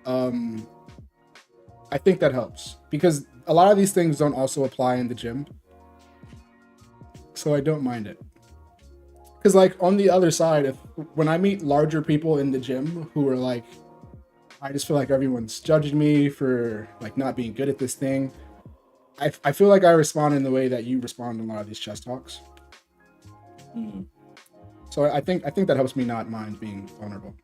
I think that helps because a lot of these things don't also apply in the gym. So I don't mind it. Because like on the other side, when I meet larger people in the gym who are like, I just feel like everyone's judging me for like not being good at this thing. I feel like I respond in the way that you respond in a lot of these chess talks. Mm-hmm. So I think that helps me not mind being vulnerable.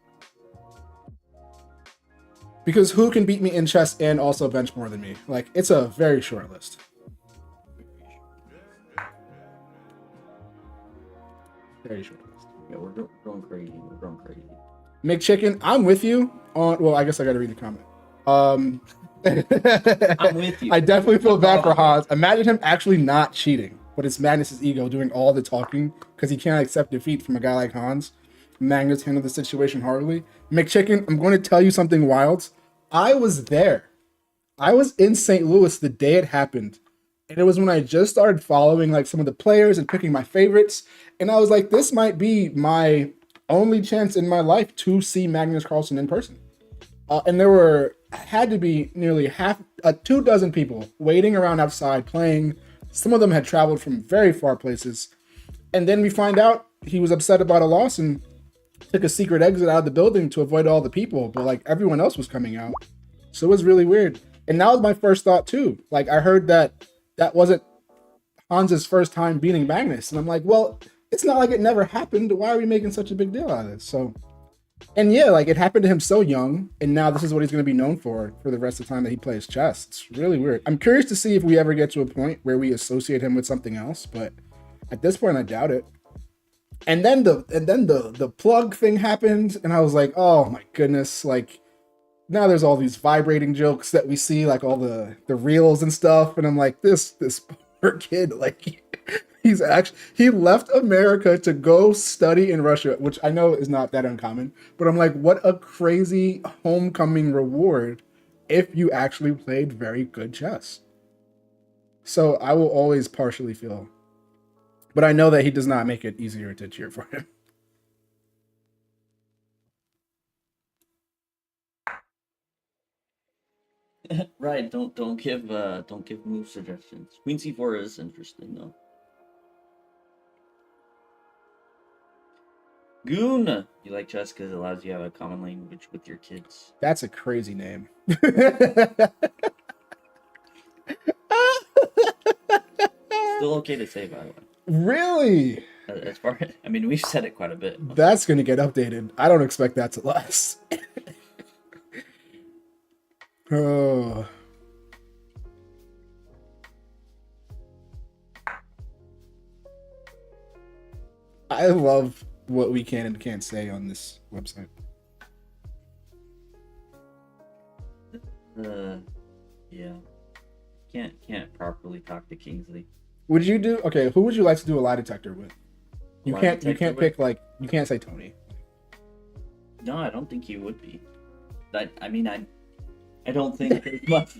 Because who can beat me in chess and also bench more than me? Like, it's a very short list. Very short list. Yeah, we're going crazy. We're going crazy. McChicken, I'm with you on... Well, I guess I got to read the comment. I'm with you. I definitely feel bad for Hans. Imagine him actually not cheating, but it's Magnus's ego doing all the talking because he can't accept defeat from a guy like Hans. Magnus handled the situation horribly. McChicken, I'm going to tell you something wild. I was there. I was in St. Louis the day it happened. And it was when I just started following like some of the players and picking my favorites. And I was like, this might be my only chance in my life to see Magnus Carlsen in person. And there had to be nearly 24 people waiting around outside playing. Some of them had traveled from very far places. And then we find out he was upset about a loss and took a secret exit out of the building to avoid all the people. But like everyone else was coming out. So it was really weird. And that was my first thought too. Like I heard that wasn't Hans's first time beating Magnus. And I'm like, well, it's not like it never happened. Why are we making such a big deal out of this? So, and yeah, like it happened to him so young. And now this is what he's going to be known for the rest of the time that he plays chess. It's really weird. I'm curious to see if we ever get to a point where we associate him with something else. But at this point, I doubt it. And then the plug thing happened. And I was like, oh my goodness. Like, now there's all these vibrating jokes that we see, like all the reels and stuff, and I'm like, this poor kid, like he left America to go study in Russia, which I know is not that uncommon, but I'm like, what a crazy homecoming reward if you actually played very good chess. So I will always partially feel, but I know that he does not make it easier to cheer for him. Right, don't give move suggestions. Queen c4 is interesting though. Goon. You like chess because it allows you to have a common language with your kids. That's a crazy name. Still okay to say, by the way. Really? As far as, I mean, we've said it quite a bit. That's gonna get updated. I don't expect that to last. Oh. I love what we can and can't say on this website. Yeah. Can't properly talk to Kingsley. Would you do okay? Who would you like to do a lie detector with? You can't pick like you can't say Tony. No, I don't think he would be. I mean I don't think there's much.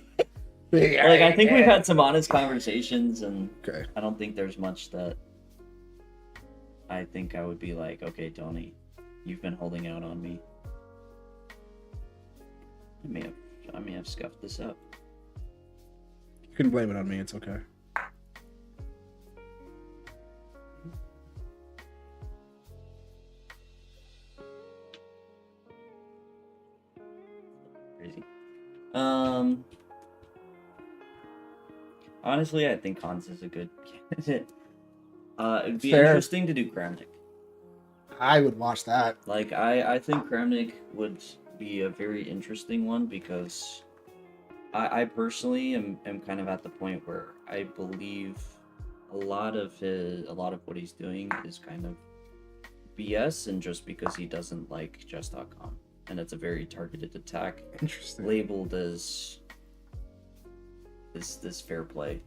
Like I think we've had some honest conversations, and Okay. I don't think there's much that I think I would be like, okay, Tony, you've been holding out on me. I may have scuffed this up. You can blame it on me. It's okay. Crazy. Honestly, I think Hans is a good candidate. It'd be Fair. interesting to do Kramnik. I would watch that. Like, I think Kramnik would be a very interesting one because I personally am kind of at the point where I believe a lot of what he's doing is kind of BS, and just because he doesn't like chess.com, and it's a very targeted attack Interesting. labeled as this fair play.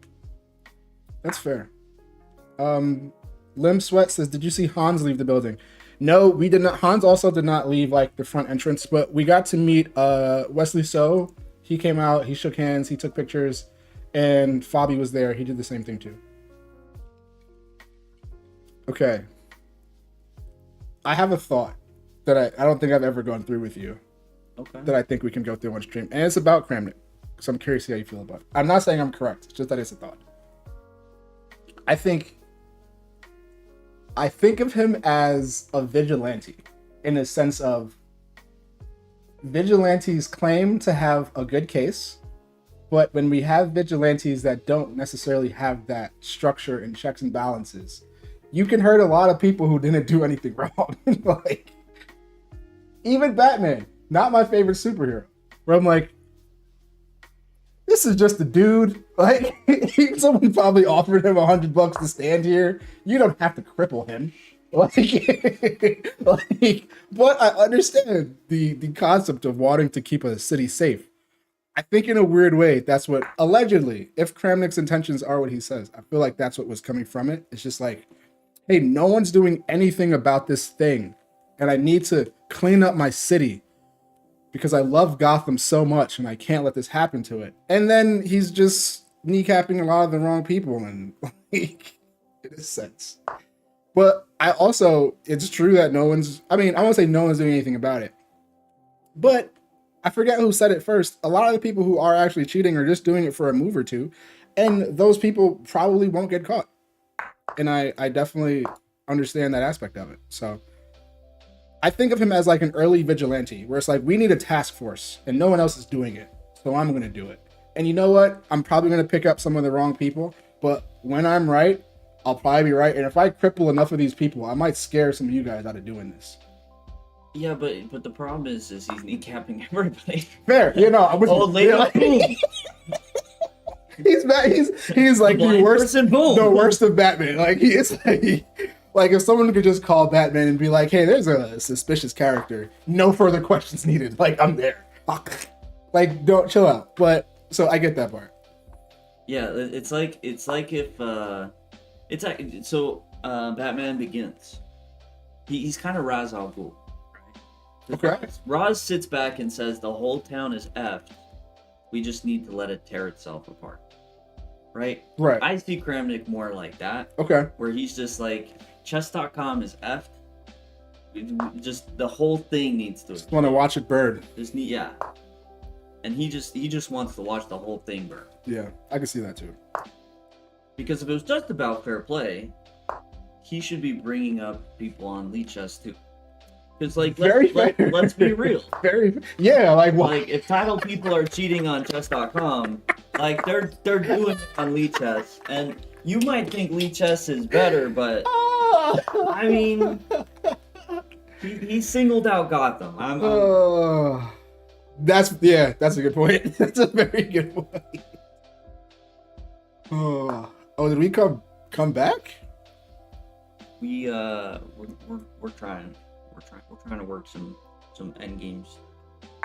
That's fair. Lim Sweat says, "Did you see Hans leave the building?" No, we did not. Hans also did not leave like the front entrance, but we got to meet Wesley So. He came out, he shook hands, he took pictures, and Fabi was there. He did the same thing too. Okay. I have a thought that I don't think I've ever gone through with you. Okay. That I think we can go through on stream. And it's about Kramnik. So I'm curious to see how you feel about it. I'm not saying I'm correct. It's just that it's a thought. I think of him as a vigilante in the sense of vigilantes claim to have a good case, but when we have vigilantes that don't necessarily have that structure and checks and balances, you can hurt a lot of people who didn't do anything wrong. Like, even Batman, not my favorite superhero, where I'm like, this is just a dude. Like, someone probably offered him $100 to stand here. You don't have to cripple him. But I understand the concept of wanting to keep a city safe. I think in a weird way, that's what allegedly, if Kramnik's intentions are what he says, I feel like that's what was coming from it. It's just like, hey, no one's doing anything about this thing, and I need to clean up my city because I love Gotham so much and I can't let this happen to it. And then he's just kneecapping a lot of the wrong people, and like, in a sense. But I also, it's true that I won't say no one's doing anything about it. But I forget who said it first. A lot of the people who are actually cheating are just doing it for a move or two. And those people probably won't get caught. And I definitely understand that aspect of it. So I think of him as like an early vigilante, where it's like, we need a task force and no one else is doing it. So I'm going to do it. And you know what? I'm probably going to pick up some of the wrong people. But when I'm right, I'll probably be right. And if I cripple enough of these people, I might scare some of you guys out of doing this. Yeah, but the problem is he's kneecapping everybody. Fair, you know. Old lady, boom. He's like the worst person, boom. The worst of Batman. Like, he is like if someone could just call Batman and be like, hey, there's a suspicious character, no further questions needed. Like, I'm there. Like, don't chill out. But so I get that part. Yeah, it's like if Batman Begins. He's kind of Ra's al Ghul. Okay. Ra's sits back and says the whole town is effed. We just need to let it tear itself apart. Right? Right. I see Kramnik more like that. Okay. Where he's just like, chess.com is effed. Just the whole thing needs to. Just want to watch it burn. Yeah. And he just wants to watch the whole thing burn. Yeah, I can see that too. Because if it was just about fair play, he should be bringing up people on Lee Chess too. Because like Very fair. let's be real. Very yeah. Like what? Like if title people are cheating on chess.com, like they're doing it on Lichess, and you might think Lichess is better, but I mean, he singled out Gotham. That's a good point. That's a very good point. Did we come back? We're trying. We're trying to work some end games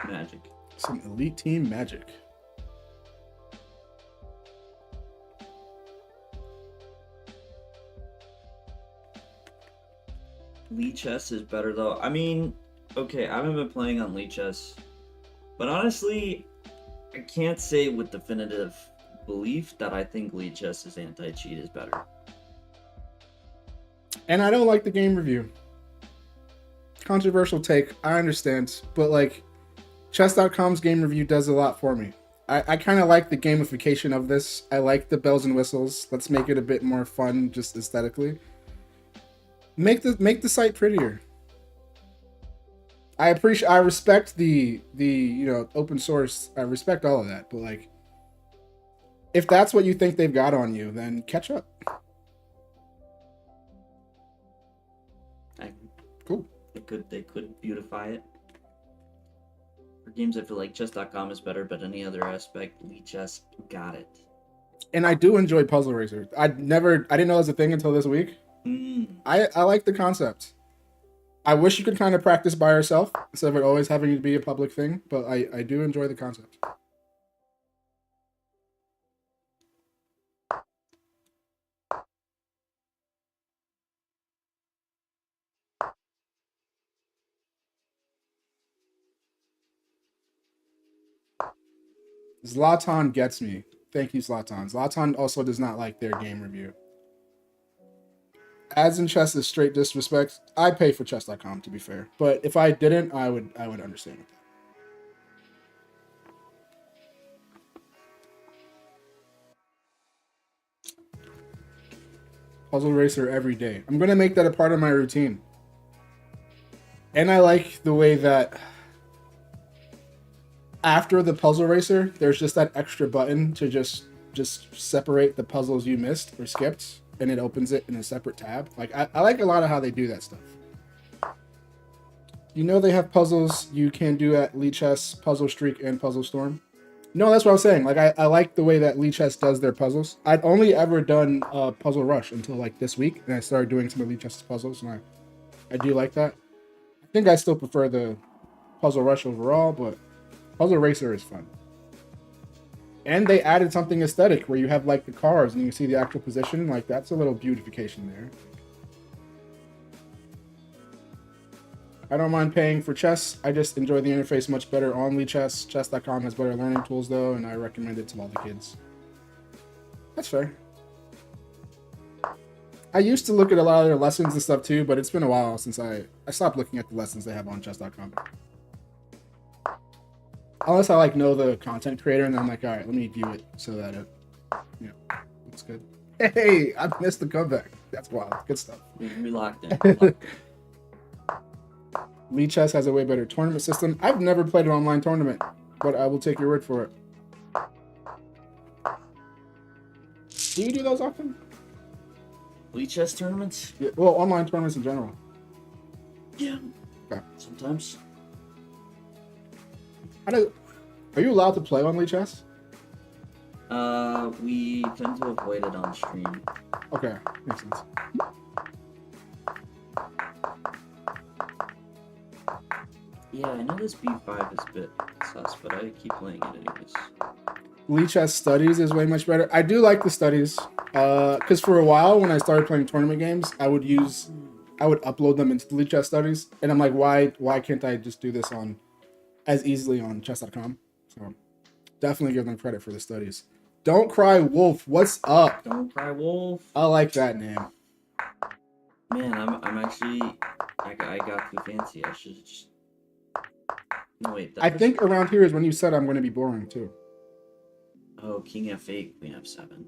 magic. Some elite team magic. Lichess is better though. I mean, okay, I haven't been playing on Lichess, but honestly, I can't say with definitive belief that I think Lichess's anti-cheat is better. And I don't like the game review. Controversial take, I understand, but like chess.com's game review does a lot for me. I kind of like the gamification of this. I like the bells and whistles. Let's make it a bit more fun, just aesthetically. Make the site prettier. I respect the open source. I respect all of that, but like, if that's what you think they've got on you, then catch up. Cool. They could beautify it. For games, I feel like chess.com is better, but any other aspect, Lichess got it. And I do enjoy Puzzle Racer. I didn't know it was a thing until this week. I like the concept. I wish you could kind of practice by yourself instead of it always having to be a public thing, but I do enjoy the concept. Zlatan gets me. Thank you, Zlatan. Zlatan also does not like their game review. Ads in chess is straight disrespect. I pay for chess.com, to be fair. But if I didn't, I would understand with that. Puzzle Racer every day. I'm going to make that a part of my routine. And I like the way that after the Puzzle Racer, there's just that extra button to just separate the puzzles you missed or skipped, and it opens it in a separate tab. Like I like a lot of how they do that stuff. You know they have puzzles you can do at Lichess, Puzzle Streak, and Puzzle Storm? No, that's what I was saying. Like I like the way that Lichess does their puzzles. I'd only ever done Puzzle Rush until like this week, and I started doing some of Lichess's puzzles, and I do like that. I think I still prefer the Puzzle Rush overall, but Puzzle Racer is fun. And they added something aesthetic where you have like the cars and you can see the actual position. Like that's a little beautification there. I don't mind paying for chess. I just enjoy the interface much better on Lichess. Chess.com has better learning tools though, and I recommend it to all the kids. That's fair. I used to look at a lot of their lessons and stuff too, but it's been a while since I stopped looking at the lessons they have on chess.com. Unless I like know the content creator and then I'm like, all right, let me view it so that it, looks good. Hey, I missed the comeback. That's wild. Good stuff. We locked in. Lichess has a way better tournament system. I've never played an online tournament, but I will take your word for it. Do you do those often? Lichess tournaments? Yeah, well, online tournaments in general. Yeah. Okay. Sometimes. Are you allowed to play on Lichess? We tend to avoid it on stream. Okay, makes sense. Yeah, I know this B5 is a bit sus, but I keep playing it anyways. Lichess Studies is way much better. I do like the studies, because for a while when I started playing tournament games, I would upload them into the Lichess Studies, and I'm like, why can't I just do this on as easily on chess.com? So definitely give them credit for the studies. Don't Cry Wolf, what's up? Don't Cry Wolf. I like that name. Man, I'm actually I got too fancy. I should just. No wait. I think around here is when you said I'm going to be boring too. Oh, King F8, Queen F7.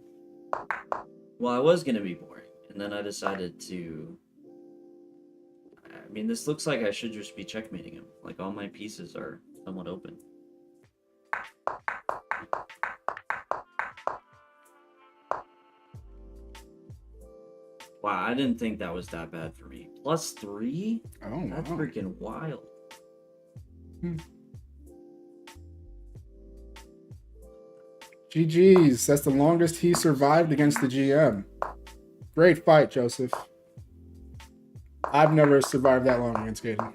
Well, I was going to be boring, and then I decided to mean, this looks like I should just be checkmating him. Like, all my pieces are somewhat open. Wow, I didn't think that was that bad for me. +3? Oh, That's wow. freaking wild. GG's. That's the longest he survived against the GM. Great fight, Joseph. I've never survived that long against Gaten.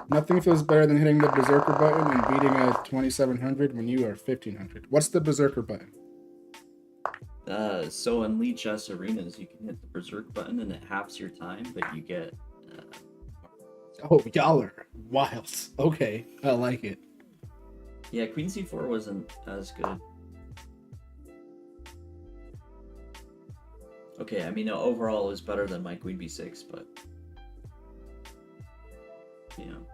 Nothing feels better than hitting the Berserker button and beating a 2700 when you are 1500. What's the Berserker button? So in Lead Chess Arenas, you can hit the Berserk button and it halves your time, but you get... Oh, y'all are wild. Okay, I like it. Yeah, Queen C4 wasn't as good. Okay, I mean, overall it was better than my Queen B6, but... You know.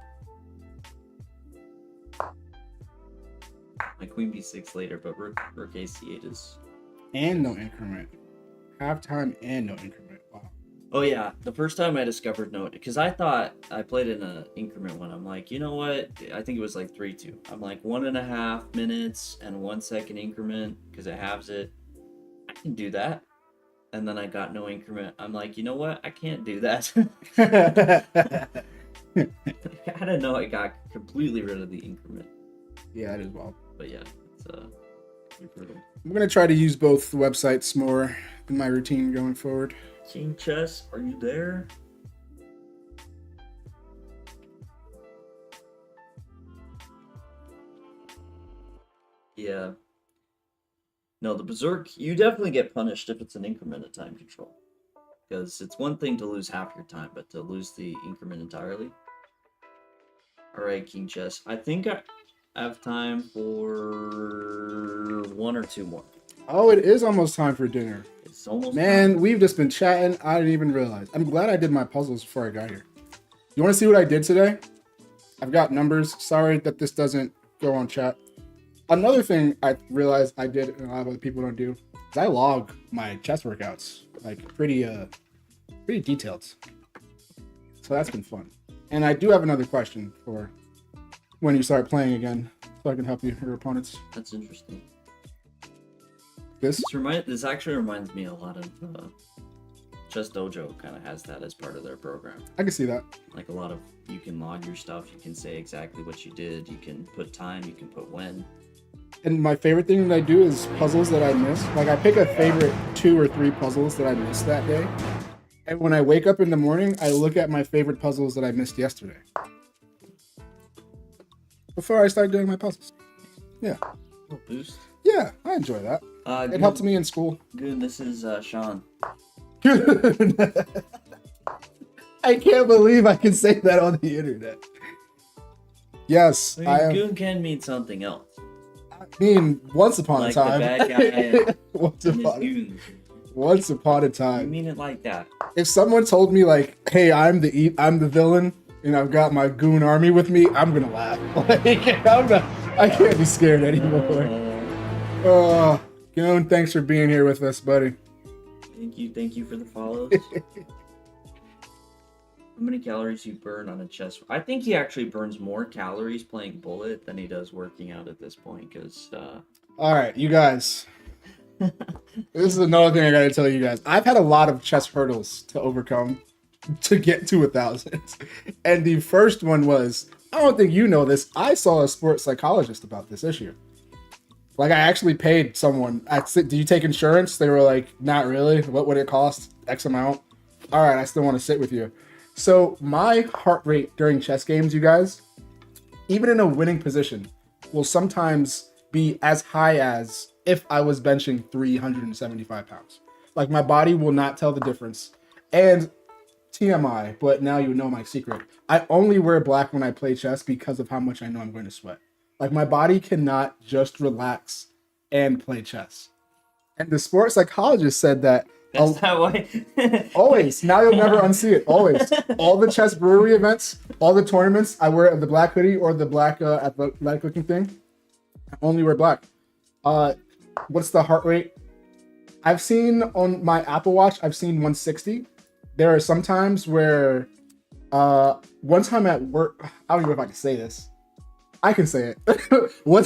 My Queen B6 later, but Rook AC8 is... And no increment. Halftime and no increment. Wow. Oh yeah, the first time I discovered no, because I thought I played in an increment when I'm like, you know what? I think it was like 3-2. I'm like 1.5 minutes and 1 second increment because it halves it. I can do that. And then I got no increment. I'm like, you know what? I can't do that. I didn't know I got completely rid of the increment. Yeah, that is wild. But yeah, it's pretty brutal. I'm going to try to use both websites more in my routine going forward. King Chess, are you there? Yeah. No, the Berserk, you definitely get punished if it's an increment of time control. Because it's one thing to lose half your time, but to lose the increment entirely. Alright, King Chess. I think I have time for 1 or 2 more. Oh, it is almost time for dinner. It's almost Man, time. we've just been chatting. I didn't even realize. I'm glad I did my puzzles before I got here. You want to see what I did today? I've got numbers. Sorry that this doesn't go on chat. Another thing I realized I did and a lot of other people don't do is I log my chess workouts, like pretty detailed. So that's been fun. And I do have another question for when you start playing again, so I can help you, your opponents. That's interesting. This This actually reminds me a lot of Chess Dojo kind of has that as part of their program. I can see that. Like a lot of, you can log your stuff, you can say exactly what you did, you can put time, you can put when. And my favorite thing that I do is puzzles that I miss. Like I pick a favorite 2 or 3 puzzles that I missed that day. And when I wake up in the morning, I look at my favorite puzzles that I missed yesterday. Before I start doing my puzzles. Yeah. Oh, boost. Yeah, I enjoy that. It helped me in school. Good, this is Sean. I can't believe I can say that on the internet. Yes, I am. Goon can mean something else. I mean, once upon a time. The bad guy once and his upon goons. Once upon a You time. mean it like that. If someone told me like, "Hey, I'm the villain, and I've got my goon army with me," I'm gonna laugh. Like, I can't be scared anymore. Goon, thanks for being here with us, buddy. Thank you for the follows. How many calories you burn on a chess? I think he actually burns more calories playing Bullet than he does working out at this point. Because all right, you guys. This is another thing I gotta tell you guys. I've had a lot of chess hurdles to overcome to get to 1,000. And the first one was, I don't think you know this, I saw a sports psychologist about this issue. Like I actually paid someone, do you take insurance? They were like, not really. What would it cost? X amount. All right, I still want to sit with you. So my heart rate during chess games, you guys, even in a winning position, will sometimes be as high as if I was benching 375 pounds. Like my body will not tell the difference. And TMI, but now you know my secret. I only wear black when I play chess because of how much I know I'm going to sweat. Like my body cannot just relax and play chess. And the sports psychologist said that that's that way. Always. Now you'll never unsee it. Always. All the chess brewery events, all the tournaments, I wear the black hoodie or the black athletic looking thing. I only wear black. What's the heart rate? I've seen on my Apple Watch, I've seen 160. there are some times where one time at work, I don't even know if I can say this. I can say it. one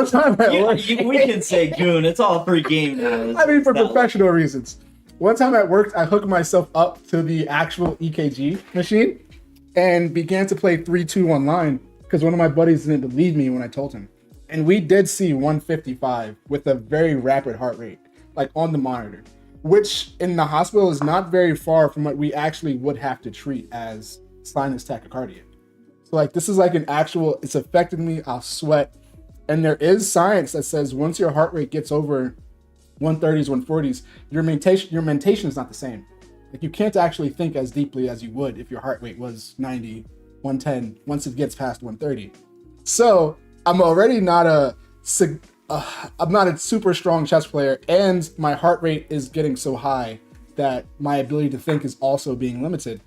time at work, we can say Goon. It's all free game now. I mean, for professional reasons. One time at work, I hooked myself up to the actual EKG machine and began to play 3-2 online because one of my buddies didn't believe me when I told him. And we did see 155 with a very rapid heart rate, like on the monitor, which in the hospital is not very far from what we actually would have to treat as sinus tachycardia. So like this is like an actual, it's affected me, I'll sweat. And there is science that says once your heart rate gets over 130s, 140s, your mentation is not the same. Like you can't actually think as deeply as you would if your heart rate was 90, 110, once it gets past 130. So I'm already not I'm not a super strong chess player, and my heart rate is getting so high that my ability to think is also being limited.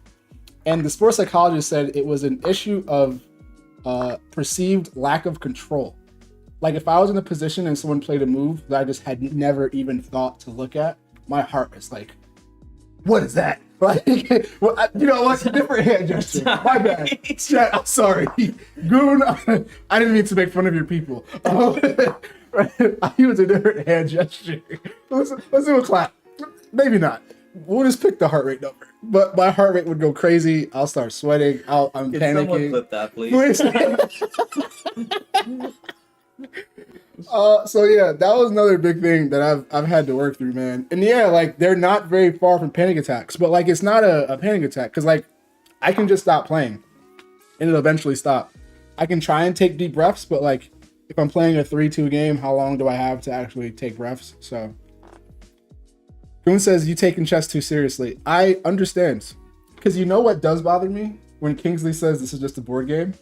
And the sports psychologist said it was an issue of perceived lack of control. Like if I was in a position and someone played a move that I just had never even thought to look at, my heart was like, what is that? Like, well, you know what? Different hand gesture. My bad. Chat, I'm sorry. Goon, I didn't mean to make fun of your people. I use a different hand gesture. Let's do a clap. Maybe not. We'll just pick the heart rate number. But my heart rate would go crazy. I'll start sweating. I'm Can panicking. someone clip that, please? So yeah, that was another big thing that I've had to work through, man. And yeah, like they're not very far from panic attacks, but like it's not a panic attack because like I can just stop playing and it'll eventually stop. I can try and take deep breaths, but like if I'm playing a 3-2 game, how long do I have to actually take breaths? So Goon says you taking chess too seriously. I understand, because you know what does bother me when Kingsley says this is just a board game.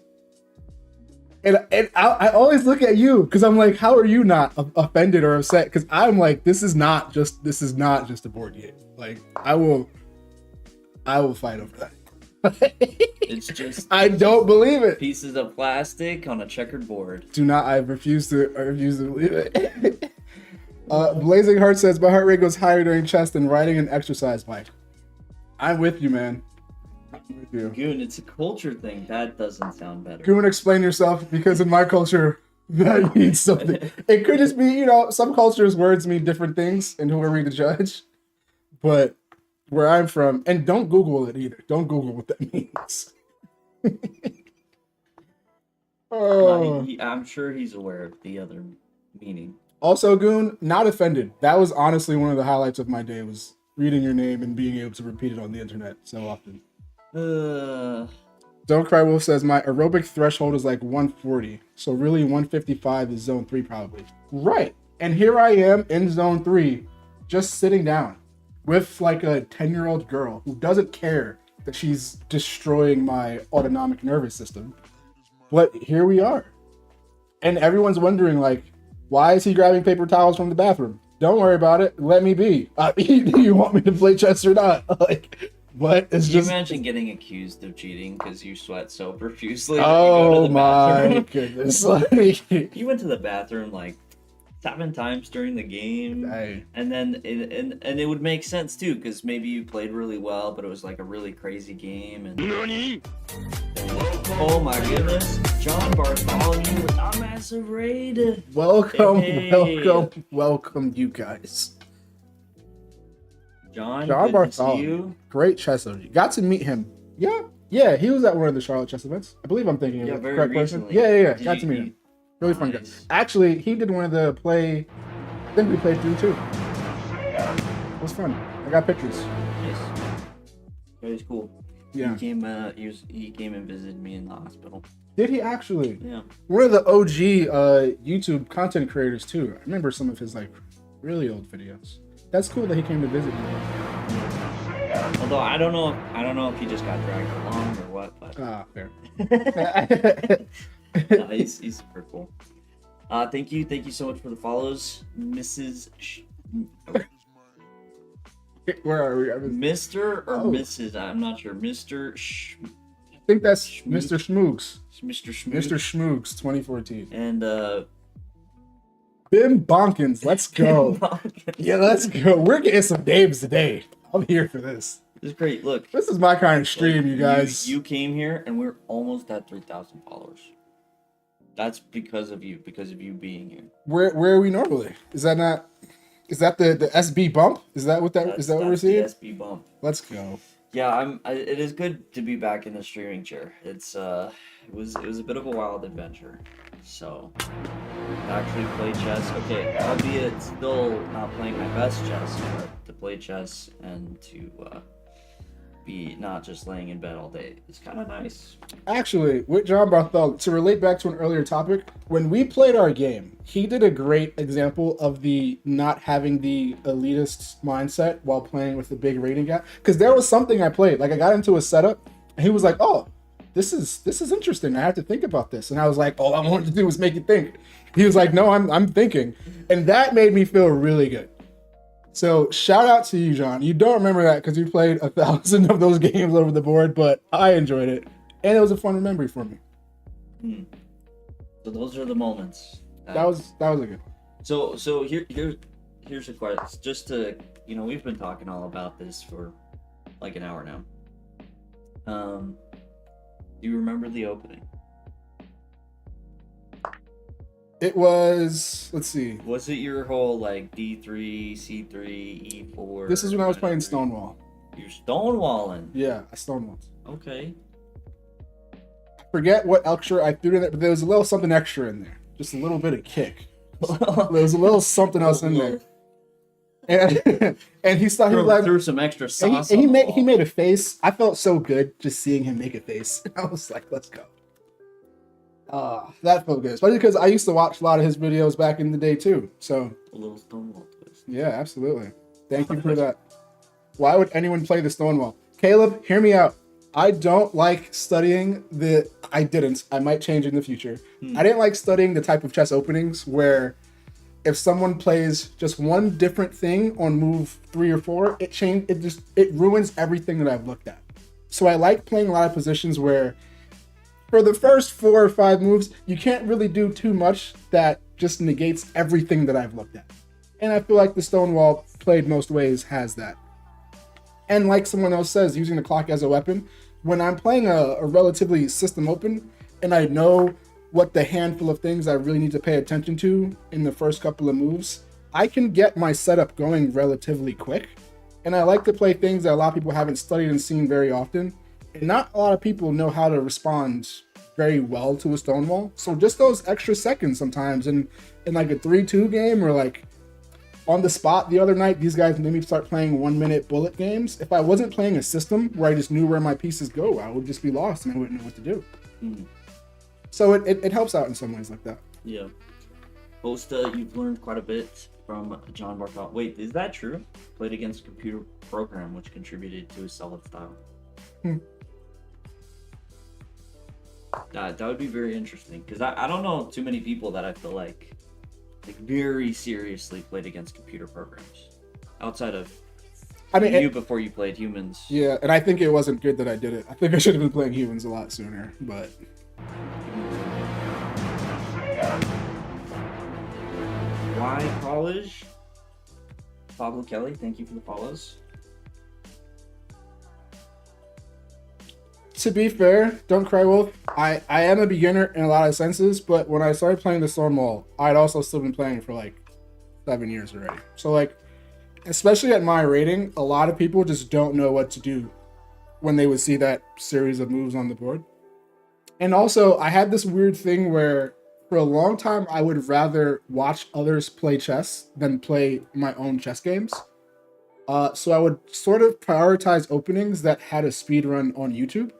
And I always look at you because I'm like, how are you not offended or upset? Because I'm like, this is not just a board game. Like I will fight over that. It's just I don't believe it. pieces of plastic on a checkered board. I refuse to believe it. Blazing Heart says my heart rate goes higher during chess than riding an exercise bike. I'm with you, man. You. Goon, it's a culture thing. That doesn't sound better. Goon, explain yourself, because in my culture, that means something. It could just be, you know, some cultures' words mean different things, and who are we to judge? But where I'm from, and don't Google it either. Don't Google what that means. Oh. No, I'm sure he's aware of the other meaning. Also, Goon, not offended. That was honestly one of the highlights of my day, was reading your name and being able to repeat it on the internet so often. Don't Cry Wolf says my aerobic threshold is like 140, so really 155 is zone 3 probably. Right, and here I am in zone 3, just sitting down with like a 10-year-old girl who doesn't care that she's destroying my autonomic nervous system. But here we are, and everyone's wondering like, why is he grabbing paper towels from the bathroom? Don't worry about it. Let me be. Do you want me to play chess or not? Like. What? It's Can you just imagine getting accused of cheating because you sweat so profusely? Oh my goodness! Like, you went to the bathroom like 7 times during the game, and then it would make sense too, because maybe you played really well, but it was like a really crazy game. And oh my goodness, John Bartholomew with a massive raid. Welcome, Hey. welcome, you guys. John Bartholomew, great chess OG. Got to meet him. Yeah, he was at one of the Charlotte chess events. I believe I'm thinking of the correct person. Yeah. Got to meet him. Really fun guy. Actually, he did one of the play. I think we played through too. It was fun. I got pictures. Nice. Very cool. Yeah. He came. He came and visited me in the hospital. Did he actually? Yeah. One of the OG YouTube content creators too. I remember some of his like really old videos. That's cool that he came to visit you. Although I don't know if he just got dragged along or what. But fair. no, he's super cool. Thank you so much for the follows, Mrs. Where are we? Mr. or Mrs. I'm not sure. Mr. I think that's Mr. Schmoogs. Mr. Schmoogs. Mr. Schmoogs 2014. And Bim Bonkins, let's go. Yeah, let's go. We're getting some names today. I'm here for this. It's great. Look, This is my kind of stream, like, you guys. You came here and we're almost at 3,000 followers. That's because of you being here. Where are we normally? Is that not? Is that the SB bump? Is that what that is that what we're seeing? The SB bump. Let's go. Yeah, it is good to be back in the streaming chair. It was a bit of a wild adventure. So, actually play chess. Okay, albeit still not playing my best chess, but to play chess and to be not just laying in bed all day is kind of nice. Actually, with John Barthel, to relate back to an earlier topic, when we played our game, he did a great example of the not having the elitist mindset while playing with the big rating gap. Because there was something I played, like I got into a setup, and he was like, "Oh, this is interesting. I have to think about this." And I was like, "All I wanted to do was make you think." He was like, "No, I'm thinking," and that made me feel really good. So shout out to you, John. You don't remember that because you played 1,000 of those games over the board, but I enjoyed it, and it was a fun memory for me. So those are the moments. That was a good one. So here's a question. Just to we've been talking all about this for like an hour now. Do you remember the opening? It was, let's see. Was it your whole like D3, C3, E4? This is when I was playing Stonewall. You're stonewalling. Yeah, I stonewalled. Okay. I forget what extra I threw in there, but there was a little something extra in there. Just a little bit of kick. There was a little something else in there. And he threw some extra sauce. And he made a face. I felt so good just seeing him make a face. I was like, let's go. That felt good, especially because I used to watch a lot of his videos back in the day too. So a little Stonewall twist. Yeah, absolutely. Thank you for that. Why would anyone play the Stonewall? Caleb, hear me out. I don't like studying I might change in the future. I didn't like studying the type of chess openings where if someone plays just one different thing on move 3 or 4, it ruins everything that I've looked at. So I like playing a lot of positions where for the first 4 or 5 moves, you can't really do too much that just negates everything that I've looked at. And I feel like the Stonewall played most ways has that. And like someone else says, using the clock as a weapon, when I'm playing a relatively system open and I know what the handful of things I really need to pay attention to in the first couple of moves, I can get my setup going relatively quick. And I like to play things that a lot of people haven't studied and seen very often. And not a lot of people know how to respond very well to a Stonewall. So just those extra seconds sometimes in like a 3-2 game or like on the spot the other night, these guys made me start playing 1-minute bullet games. If I wasn't playing a system where I just knew where my pieces go, I would just be lost and I wouldn't know what to do. So it helps out in some ways like that. Yeah. Bosta, you've learned quite a bit from John Barthel. Wait, is that true? Played against a computer program which contributed to his solid style. That would be very interesting because I don't know too many people that I feel like very seriously played against computer programs outside of you before you played humans. Yeah, and I think it wasn't good that I did it. I think I should have been playing humans a lot sooner, but Why college? Pablo Kelly, thank you for the follows. To be fair, don't cry wolf. I am a beginner in a lot of senses, but when I started playing the Stonewall, I'd also still been playing for like 7 years already. So like, especially at my rating, a lot of people just don't know what to do when they would see that series of moves on the board. And also, I had this weird thing where for a long time, I would rather watch others play chess than play my own chess games. So I would sort of prioritize openings that had a speed run on YouTube.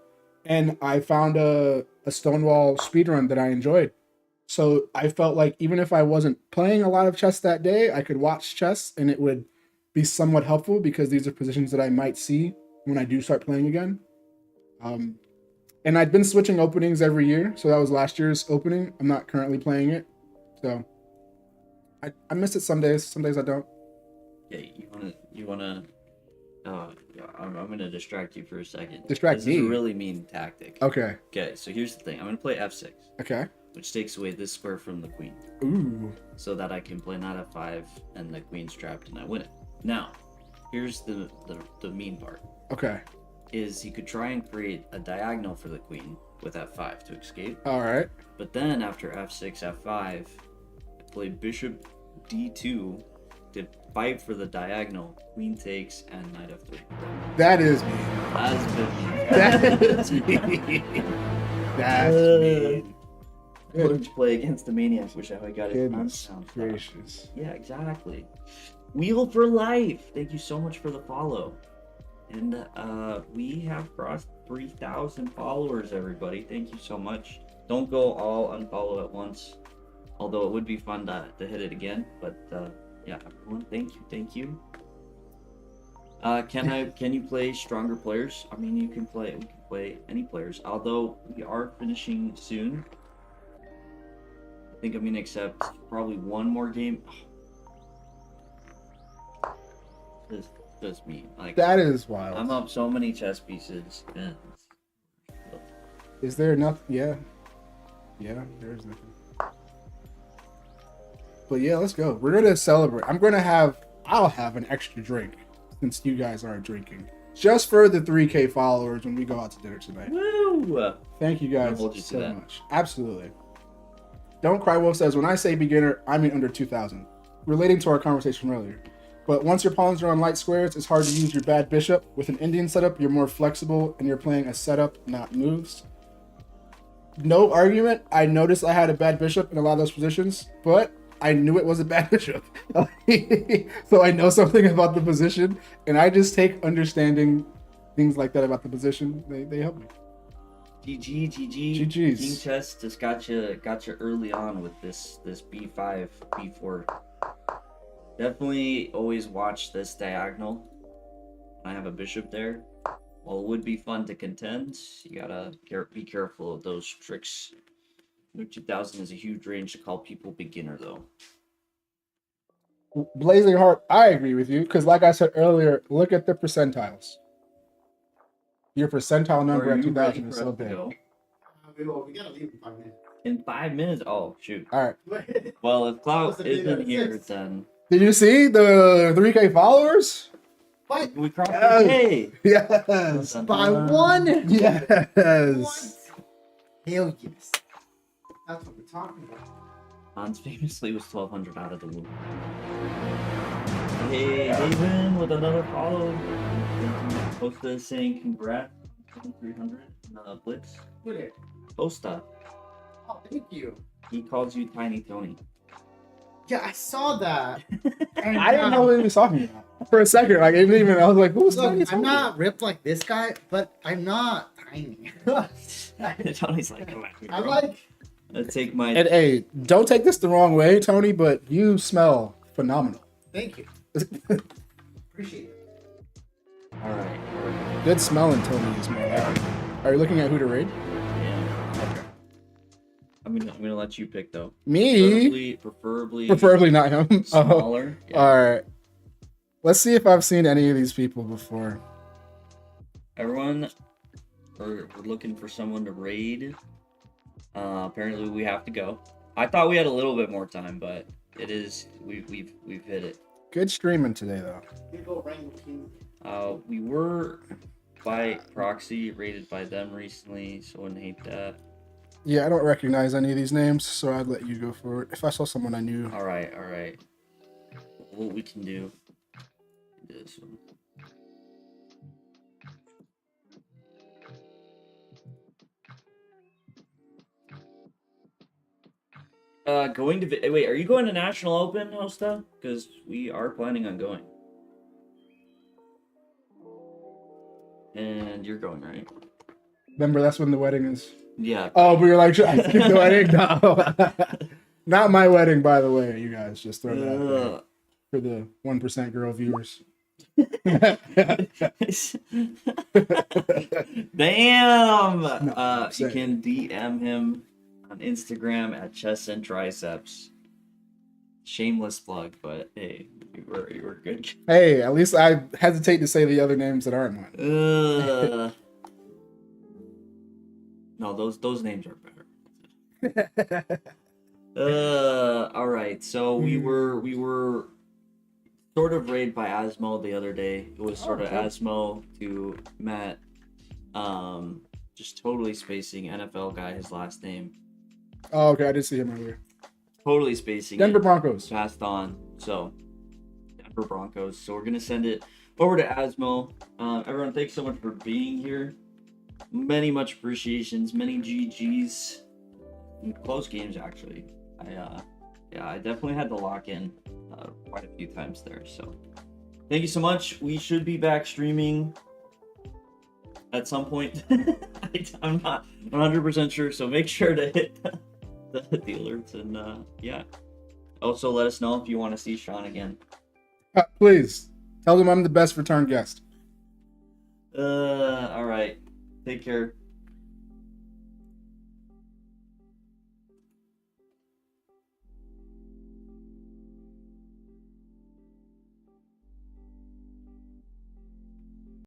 And I found a Stonewall speedrun that I enjoyed. So I felt like even if I wasn't playing a lot of chess that day, I could watch chess and it would be somewhat helpful because these are positions that I might see when I do start playing again. And I'd been switching openings every year. So that was last year's opening. I'm not currently playing it. So I miss it some days. Some days I don't. Yeah, you wanna I'm gonna distract you for a second. Distract me? This is a really mean tactic. Okay. Okay, so here's the thing. I'm gonna play f6. Okay. Which takes away this square from the queen. Ooh. So that I can play knight f5 and the queen's trapped and I win it. Now, here's the mean part. Okay. Is he could try and create a diagonal for the queen with f5 to escape. All right. But then after f6, f5, I played bishop d2 to fight for the diagonal. Queen takes and knight f3. That is me. That's That is me. That's me. Let's play against the maniac. Wish I got it. Goodness gracious. Yeah, exactly. Wheel for life. Thank you so much for the follow. And we have crossed 3,000 followers, everybody. Thank you so much. Don't go all unfollow at once. Although it would be fun to hit it again. But yeah, everyone, thank you. Can you play stronger players? I mean, we can play any players. Although we are finishing soon. I think I'm gonna accept probably one more game. Just me. Like, that is wild. I'm up so many chess pieces. And... Is there enough? Yeah. Yeah, there's nothing. But yeah, let's go. We're gonna celebrate. I'll have an extra drink since you guys aren't drinking. Just for the 3K followers when we go out to dinner tonight. Woo! Thank you guys hold you to so that. much. Absolutely. Don't Cry Wolf says, when I say beginner, I mean under 2,000. Relating to our conversation earlier. But once your pawns are on light squares, it's hard to use your bad bishop. With an Indian setup, you're more flexible and you're playing a setup, not moves. No argument. I noticed I had a bad bishop in a lot of those positions, but I knew it was a bad bishop. So I know something about the position, and I just take understanding things like that about the position. They help me. GG's. King Chess just got you early on with this b5, b4. Definitely always watch this diagonal. I have a bishop there. While it would be fun to contend, you gotta be careful of those tricks. 2000 is a huge range to call people beginner, though. Blazing Heart, I agree with you, because like I said earlier, look at the percentiles. Your percentile number at 2000 is so big. We gotta leave in 5 minutes. In 5 minutes? Oh, shoot. All right. Well, if Clout isn't here, then... Did you see the 3K followers? What? We crossed the K! Yes! By 1? Yes! What? Hell yes. That's what we're talking about. Hans famously was 1,200 out of the loop. Hey, Haven with another follow. Posta saying congrats. 300 Blitz. Who did? Posta. Oh, thank you. He calls you Tiny Tony. Yeah, I saw that. And, I didn't know what he was talking about. For a second, like, I was like, who's look, Tiny Tony? I'm not ripped like this guy, but I'm not tiny. Tony's like, come on. I'm like... Let's take my... And hey, don't take this the wrong way, Tony, but you smell phenomenal. Thank you. Appreciate it. Alright. Good smelling, Tony is more like it. Are you looking at who to raid? Yeah. Okay. I'm gonna let you pick, though. Me? Preferably not him. smaller. Oh. Yeah. Alright. Let's see if I've seen any of these people before. Everyone, we're looking for someone to raid. Apparently we have to go. I thought we had a little bit more time, but it is we've hit it. Good streaming today, though. We were by proxy rated by them recently, so I wouldn't hate that. Yeah, I don't recognize any of these names, so I'd let you go for it. If I saw someone I knew. All right. What we can do this one. Going to wait, are you going to National Open, Hosta? Because we are planning on going. And you're going, right? Remember, that's when the wedding is. Yeah. Oh, we were like, should I skip the wedding? No. Not my wedding, by the way, you guys. Just throw that out there for the 1% girl viewers. Damn! No, you can DM him on Instagram at Chest and Triceps. Shameless plug, but hey, you were good. Hey, at least I hesitate to say the other names that aren't mine. No, those names are better. All right. So we were sort of raid by Asmo the other day. It was sort of okay. Asmo to Matt. Just totally spacing NFL guy, his last name. Oh, okay. I did see him earlier. Totally spacing. Denver it. Broncos. Passed on. So Denver Broncos. So we're gonna send it over to Asmo. Everyone, thanks so much for being here. Many much appreciations. Many GGs. Close games actually. I definitely had to lock in quite a few times there. So thank you so much. We should be back streaming at some point. I'm not 100% sure, so make sure to hit the alerts and yeah. Also, let us know if you want to see Sean again. Please tell them I'm the best return guest. All right. Take care.